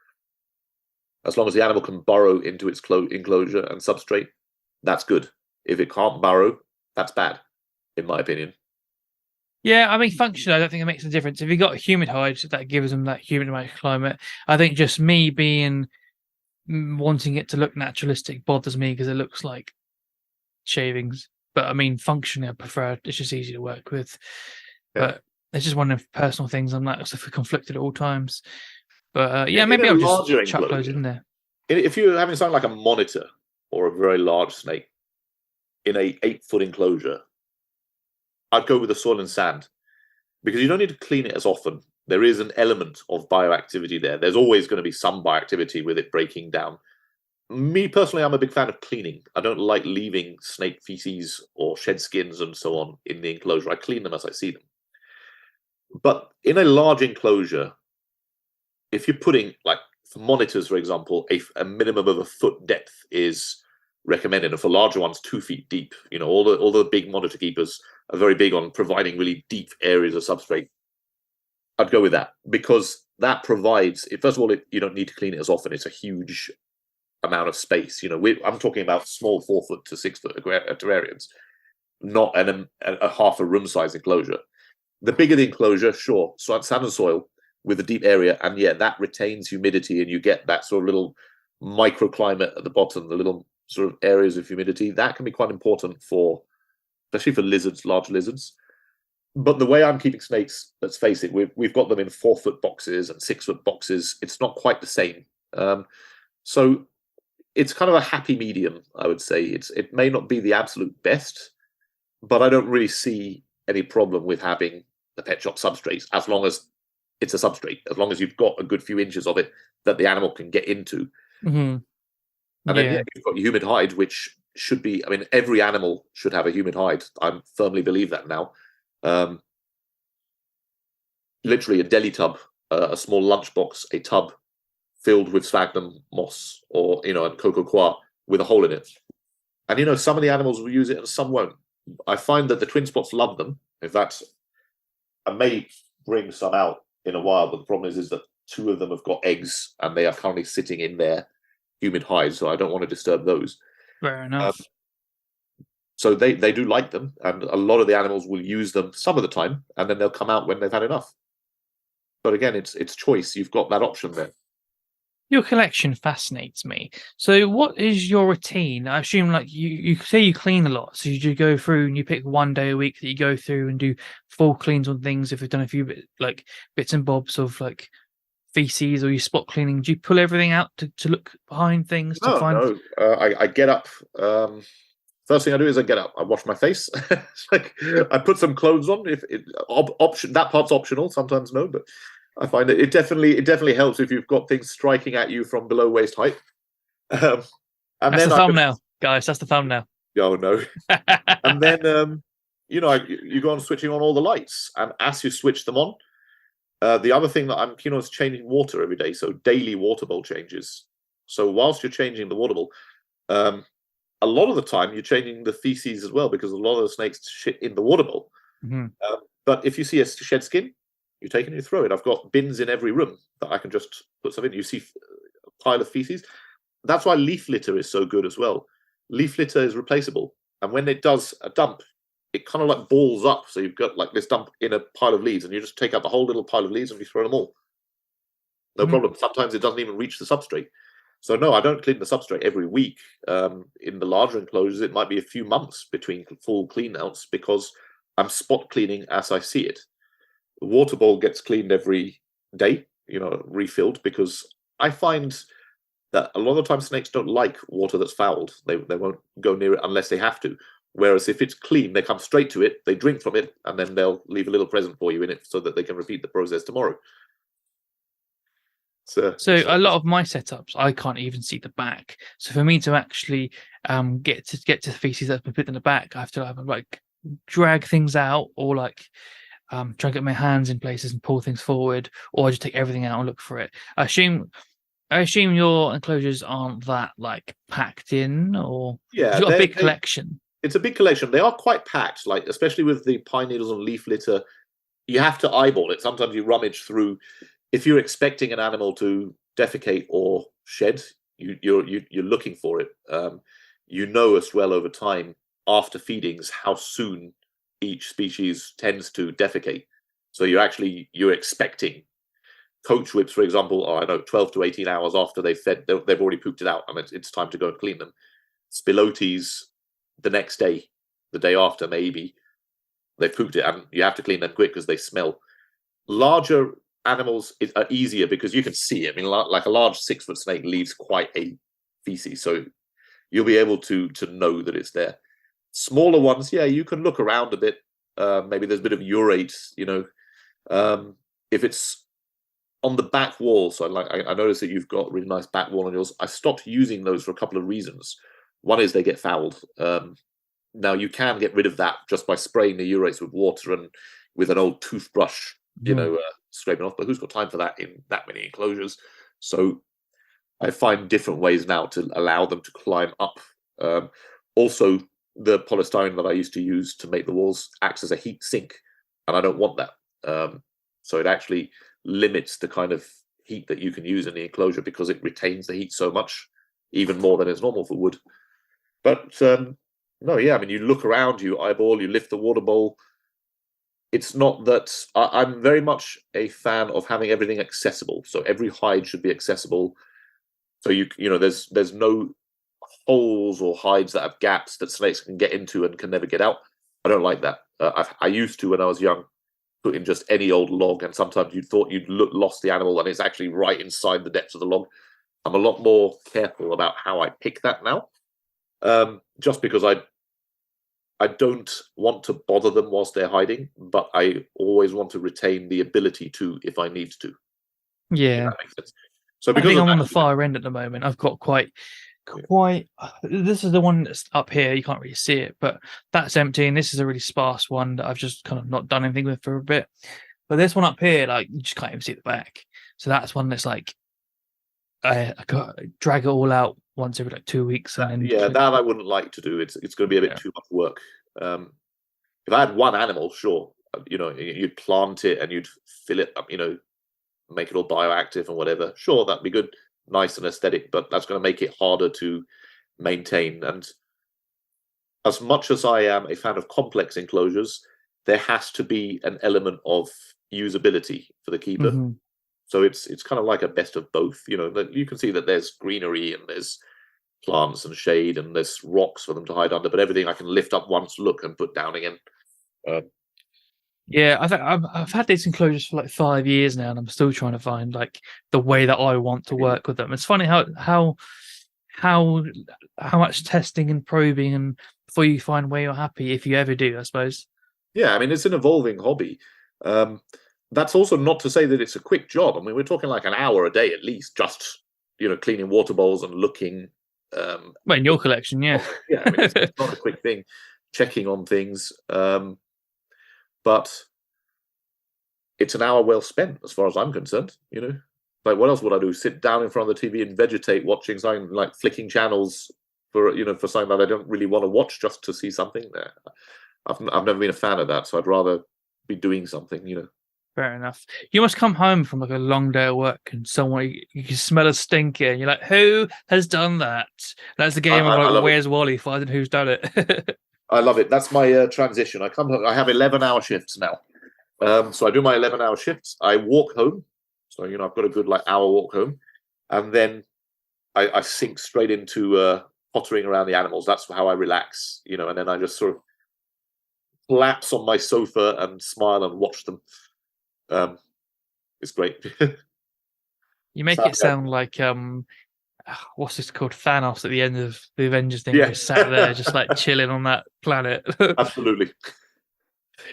As long as the animal can burrow into its enclosure and substrate, that's good. If it can't burrow, that's bad, in my opinion. Yeah, I mean, functionally, I don't think it makes a difference. If you got a humid hide, that gives them that humid microclimate. I think just me wanting it to look naturalistic bothers me because it looks like shavings. But I mean, functionally, I prefer it's just easy to work with. Yeah. But it's just one of the personal things. I'm like, so conflicted at all times. But maybe I'll just chuck those in there. If you're having something like a monitor or a very large snake in a 8-foot enclosure, I'd go with the soil and sand, because you don't need to clean it as often. There is an element of bioactivity there. There's always going to be some bioactivity with it breaking down. Me personally, I'm a big fan of cleaning. I don't like leaving snake feces or shed skins and so on in the enclosure. I clean them as I see them. But in a large enclosure, if you're putting, for monitors, for example, a minimum of a foot depth is recommended, and for larger ones, 2 feet deep. All the big monitor keepers are very big on providing really deep areas of substrate. I'd go with that, because that provides, first of all, you don't need to clean it as often. It's a huge amount of space. I'm talking about small 4-foot to 6-foot terrariums, not a half a room size enclosure. The bigger the enclosure, sure, so sand and soil with a deep area, and that retains humidity, and you get that sort of little microclimate at the bottom, the little sort of areas of humidity. That can be quite important especially for lizards, large lizards. But the way I'm keeping snakes, let's face it, we've got them in 4-foot boxes and 6-foot boxes. It's not quite the same. So it's kind of a happy medium, I would say. It may not be the absolute best, but I don't really see any problem with having the pet shop substrate, as long as it's a substrate, as long as you've got a good few inches of it that the animal can get into. Mm-hmm. And then you've got humid hide, which should be, every animal should have a humid hide. I firmly believe that now. Literally a deli tub, a small lunchbox, a tub filled with sphagnum moss or, and coco coir with a hole in it. And some of the animals will use it and some won't. I find that the twin spots love them. In fact, I may bring some out in a while, but the problem is that 2 of them have got eggs and they are currently sitting in their humid hides, so I don't want to disturb those. Fair enough. So they do like them, and a lot of the animals will use them some of the time, and then they'll come out when they've had enough. But again, it's choice. You've got that option there. Your collection fascinates me. So what is your routine? I assume like you say you clean a lot. So you do go through and you pick one day a week that you go through and do full cleans on things. If you've done a few bits and bobs of like feces, or you spot cleaning, do you pull everything out to look behind things to find? No. I get up. First thing I do is I get up. I wash my face. I put some clothes on. If that part's optional. Sometimes no, but I find it definitely helps if you've got things striking at you from below waist height. And that's the thumbnail, guys. That's the thumbnail. Oh no! And then you go on switching on all the lights, and as you switch them on, the other thing that I'm keen on is changing water every day. So daily water bowl changes. So whilst you're changing the water bowl, a lot of the time you're changing the feces as well, because a lot of the snakes shit in the water bowl. Mm-hmm. But if you see a shed skin, you take it and you throw it. I've got bins in every room that I can just put something in. You see a pile of feces. That's why leaf litter is so good as well. Leaf litter is replaceable. And when it does a dump, it kind of like balls up. So you've got like this dump in a pile of leaves, and you just take out the whole little pile of leaves and you throw them all. No problem. Sometimes it doesn't even reach the substrate. So no, I don't clean the substrate every week. In the larger enclosures, it might be a few months between full clean outs, because I'm spot cleaning as I see it. The water bowl gets cleaned every day, refilled, because I find that a lot of times snakes don't like water that's fouled. They won't go near it unless they have to. Whereas if it's clean, they come straight to it, they drink from it, and then they'll leave a little present for you in it so that they can repeat the process tomorrow. So a lot of my setups, I can't even see the back. So for me to actually get to the feces that's been put in the back, I have to like drag things out, or like try and get my hands in places and pull things forward, or I just take everything out and look for it. I assume your enclosures aren't that like packed in, or you've got a big collection. It's a big collection. They are quite packed, like especially with the pine needles and leaf litter. You have to eyeball it. Sometimes you rummage through. If you're expecting an animal to defecate or shed, you're looking for it. As well over time after feedings how soon each species tends to defecate. So you're expecting coach whips, for example, 12 to 18 hours after they've fed, they've already pooped it out, and it's time to go and clean them. Spilotes the next day, the day after, maybe they've pooped it, and you have to clean them quick because they smell. Larger animals are easier because you can see it. I mean, like a large 6-foot snake leaves quite a feces, so you'll be able to know that it's there. Smaller ones, you can look around a bit. Maybe there's a bit of urate, if it's on the back wall. So I noticed that you've got a really nice back wall on yours. I stopped using those for a couple of reasons. One is they get fouled. Now you can get rid of that just by spraying the urates with water and with an old toothbrush, scraping off, but who's got time for that in that many enclosures? So I find different ways now to allow them to climb up. Also, the polystyrene that I used to use to make the walls acts as a heat sink, and I don't want that. So it actually limits the kind of heat that you can use in the enclosure, because it retains the heat so much, even more than is normal for wood. But you look around, you eyeball, you lift the water bowl. It's not that I'm very much a fan of having everything accessible. So every hide should be accessible. So there's no holes or hides that have gaps that snakes can get into and can never get out. I don't like that. I used to, when I was young, put in just any old log, and sometimes you thought you'd lost the animal, and it's actually right inside the depths of the log. I'm a lot more careful about how I pick that now, just because I don't want to bother them whilst they're hiding, but I always want to retain the ability to if I need to. Yeah, that makes sense. So I think I'm on the far end at the moment. I've got quite. This is the one that's up here. You can't really see it, but that's empty, and this is a really sparse one that I've just kind of not done anything with for a bit. But this one up here, like, you just can't even see the back. So that's one that's like I got to drag it all out once every like 2 weeks. And then Yeah, that I wouldn't like to do. It's going to be a bit yeah. too much work. If I had one animal, sure, you'd plant it and you'd fill it up, make it all bioactive and whatever. Sure, that'd be good, nice and aesthetic, but that's going to make it harder to maintain. And as much as I am a fan of complex enclosures, there has to be an element of usability for the keeper. Mm-hmm. So it's kind of like a best of both. You can see that there's greenery and there's plants and shade and there's rocks for them to hide under, but everything I can lift up once, look, and put down again. Yeah, I think I've had these enclosures for like 5 years now, and I'm still trying to find like the way that I want to work with them. It's funny how much testing and probing and before you find where you're happy, if you ever do, I suppose. Yeah, I mean, it's an evolving hobby. That's also not to say that it's a quick job. I mean, we're talking like an hour a day at least, just cleaning water bowls and looking. Well, in your collection, yeah. Yeah, I mean, it's not a quick thing. Checking on things, but it's an hour well spent, as far as I'm concerned. Like what else would I do? Sit down in front of the TV and vegetate, watching something like flicking channels for something that I don't really want to watch just to see something there. I've never been a fan of that, so I'd rather be doing something. Fair enough. You must come home from like a long day of work and someone you can smell a stinker and you're like, who has done that? That's the game of like Where's Wally, finding who's done it. I love it. That's my transition. I have 11-hour shifts now. So I do my 11-hour shifts. I walk home. So, I've got a good like hour walk home. And then I sink straight into pottering around the animals. That's how I relax, and then I just sort of collapse on my sofa and smile and watch them. It's great. You make it sound like what's this called? Thanos at the end of the Avengers thing. Yeah. Just sat there, just like chilling on that planet. Absolutely.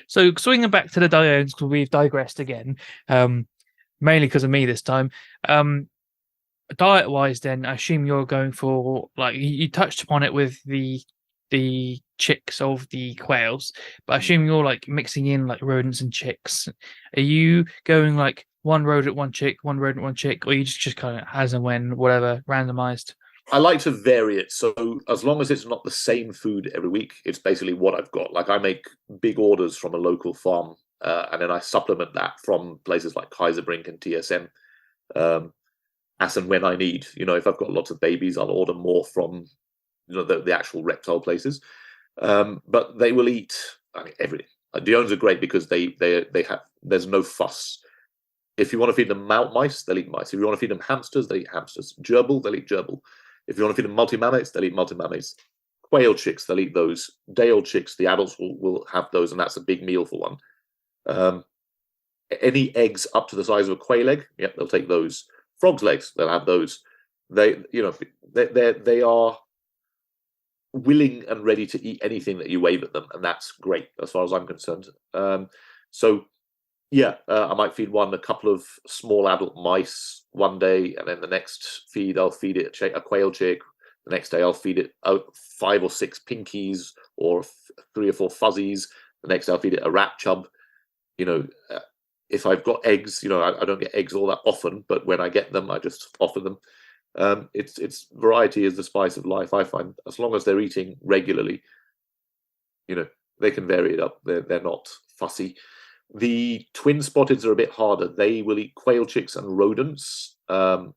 So swinging back to the Diones, because we've digressed again, mainly because of me this time. Diet-wise, then I assume you're going for like you touched upon it with the chicks of the quails, but I assume you're like mixing in like rodents and chicks. Are you going like one rodent, one chick, one rodent, one chick, or you just kind of as and when, whatever, randomized? I like to vary it. So as long as it's not the same food every week, it's basically what I've got. Like I make big orders from a local farm, and then I supplement that from places like Kaiserbrink and TSM, as and when I need. If I've got lots of babies, I'll order more from the actual reptile places. But they will eat, I mean, everything. Diones are great because they have, there's no fuss. If you want to feed them mice, they'll eat mice. If you want to feed them hamsters, they'll eat hamsters. Gerbil, they'll eat gerbil. If you want to feed them multi-mammates, they'll eat multi-mammates. Quail chicks, they'll eat those. Day-old chicks, the adults will have those, and that's a big meal for one. Any eggs up to the size of a quail egg, yep, they'll take those. Frogs' legs, they'll have those. They are willing and ready to eat anything that you wave at them, and that's great as far as I'm concerned. So yeah, I might feed one a couple of small adult mice one day, and then the next feed I'll feed it a quail chick. The next day I'll feed it 5 or 6 pinkies or 3 or 4 fuzzies. The next day I'll feed it a rat chub. If I've got eggs, I don't get eggs all that often, but when I get them, I just offer them. It's variety is the spice of life. I find as long as they're eating regularly, they can vary it up. They're not fussy. The twin spotteds are a bit harder. They will eat quail chicks and rodents. I've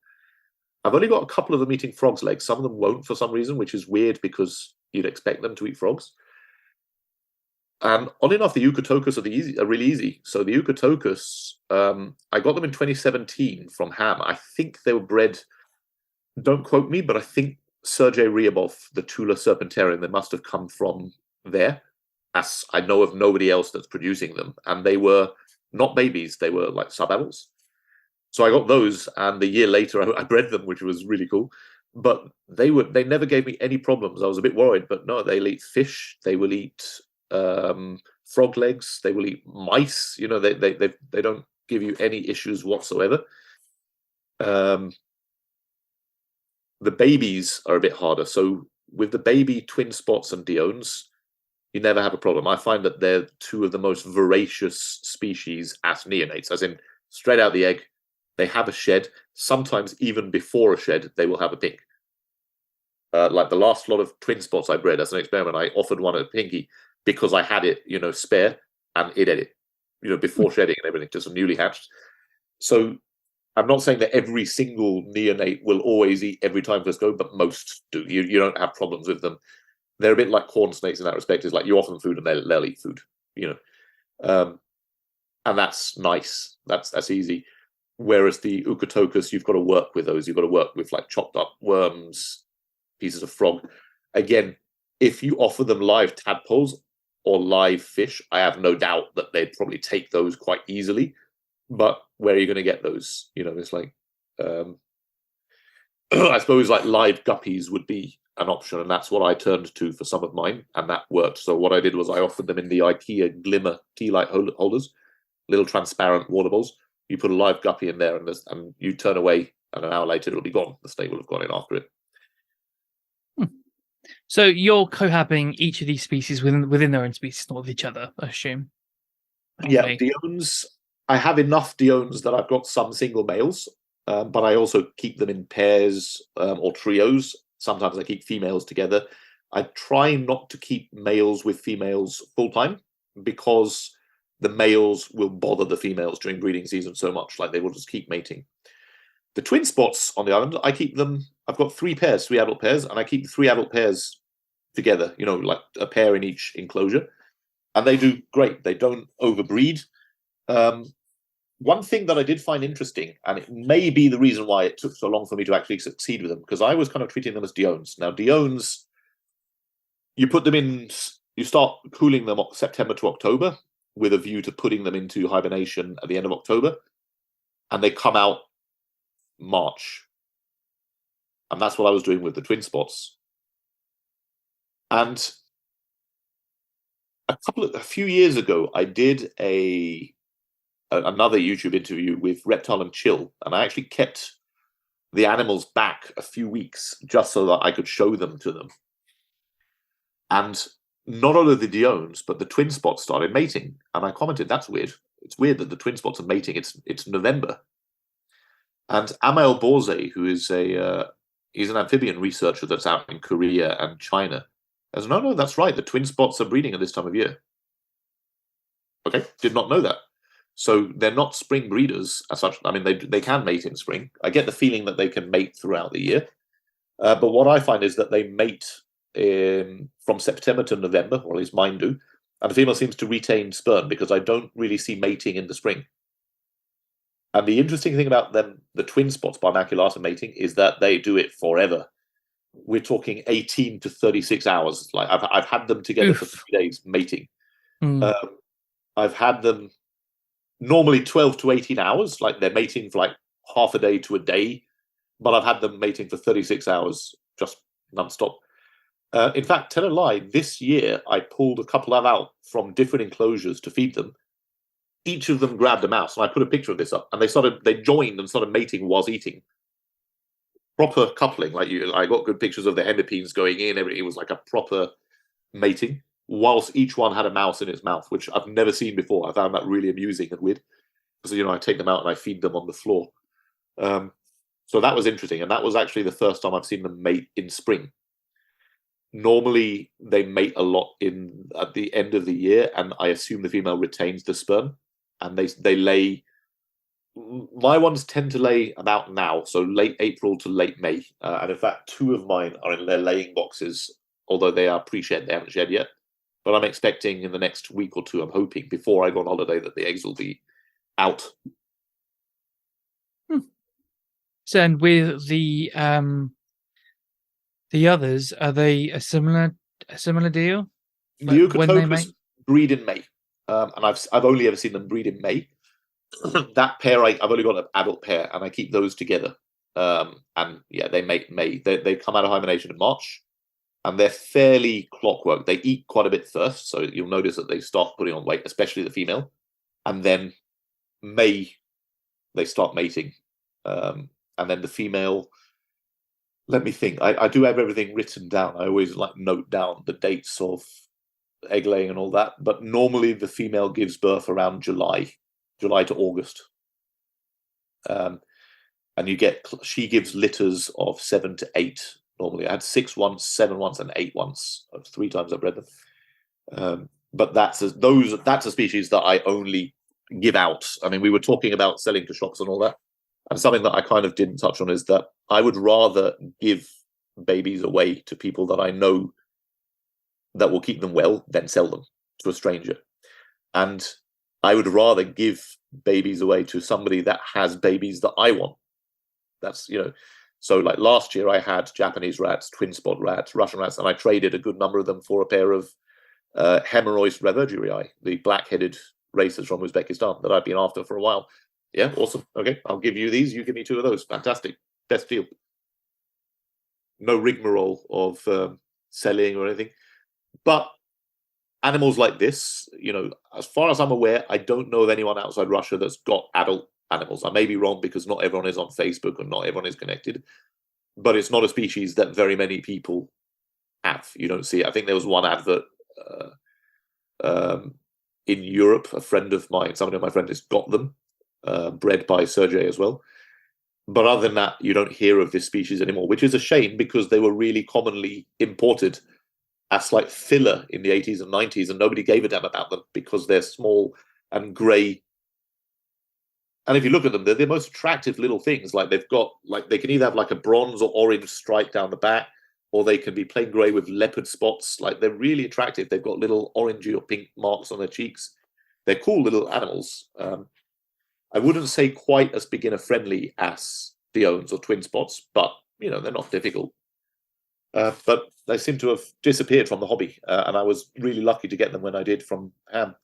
only got a couple of them eating frogs' legs. Some of them won't for some reason, which is weird because you'd expect them to eat frogs. And oddly enough, the Eucatocus are really easy. So the Eucatocus, I got them in 2017 from Ham. I think they were bred, don't quote me, but I think Sergei Ryabov, the Tula Serpentarian, they must have come from there. As I know of nobody else that's producing them. And they were not babies, they were like sub-adults. So I got those, and the year later I bred them, which was really cool. But they never gave me any problems. I was a bit worried, but no, they'll eat fish, they will eat frog legs, they will eat mice. They don't give you any issues whatsoever. The babies are a bit harder. So with the baby twin spots and Diones, you never have a problem. I find that they're two of the most voracious species as neonates, as in straight out the egg. They have a shed. Sometimes even before a shed, they will have a pink. like the last lot of twin spots I bred as an experiment, I offered one at Pinky because I had it, spare, and it ate it, before shedding and everything, just newly hatched. So I'm not saying that every single neonate will always eat every time first go, but most do. You don't have problems with them. They're a bit like corn snakes in that respect. Is like you offer them food and they'll eat food, and that's nice. That's easy. Whereas the Ukatokus, you've got to work with those. You've got to work with like chopped up worms, pieces of frog. Again, if you offer them live tadpoles or live fish, I have no doubt that they'd probably take those quite easily. But where are you going to get those? It's like, I suppose like live guppies would be an option, and that's what I turned to for some of mine, and that worked. So what I did was I offered them in the IKEA Glimmer tea light holders, little transparent water bowls. You put a live guppy in there, and you turn away, and an hour later it'll be gone. The snake will have gone in after it. So you're cohabiting each of these species within their own species, not with each other, I assume. Yeah, Diones. I have enough Diones that I've got some single males, but I also keep them in pairs or trios. Sometimes I keep females together. I try not to keep males with females full time because the males will bother the females during breeding season so much, like they will just keep mating. The twin spots on the island, I keep them. I've got three adult pairs, and I keep 3 adult pairs together, like a pair in each enclosure, and they do great. They don't overbreed. One thing that I did find interesting, and it may be the reason why it took so long for me to actually succeed with them, because I was kind of treating them as Diones. Now, Diones, you put them in, you start cooling them September to October with a view to putting them into hibernation at the end of October, and they come out March. And that's what I was doing with the twin spots. And a few years ago, I did another YouTube interview with Reptile and Chill, and I actually kept the animals back a few weeks just so that I could show them to them. And not only the Diones, but the twin spots started mating, and I commented, "That's weird. It's weird that the twin spots are mating. It's November." And Amael Borze, who is he's an amphibian researcher that's out in Korea and China, says, "No, that's right. The twin spots are breeding at this time of year." Okay, did not know that. So they're not spring breeders as such. I mean, they can mate in spring. I get the feeling that they can mate throughout the year. But what I find is that they mate from September to November, or at least mine do. And the female seems to retain sperm because I don't really see mating in the spring. And the interesting thing about them, the twin spots bimaculata mating, is that they do it forever. We're talking 18 to 36 hours. Like I've had them together for 3 days mating. I've had them normally 12 to 18 hours, like they're mating for like half a day to a day, but I've had them mating for 36 hours, just non-stop. In fact, tell a lie, this year I pulled a couple of out from different enclosures to feed them. Each of them grabbed a mouse, and I put a picture of this up, and they joined and started mating whilst eating. Proper coupling, I got good pictures of the hemipenes going in, it was like a proper mating, whilst each one had a mouse in its mouth, which I've never seen before. I found that really amusing and weird. Because, I take them out and I feed them on the floor. So that was interesting. And that was actually the first time I've seen them mate in spring. Normally, they mate a lot at the end of the year, and I assume the female retains the sperm. And they lay... My ones tend to lay about now, so late April to late May. And in fact, 2 of mine are in their laying boxes, although they are pre-shed, they haven't shed yet. But I'm expecting in the next week or 2, I'm hoping, before I go on holiday, that the eggs will be out. So, and with the others, are they a similar deal? The Ukatokus breed in May, and I've only ever seen them breed in May. That pair, I've only got an adult pair, and I keep those together. And yeah, they mate in May. They come out of hibernation in March. And they're fairly clockwork. They eat quite a bit first, so you'll notice that they start putting on weight, especially the female. And then May, they start mating. And then the female, let me think. I do have everything written down. I always note down the dates of egg laying and all that. But normally the female gives birth around July to August. And she gives litters of 7 to 8 normally. I had 6 once, 7 once, and 8 once. 3 times I bred them. But that's a species that I only give out. I mean, we were talking about selling to shops and all that. And something that I kind of didn't touch on is that I would rather give babies away to people that I know that will keep them well than sell them to a stranger. And I would rather give babies away to somebody that has babies that I want. That's, so like last year I had Japanese rats, twin spot rats, Russian rats, and I traded a good number of them for a pair of Hemerois revergerii, the black-headed racers from Uzbekistan that I've been after for a while. Yeah, awesome. Okay, I'll give you these. You give me 2 of those. Fantastic. Best deal. No rigmarole of selling or anything. But animals like this, as far as I'm aware, I don't know of anyone outside Russia that's got adult animals. I may be wrong because not everyone is on Facebook and not everyone is connected. But it's not a species that very many people have. You don't see it. I think there was one advert in Europe. A friend of mine, somebody of my friend, has got them. Bred by Sergey as well. But other than that, you don't hear of this species anymore, which is a shame because they were really commonly imported as like filler in the 80s and 90s, and nobody gave a damn about them because they're small and grey. And if you look at them, they're the most attractive little things. Like they've got, like they can either have like a bronze or orange stripe down the back, or they can be plain grey with leopard spots. Like they're really attractive. They've got little orangey or pink marks on their cheeks. They're cool little animals. I wouldn't say quite as beginner friendly as Diones or twin spots, but they're not difficult. But they seem to have disappeared from the hobby, and I was really lucky to get them when I did from Ham.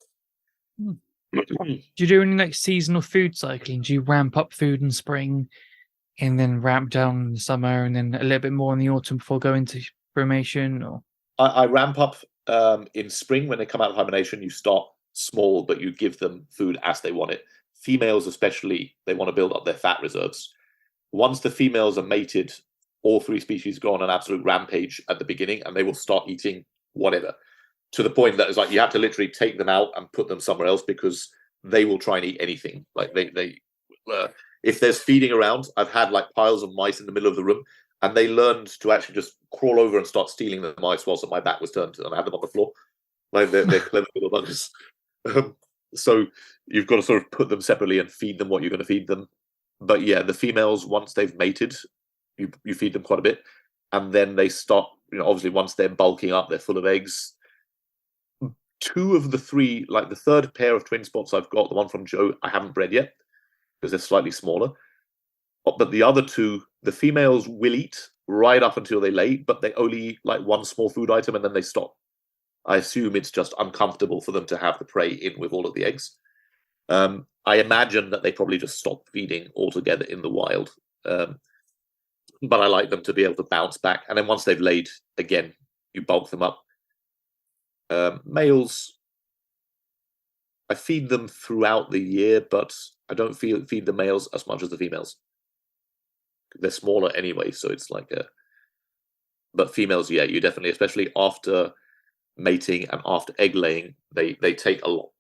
Do you do any like seasonal food cycling? Do you ramp up food in spring and then ramp down in the summer and then a little bit more in the autumn before going to brumation? Or I ramp up in spring when they come out of hibernation. You start small, but you give them food as they want it. Females especially, they want to build up their fat reserves. Once the females are mated, all 3 species go on an absolute rampage at the beginning, and they will start eating whatever, to the point that it's like you have to literally take them out and put them somewhere else because they will try and eat anything. Like they if there's feeding around, I've had like piles of mice in the middle of the room, and they learned to actually just crawl over and start stealing the mice whilst my back was turned, and I had them on the floor. Like they're clever little buggers. So you've got to sort of put them separately and feed them what you're going to feed them. But yeah, the females, once they've mated, you feed them quite a bit, and then they start. Obviously, once they're bulking up, they're full of eggs. 2 of the 3, like the 3rd pair of twin spots I've got, the one from Joe, I haven't bred yet because they're slightly smaller. But the other 2, the females will eat right up until they lay, but they only eat like one small food item and then they stop. I assume it's just uncomfortable for them to have the prey in with all of the eggs. I imagine that they probably just stop feeding altogether in the wild. But I like them to be able to bounce back. And then once they've laid, again, you bulk them up. Males, I feed them throughout the year, but I don't feed the males as much as the females. They're smaller anyway, so it's like a... But females, yeah, you definitely, especially after mating and after egg laying, they take a lot.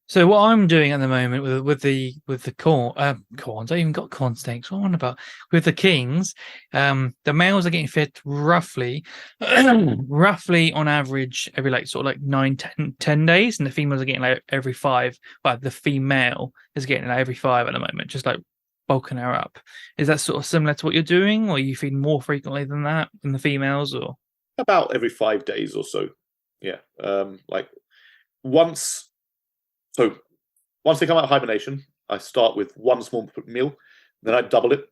So what I'm doing at the moment with the corns, I even got corn snakes. What am I on about? With the kings, the males are getting fed roughly on average every like sort of like 9, 10 days, and the females are getting like every 5. But the female is getting like every 5 at the moment, just like bulking her up. Is that sort of similar to what you're doing, or are you feeding more frequently than that in the females, or about every 5 days or so? Yeah, like once they come out of hibernation, I start with 1 small meal, then I double it,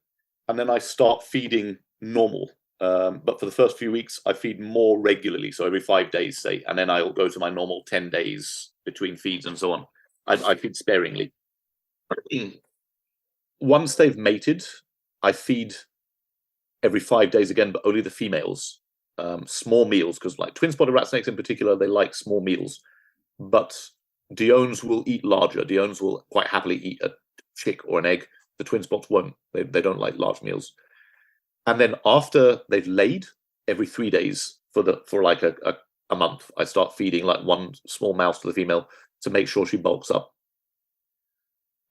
and then I start feeding normal. But for the first few weeks, I feed more regularly, so every 5 days, say, and then I'll go to my normal 10 days between feeds and so on. I feed sparingly. Once they've mated, I feed every 5 days again, but only the females. Small meals, because like twin-spotted rat snakes in particular, they like small meals. But Diones will eat larger. Diones will quite happily eat a chick or an egg. The twin spots won't. They don't like large meals. And then after they've laid, every 3 days for like a month, I start feeding like 1 small mouse to the female to make sure she bulks up.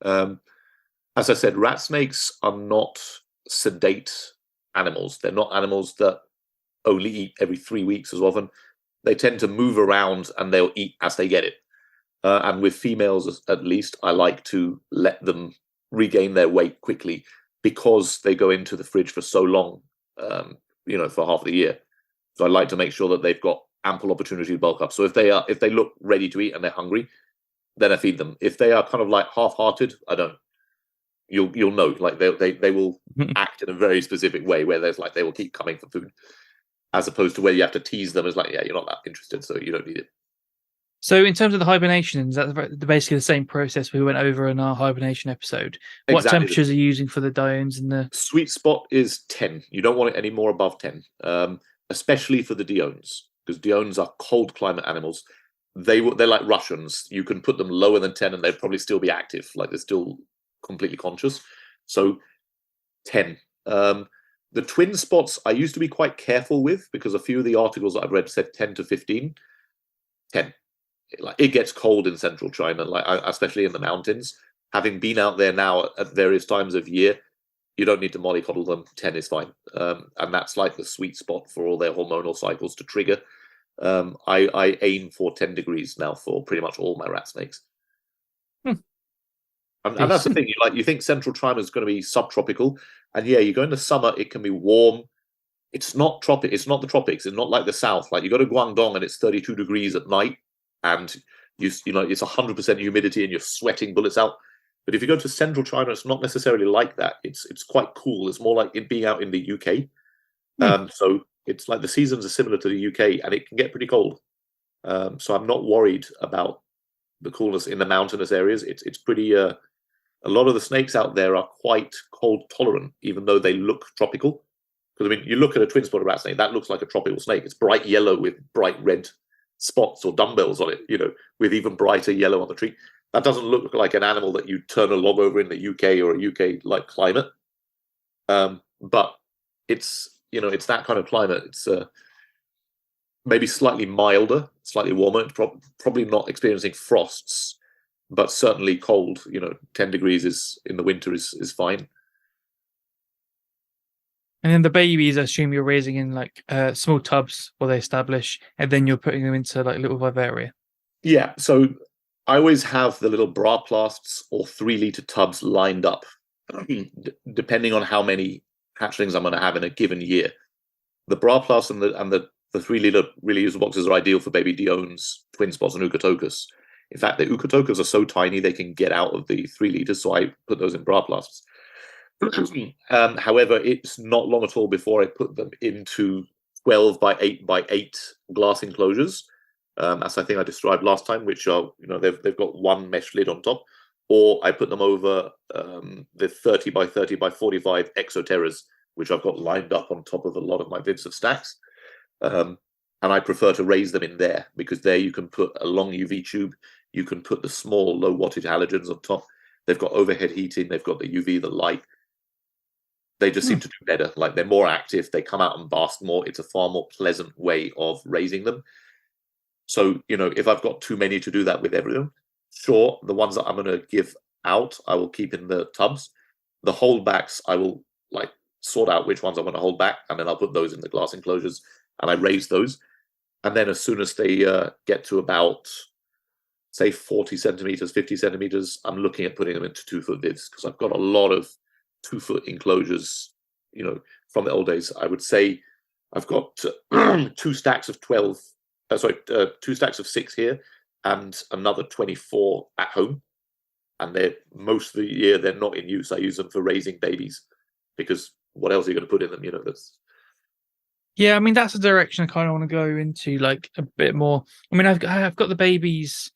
As I said, rat snakes are not sedate animals. They're not animals that only eat every 3 weeks as often. They tend to move around and they'll eat as they get it. And with females, at least, I like to let them regain their weight quickly because they go into the fridge for so long, for half the year. So I like to make sure that they've got ample opportunity to bulk up. So if they look ready to eat and they're hungry, then I feed them. If they are kind of like half-hearted, I don't. You'll know, like they will act in a very specific way where there's like they will keep coming for food, as opposed to where you have to tease them. It's like, yeah, you're not that interested, so you don't need it. So in terms of the hibernation, is that basically the same process we went over in our hibernation episode? What Exactly. temperatures are you using for the Diones and the sweet spot is 10. You don't want it any more above 10, especially for the Diones, because Diones are cold climate animals. They're like Russians. You can put them lower than 10 and they'd probably still be active, like they're still completely conscious. So 10. The twin spots I used to be quite careful with because a few of the articles that I've read said 10 to 15. 10. Like it gets cold in central China, like especially in the mountains. Having been out there now at various times of year, you don't need to mollycoddle them. 10 is fine, and that's like the sweet spot for all their hormonal cycles to trigger. I aim for 10 degrees now for pretty much all my rat snakes. And that's the thing. You think central China is going to be subtropical, and yeah, you go in the summer, it can be warm. It's not tropic. It's not the tropics. It's not like the south. Like you go to Guangdong and it's 32 degrees at night. And it's 100% humidity and you're sweating bullets out. But if you go to central China, it's not necessarily like that. It's quite cool. It's more like it being out in the UK. So it's like the seasons are similar to the UK, and it can get pretty cold. So I'm not worried about the coolness in the mountainous areas. It's pretty. A lot of the snakes out there are quite cold tolerant, even though they look tropical. Because I mean, you look at a twin spotted rat snake, that looks like a tropical snake. It's bright yellow with bright red spots or dumbbells on it, with even brighter yellow on the tree. That doesn't look like an animal that you turn a log over in the UK or a UK like climate. But it's that kind of climate. It's maybe slightly milder, slightly warmer. It's probably not experiencing frosts, but certainly cold. 10 degrees is in the winter is fine. And then the babies, I assume you're raising in like small tubs while they establish, and then you're putting them into like little vivaria. Yeah, so I always have the little braplasts or 3-liter tubs lined up, depending on how many hatchlings I'm going to have in a given year. The braplasts and the 3-liter reusable boxes are ideal for baby Diones, twin spots, and Ukatokas. In fact, the Ukatokas are so tiny they can get out of the 3 liters, so I put those in braplasts. However, it's not long at all before I put them into 12 by 8 by 8 glass enclosures, as I think I described last time, which are they've got one mesh lid on top, or I put them over the 30 by 30 by 45 exoterras, which I've got lined up on top of a lot of my vids of stacks. And I prefer to raise them in there because there you can put a long UV tube, you can put the small low wattage halogens on top. They've got overhead heating, they've got the UV, the light. They just seem to do better. Like they're more active. They come out and bask more. It's a far more pleasant way of raising them. So, if I've got too many to do that with everyone, sure, the ones that I'm going to give out, I will keep in the tubs. The holdbacks, I will like sort out which ones I want to hold back, and then I'll put those in the glass enclosures and I raise those. And then as soon as they get to about, say, 40 centimeters, 50 centimeters, I'm looking at putting them into 2-foot vids because I've got a lot of 2-foot enclosures, from the old days. I would say I've got 2 stacks of 12, 2 stacks of 6 here and another 24 at home. And they're most of the year, they're not in use. I use them for raising babies because what else are you going to put in them? That's. Yeah, I mean, that's a direction I kind of want to go into, like a bit more. I mean, I've got the babies.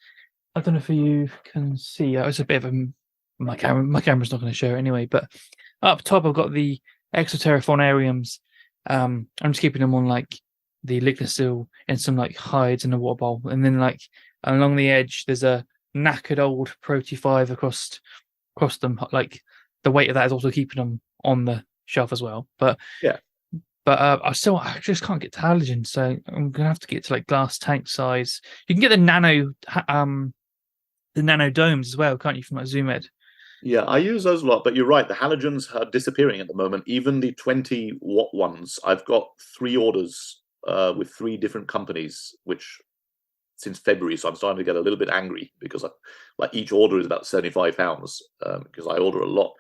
I don't know if you can see. It's a bit of a my camera's not going to show it anyway, but up top I've got the exoterraphonariums. I'm just keeping them on like the lignocil and some like hides in a water bowl, and then like along the edge there's a knackered old Prote 5 across them. Like the weight of that is also keeping them on the shelf as well. But yeah, I just can't get to halogen, so I'm gonna have to get to like glass tank size. You can get the nano domes as well, can't you, from like Zoom Ed? Yeah, I use those a lot, but you're right. The halogens are disappearing at the moment. Even the 20-watt ones, I've got 3 orders with 3 different companies, which since February, so I'm starting to get a little bit angry because like each order is about £75 because I order a lot,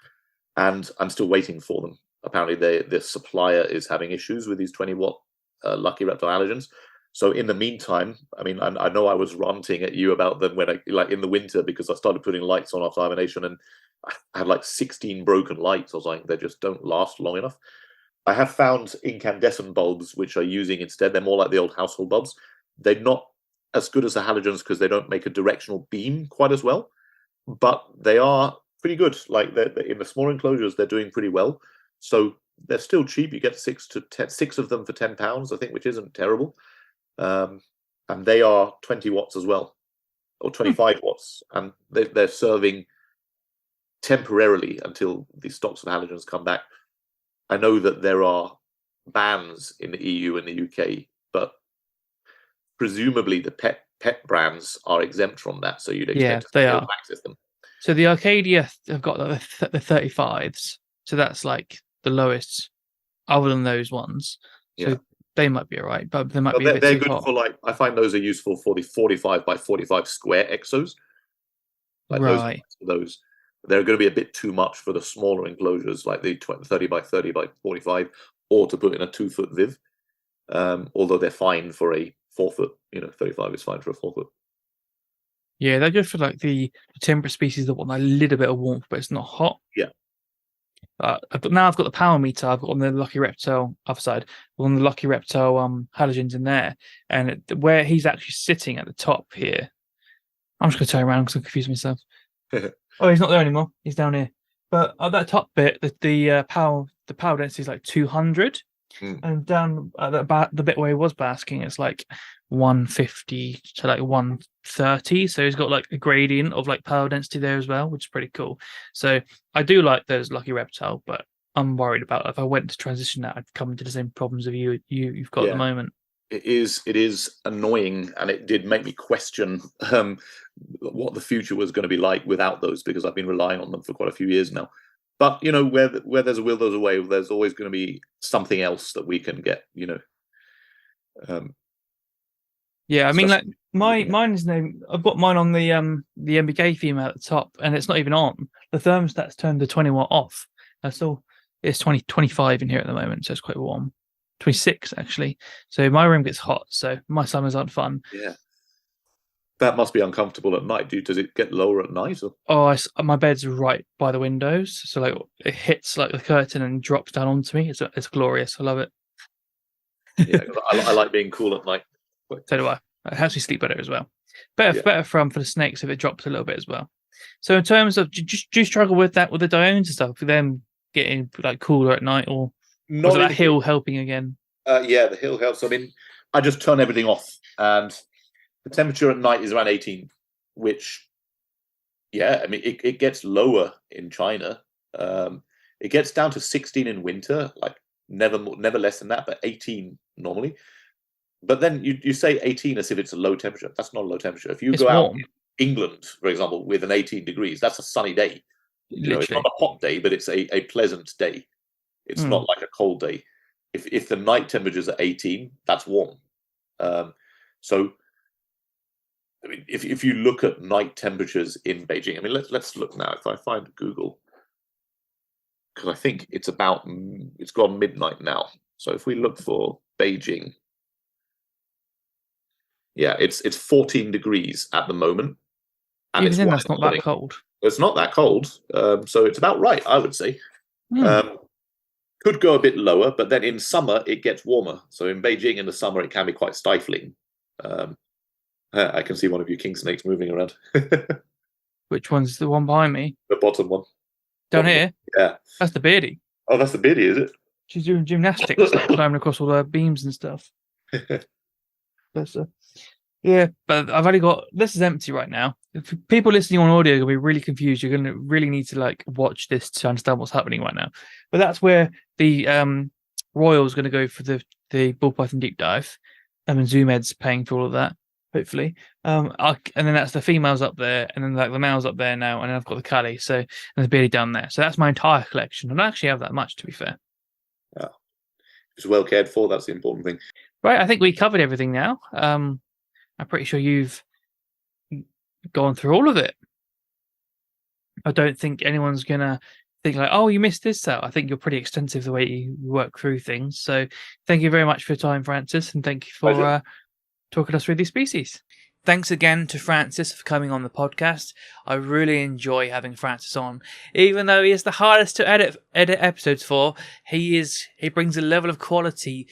and I'm still waiting for them. Apparently, the supplier is having issues with these 20-watt Lucky Reptile halogens. So in the meantime, I mean, I know I was ranting at you about them when like in the winter because I started putting lights on after hibernation, and I had like 16 broken lights. I was like, they just don't last long enough. I have found incandescent bulbs which are using instead. They're more like the old household bulbs. They're not as good as the halogens because they don't make a directional beam quite as well, but they are pretty good. Like they're in the small enclosures, they're doing pretty well. So they're still cheap. You get 6 of them for £10, I think, which isn't terrible. And they are 20 watts as well, or 25 watts, and they're serving temporarily until the stocks of halogens come back. I know that there are bans in the EU and the UK, but presumably the pet brands are exempt from that, so you'd expect they to be able are. to access them. So the Arcadia have got the 35s, so that's like the lowest other than those ones. So Yeah. they might be all right, but they might be a bit they're too good hot. for, like, I find those are useful for the 45 by 45 square exos. Like Right. those they're going to be a bit too much for the smaller enclosures, like the 30 by 30 by 45, or to put in a 2-foot viv. Although they're fine for a 4-foot. 35 is fine for a 4-foot. Yeah, they're good for like the temperate species that want a little bit of warmth, but it's not hot. Yeah. I've got the power meter. I've got on the Lucky Reptile other side, on the Lucky Reptile halogens in there, and where he's actually sitting at the top here. I'm just gonna turn around because I confuse myself. Oh, he's not there anymore. He's down here. But at that top bit, the power density is like 200, and down at the bit where he was basking, it's like 150 to like 130. So he's got like a gradient of like power density there as well, which is pretty cool. So I do like those Lucky Reptile, but I'm worried about if I went to transition that, I'd come into the same problems of you've got at the moment. It is annoying, and it did make me question what the future was going to be like without those, because I've been relying on them for quite a few years now. But where there's a will, there's a way. There's always going to be something else that we can get. Yeah, I mean, like mine is I've got mine on the MBK female at the top, and it's not even on. The thermostat's turned the 20-watt off. So it's 25 in here at the moment, so it's quite warm. 26 actually. So my room gets hot, so my summers aren't fun. Yeah, that must be uncomfortable at night. Does it get lower at night? Or? Oh, my bed's right by the windows, so like it hits like the curtain and drops down onto me. It's glorious. I love it. Yeah, I like being cool at night. So do I. It helps me sleep better as well. Better for the snakes if it drops a little bit as well. So in terms of, do you struggle with that with the Diones and stuff, with them getting like cooler at night, or was that hill helping again? Yeah, the hill helps. I mean, I just turn everything off, and the temperature at night is around 18, which, yeah, I mean, it gets lower in China. It gets down to 16 in winter, like never less than that, but 18 normally. But then you say 18 as if it's a low temperature. That's not a low temperature. If you go out in England, for example, with an 18 degrees, that's a sunny day. It's not a hot day, but it's a pleasant day. It's not like a cold day. If the night temperatures are 18, that's warm. So, I mean, if you look at night temperatures in Beijing, I mean, let's look now. If I find Google, because I think it's gone midnight now. So if we look for Beijing, yeah, it's 14 degrees at the moment, and even then, that's not that cold. It's not that cold, so it's about right, I would say. Could go a bit lower, but then in summer it gets warmer. So in Beijing in the summer it can be quite stifling. I can see one of you king snakes moving around. Which one's the one behind me? The bottom one. Down here? Yeah. That's the beardie. Oh, that's the beardie, is it? She's doing gymnastics, like climbing across all the beams and stuff. Yeah, but I've only got, this is empty right now. If people listening on audio are going to be really confused. You're going to really need to like watch this to understand what's happening right now. But that's where the Royal is going to go for the ball python deep dive. And Zoom Ed's paying for all of that. hopefully. And then that's the females up there, and then like the males up there now, and then I've got the Cali, so and the beardy down there. So that's my entire collection. I don't actually have that much, to be fair. Yeah. It's well cared for, that's the important thing. Right, I think we covered everything now. I'm pretty sure you've gone through all of it. I don't think anyone's gonna think like, oh, you missed this out. I think you're pretty extensive the way you work through things. So thank you very much for your time, Francis, and thank you for talking us through these species. Thanks again to Francis for coming on the podcast. I really enjoy having Francis on. Even though he is the hardest to edit episodes for, he brings a level of quality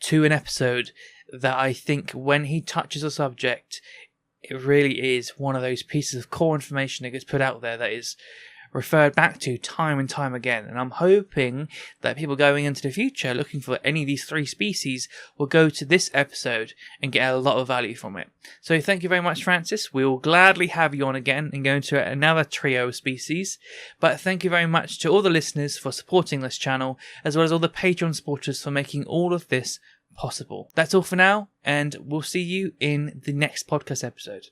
to an episode that I think when he touches a subject, it really is one of those pieces of core information that gets put out there that is referred back to time and time again. And I'm hoping that people going into the future looking for any of these 3 species will go to this episode and get a lot of value from it. So thank you very much, Francis. We will gladly have you on again and go into another trio of species. But thank you very much to all the listeners for supporting this channel, as well as all the Patreon supporters for making all of this possible. That's all for now, and we'll see you in the next podcast episode.